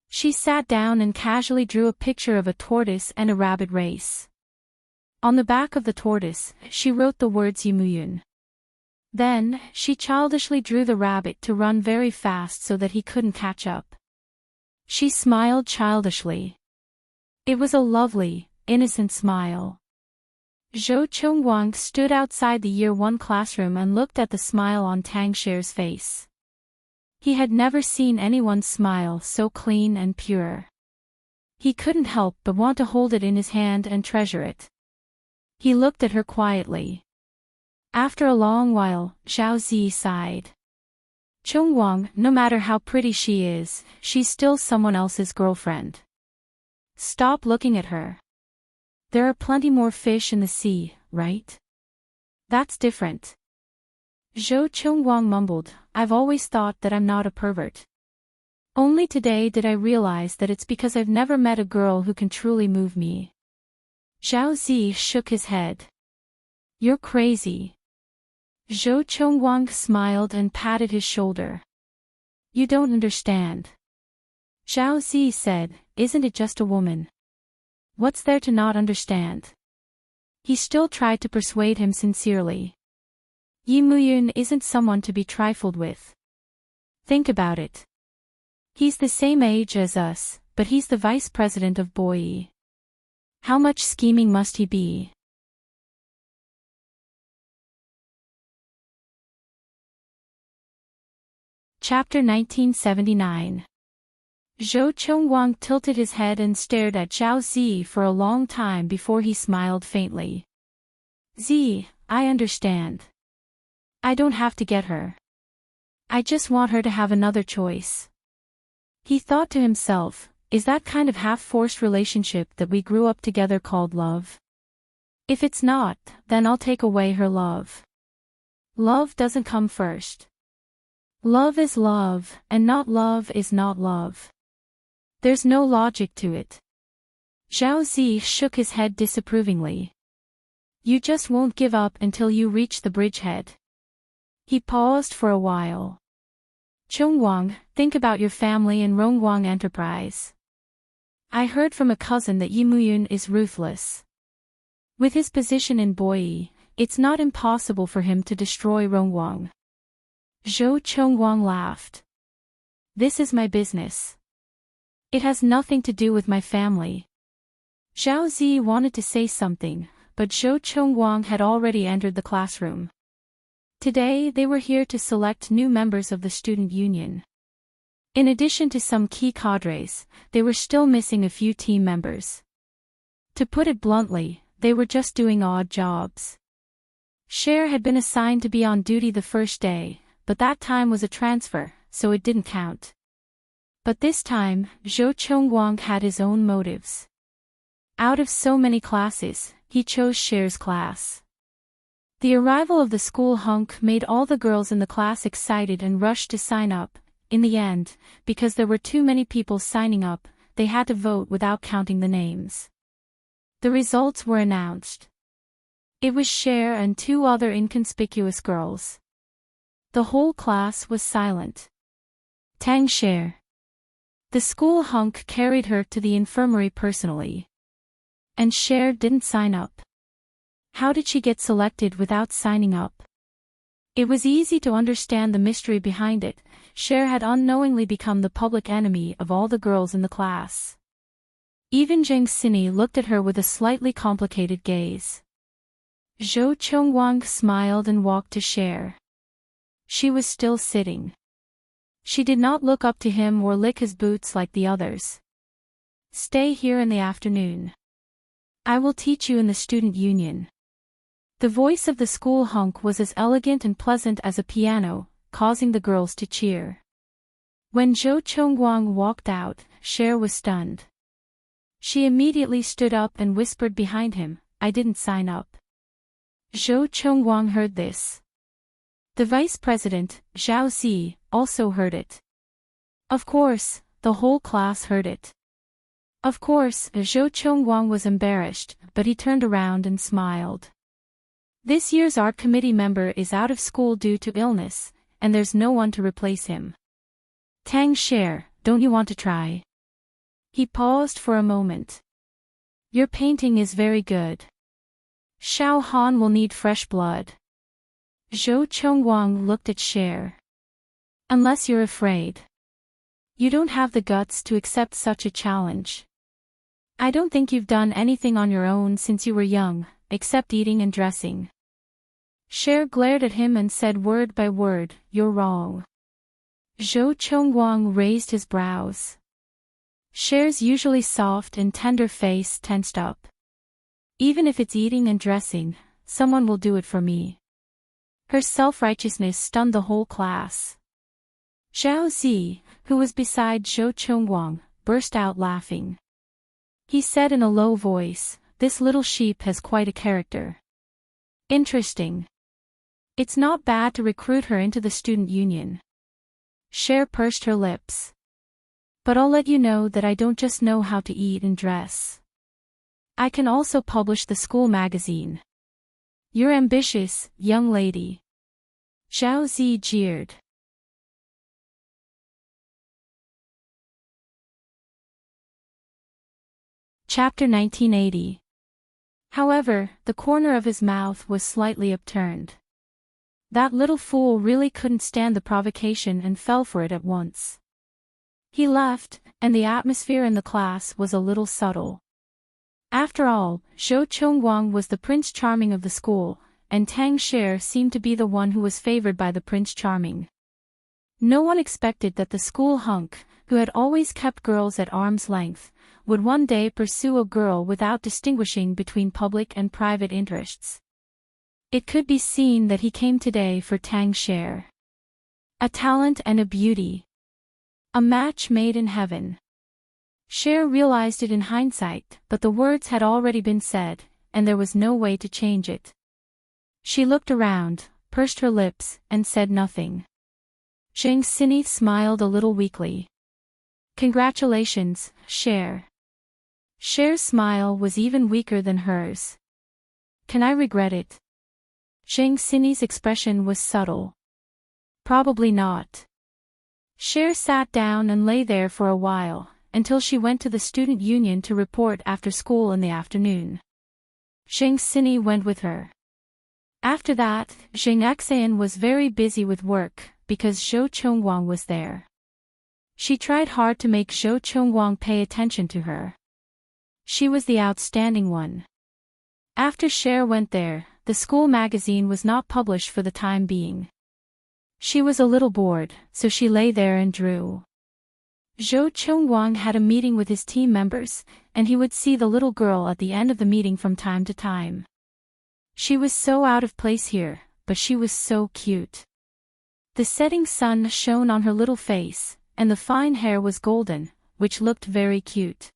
She sat down and casually drew a picture of a tortoise and a rabbit race. On the back of the tortoise, she wrote the words Yimuyun. Then, she childishly drew the rabbit to run very fast so that he couldn't catch up. She smiled childishly. It was a lovely, innocent smile. Zhou Chongwang stood outside the Year 1 classroom and looked at the smile on Tang Cher's face. He had never seen anyone smile so clean and pure. He couldn't help but want to hold it in his hand and treasure it. He looked at her quietly. After a long while, Zhao Zi sighed. Chongwang, no matter how pretty she is, she's still someone else's girlfriend. Stop looking at her. There are plenty more fish in the sea, right? That's different. Zhou Chongwang mumbled, I've always thought that I'm not a pervert. Only today did I realize that it's because I've never met a girl who can truly move me. Zhao Zi shook his head. You're crazy. Zhou Chongwang smiled and patted his shoulder. You don't understand. Zhao Zi said, Isn't it just a woman? What's there to not understand? He still tried to persuade him sincerely. Yi Muyun isn't someone to be trifled with. Think about it. He's the same age as us, but he's the vice president of Boyi. How much scheming must he be? Chapter 1979. Zhou Chongwang tilted his head and stared at Zhao Zi for a long time before he smiled faintly. Zi, I understand. I don't have to get her. I just want her to have another choice. He thought to himself, is that kind of half-forced relationship that we grew up together called love? If it's not, then I'll take away her love. Love doesn't come first. Love is love, and not love is not love. There's no logic to it. Zhao Zi shook his head disapprovingly. You just won't give up until you reach the bridgehead. He paused for a while. Chongwang, think about your family and Rongwang Enterprise. I heard from a cousin that Yi Muyun is ruthless. With his position in Boyi, it's not impossible for him to destroy Rongwang. Zhou Chongwang laughed. This is my business. It has nothing to do with my family. Zhao Zi wanted to say something, but Zhou Chongwang had already entered the classroom. Today they were here to select new members of the student union. In addition to some key cadres, they were still missing a few team members. To put it bluntly, they were just doing odd jobs. Cher had been assigned to be on duty the first day, but that time was a transfer, so it didn't count. But this time, Zhou Chongwang had his own motives. Out of so many classes, he chose Cher's class. The arrival of the school hunk made all the girls in the class excited and rushed to sign up. In the end, because there were too many people signing up, they had to vote without counting the names. The results were announced. It was Cher and two other inconspicuous girls. The whole class was silent. Tang Cher. The school hunk carried her to the infirmary personally. And Cher didn't sign up. How did she get selected without signing up? It was easy to understand the mystery behind it. Cher had unknowingly become the public enemy of all the girls in the class. Even Zheng Xini looked at her with a slightly complicated gaze. Zhou Chongwang smiled and walked to Cher. She was still sitting. She did not look up to him or lick his boots like the others. Stay here in the afternoon. I will teach you in the student union. The voice of the school hunk was as elegant and pleasant as a piano, causing the girls to cheer. When Zhou Chongguang walked out, Cher was stunned. She immediately stood up and whispered behind him, I didn't sign up. Zhou Chongguang heard this. The vice president, Zhao Zi, also heard it. Of course, the whole class heard it. Of course, Zhou Chongguang was embarrassed, but he turned around and smiled. This year's art committee member is out of school due to illness, and there's no one to replace him. Tang Cher, don't you want to try? He paused for a moment. Your painting is very good. Xiao Han will need fresh blood. Zhou Chongguang looked at Cher. Unless you're afraid. You don't have the guts to accept such a challenge. I don't think you've done anything on your own since you were young, except eating and dressing. Cher glared at him and said word by word, you're wrong. Zhou Chongguang raised his brows. Cher's usually soft and tender face tensed up. Even if it's eating and dressing, someone will do it for me. Her self-righteousness stunned the whole class. Zhao Zi, who was beside Zhou Chongguang, burst out laughing. He said in a low voice, this little sheep has quite a character. Interesting. It's not bad to recruit her into the student union. Cher pursed her lips. But I'll let you know that I don't just know how to eat and dress. I can also publish the school magazine. You're ambitious, young lady. Zhao Zi jeered. Chapter 1980. However, the corner of his mouth was slightly upturned. That little fool really couldn't stand the provocation and fell for it at once. He left, and the atmosphere in the class was a little subtle. After all, Zhou Chongguang was the Prince Charming of the school, and Tang Cher seemed to be the one who was favored by the Prince Charming. No one expected that the school hunk, who had always kept girls at arm's length, would one day pursue a girl without distinguishing between public and private interests. It could be seen that he came today for Tang Cher. A talent and a beauty. A match made in heaven. Cher realized it in hindsight, but the words had already been said, and there was no way to change it. She looked around, pursed her lips, and said nothing. Zheng Xini smiled a little weakly. Congratulations, Cher. Cher's smile was even weaker than hers. Can I regret it? Zheng Xini's expression was subtle. Probably not. Cher sat down and lay there for a while, until she went to the student union to report after school in the afternoon. Zheng Xini went with her. After that, Zheng Xian was very busy with work, because Zhou Chongguang was there. She tried hard to make Zhou Chongguang pay attention to her. She was the outstanding one. After Cher went there, the school magazine was not published for the time being. She was a little bored, so she lay there and drew. Zhou Chongguang had a meeting with his team members, and he would see the little girl at the end of the meeting from time to time. She was so out of place here, but she was so cute. The setting sun shone on her little face, and the fine hair was golden, which looked very cute.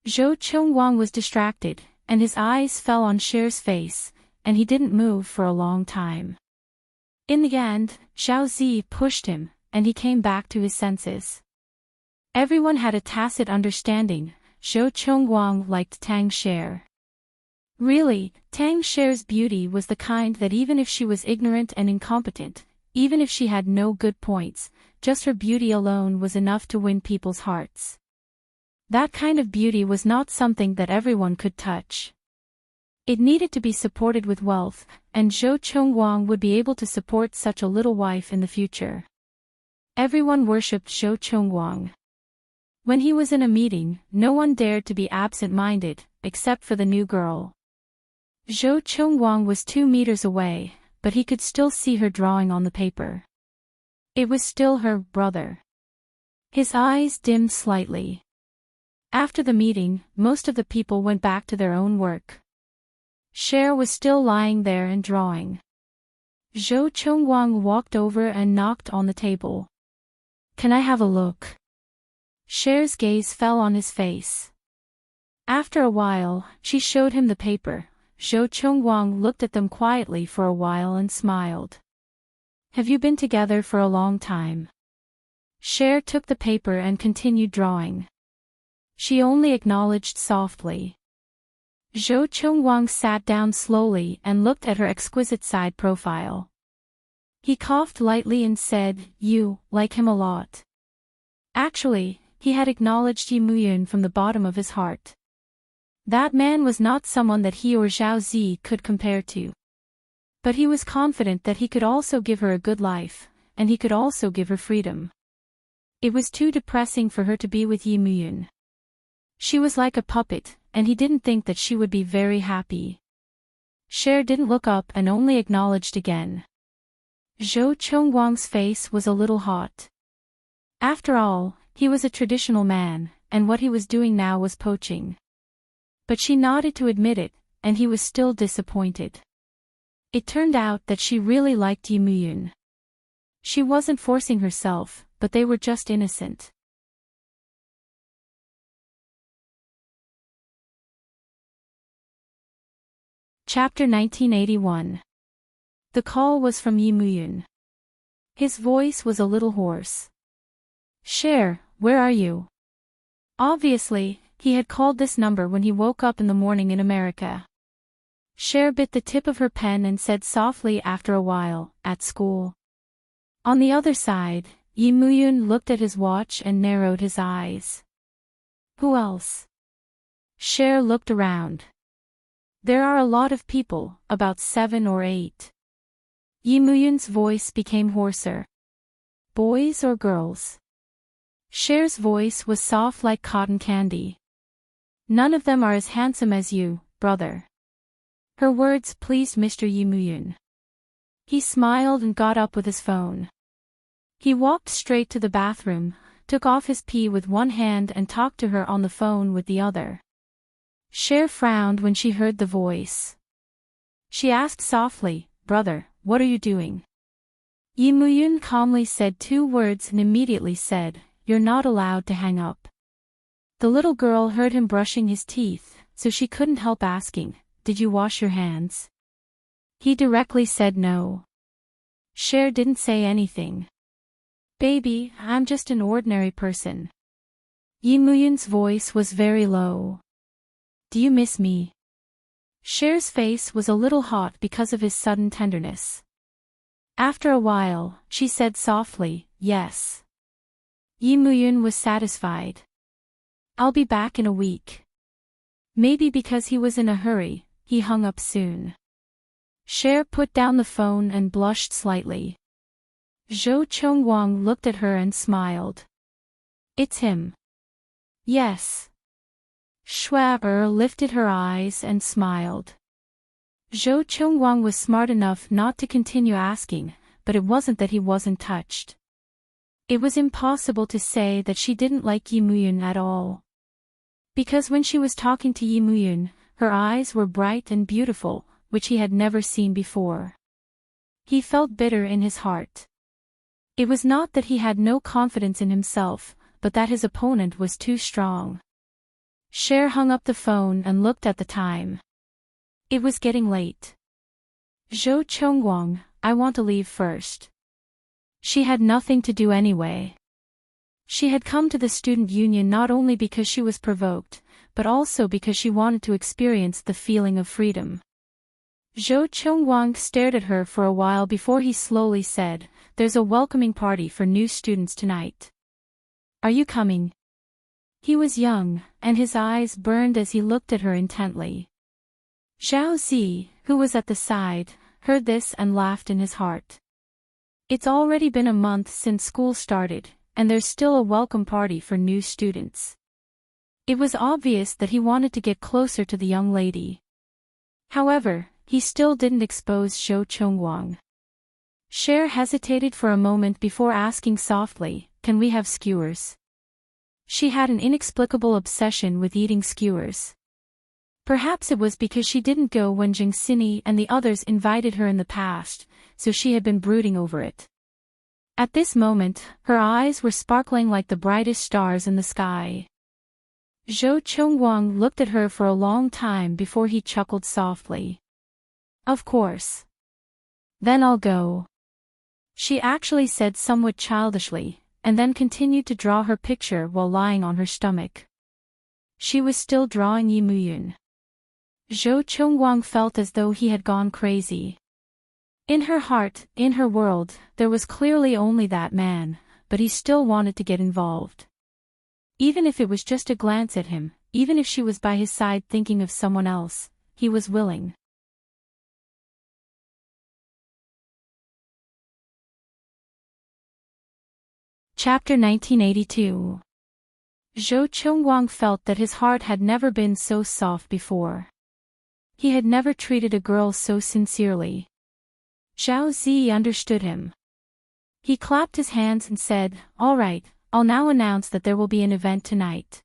Zhou Chongguang was distracted, and his eyes fell on Cher's face, and he didn't move for a long time. In the end, Zhao Zi pushed him, and he came back to his senses. Everyone had a tacit understanding, Zhou Chongguang liked Tang Cher. Really, Tang Cher's beauty was the kind that even if she was ignorant and incompetent, even if she had no good points, just her beauty alone was enough to win people's hearts. That kind of beauty was not something that everyone could touch. It needed to be supported with wealth, and Zhou Chongguang would be able to support such a little wife in the future. Everyone worshipped Zhou Chongguang. When he was in a meeting, no one dared to be absent-minded, except for the new girl. Zhou Chongguang was 2 meters away, but he could still see her drawing on the paper. It was still her brother. His eyes dimmed slightly. After the meeting, most of the people went back to their own work. Cher was still lying there and drawing. Zhou Chongguang walked over and knocked on the table. "Can I have a look?" Cher's gaze fell on his face. After a while, she showed him the paper. Zhou Chongguang looked at them quietly for a while and smiled. "Have you been together for a long time?" Cher took the paper and continued drawing. She only acknowledged softly. Zhou Chongguang sat down slowly and looked at her exquisite side profile. He coughed lightly and said, "You like him a lot." Actually, he had acknowledged Yi Muyun from the bottom of his heart. That man was not someone that he or Zhao Zi could compare to. But he was confident that he could also give her a good life, and he could also give her freedom. It was too depressing for her to be with Yi Muyun. She was like a puppet, and he didn't think that she would be very happy. Cher didn't look up and only acknowledged again. Zhou Chongguang's face was a little hot. After all, he was a traditional man, and what he was doing now was poaching. But she nodded to admit it, and he was still disappointed. It turned out that she really liked Yi Muyun. She wasn't forcing herself, but they were just innocent. Chapter 1981. The call was from Yi Muyun. His voice was a little hoarse. "Cher, where are you?" Obviously, he had called this number when he woke up in the morning in America. Cher bit the tip of her pen and said softly after a while, "At school." On the other side, Yi Muyun looked at his watch and narrowed his eyes. "Who else?" Cher looked around. "There are a lot of people, about 7 or 8. Yi Muyun's voice became hoarser. "Boys or girls?" Cher's voice was soft like cotton candy. "None of them are as handsome as you, brother." Her words pleased Mr. Yi Muyun. He smiled and got up with his phone. He walked straight to the bathroom, took off his pee with one hand and talked to her on the phone with the other. Cher frowned when she heard the voice. She asked softly, "Brother, what are you doing?" Yi Muyun calmly said 2 words and immediately said, "You're not allowed to hang up." The little girl heard him brushing his teeth, so she couldn't help asking, "Did you wash your hands?" He directly said no. Cher didn't say anything. "Baby, I'm just an ordinary person." Yi Muyun's voice was very low. "Do you miss me?" Cher's face was a little hot because of his sudden tenderness. After a while, she said softly, "Yes." Yi Muyun was satisfied. "I'll be back in a week." Maybe because he was in a hurry, he hung up soon. Cher put down the phone and blushed slightly. Zhou Chongguang looked at her and smiled. "It's him." "Yes." Schwaber lifted her eyes and smiled. Zhou Chongguang was smart enough not to continue asking, but it wasn't that he wasn't touched. It was impossible to say that she didn't like Yi Muyun at all. Because when she was talking to Yi Muyun, her eyes were bright and beautiful, which he had never seen before. He felt bitter in his heart. It was not that he had no confidence in himself, but that his opponent was too strong. Cher hung up the phone and looked at the time. It was getting late. "Zhou Chongguang, I want to leave first." She had nothing to do anyway. She had come to the student union not only because she was provoked, but also because she wanted to experience the feeling of freedom. Zhou Chengwang stared at her for a while before he slowly said, "There's a welcoming party for new students tonight. Are you coming?" He was young, and his eyes burned as he looked at her intently. Zhao Zi, who was at the side, heard this and laughed in his heart. It's already been a month since school started, and there's still a welcome party for new students. It was obvious that he wanted to get closer to the young lady. However, he still didn't expose Zhou Chengwang. Cher hesitated for a moment before asking softly, "Can we have skewers?" She had an inexplicable obsession with eating skewers. Perhaps it was because she didn't go when Zheng Xini and the others invited her in the past, so she had been brooding over it. At this moment, her eyes were sparkling like the brightest stars in the sky. Zhou Chengwang looked at her for a long time before he chuckled softly. "Of course. Then I'll go," she actually said somewhat childishly, and then continued to draw her picture while lying on her stomach. She was still drawing Yi Muyun. Zhou Chengwang felt as though he had gone crazy. In her heart, in her world, there was clearly only that man, but he still wanted to get involved. Even if it was just a glance at him, even if she was by his side thinking of someone else, he was willing. Chapter 1982. Zhou Chengwang felt that his heart had never been so soft before. He had never treated a girl so sincerely. Zhao Zi understood him. He clapped his hands and said, "All right, I'll now announce that there will be an event tonight.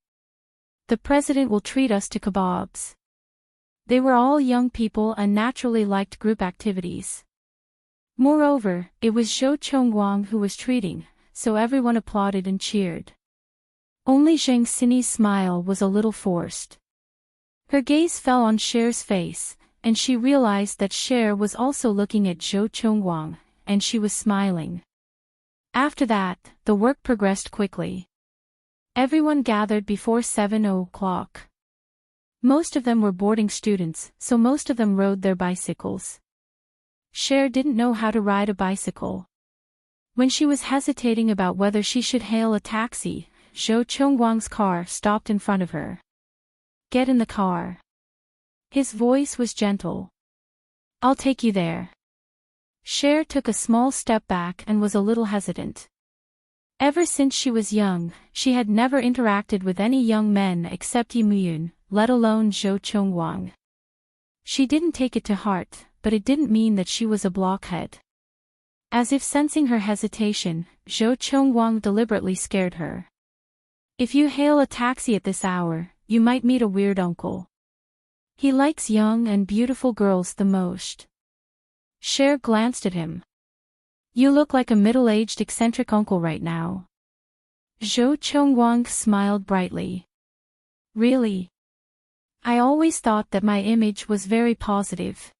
The president will treat us to kebabs." They were all young people and naturally liked group activities. Moreover, it was Zhou Chengwang who was treating, so everyone applauded and cheered. Only Zheng Xini's smile was a little forced. Her gaze fell on Cher's face, and she realized that Cher was also looking at Zhou Chengwang, and she was smiling. After that, the work progressed quickly. Everyone gathered before 7 o'clock. Most of them were boarding students, so most of them rode their bicycles. Cher didn't know how to ride a bicycle. When she was hesitating about whether she should hail a taxi, Zhou Chengwang's car stopped in front of her. "Get in the car." His voice was gentle. "I'll take you there." Cher took a small step back and was a little hesitant. Ever since she was young, she had never interacted with any young men except Yi Muyun, let alone Zhou Chengwang. She didn't take it to heart, but it didn't mean that she was a blockhead. As if sensing her hesitation, Zhou Chengwang deliberately scared her. "If you hail a taxi at this hour, you might meet a weird uncle. He likes young and beautiful girls the most." Cher glanced at him. "You look like a middle-aged eccentric uncle right now." Zhou Chengwang smiled brightly. "Really? I always thought that my image was very positive."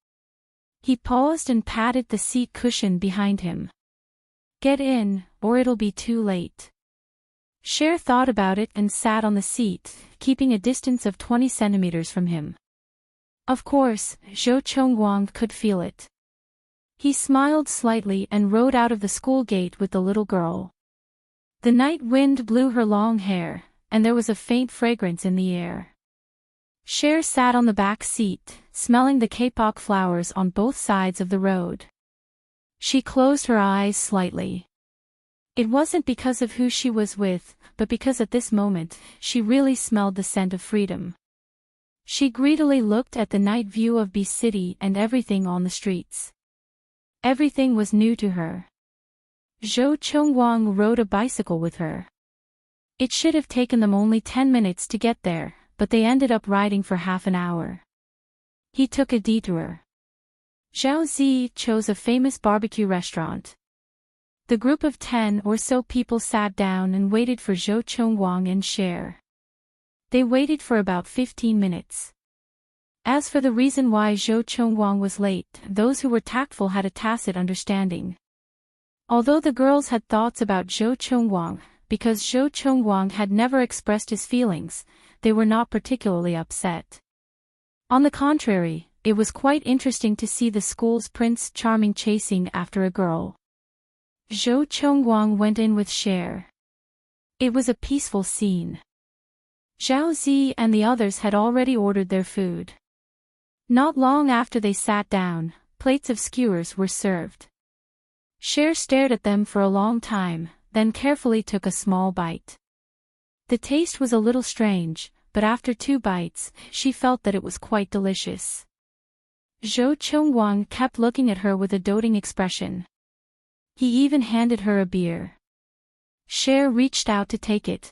He paused and patted the seat cushion behind him. "Get in, or it'll be too late." Cher thought about it and sat on the seat, keeping a distance of 20 centimeters from him. Of course, Zhou Chengwang could feel it. He smiled slightly and rode out of the school gate with the little girl. The night wind blew her long hair, and there was a faint fragrance in the air. Cher sat on the back seat, smelling the kapok flowers on both sides of the road. She closed her eyes slightly. It wasn't because of who she was with, but because at this moment, she really smelled the scent of freedom. She greedily looked at the night view of B City and everything on the streets. Everything was new to her. Zhou Chengwang rode a bicycle with her. It should have taken them only 10 minutes to get there, but they ended up riding for half an hour. He took a detour. Zhao Zi chose a famous barbecue restaurant. The group of 10 or so people sat down and waited for Zhou Chengwang and Cher. They waited for about 15 minutes. As for the reason why Zhou Chengwang was late, those who were tactful had a tacit understanding. Although the girls had thoughts about Zhou Chengwang, because Zhou Chongguang had never expressed his feelings, they were not particularly upset. On the contrary, it was quite interesting to see the school's Prince Charming chasing after a girl. Zhou Chongguang went in with Cher. It was a peaceful scene. Zhao Zi and the others had already ordered their food. Not long after they sat down, plates of skewers were served. Cher stared at them for a long time, then carefully took a small bite. The taste was a little strange, but after 2 bites, she felt that it was quite delicious. Zhou Chongguang kept looking at her with a doting expression. He even handed her a beer. Cher reached out to take it.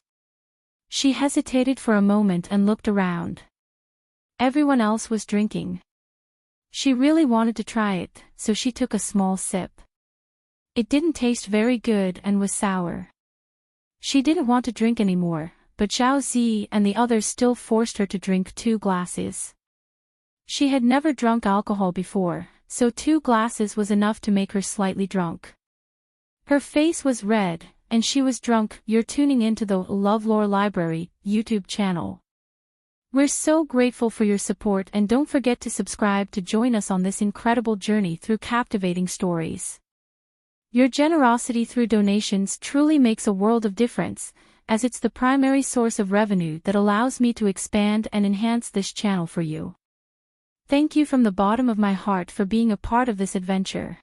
She hesitated for a moment and looked around. Everyone else was drinking. She really wanted to try it, so she took a small sip. It didn't taste very good and was sour. She didn't want to drink anymore, but Zhao Zi and the others still forced her to drink 2 glasses. She had never drunk alcohol before, so 2 glasses was enough to make her slightly drunk. Her face was red, and she was drunk. You're tuning into the LoveLore Library YouTube channel. We're so grateful for your support, and don't forget to subscribe to join us on this incredible journey through captivating stories. Your generosity through donations truly makes a world of difference, as it's the primary source of revenue that allows me to expand and enhance this channel for you. Thank you from the bottom of my heart for being a part of this adventure.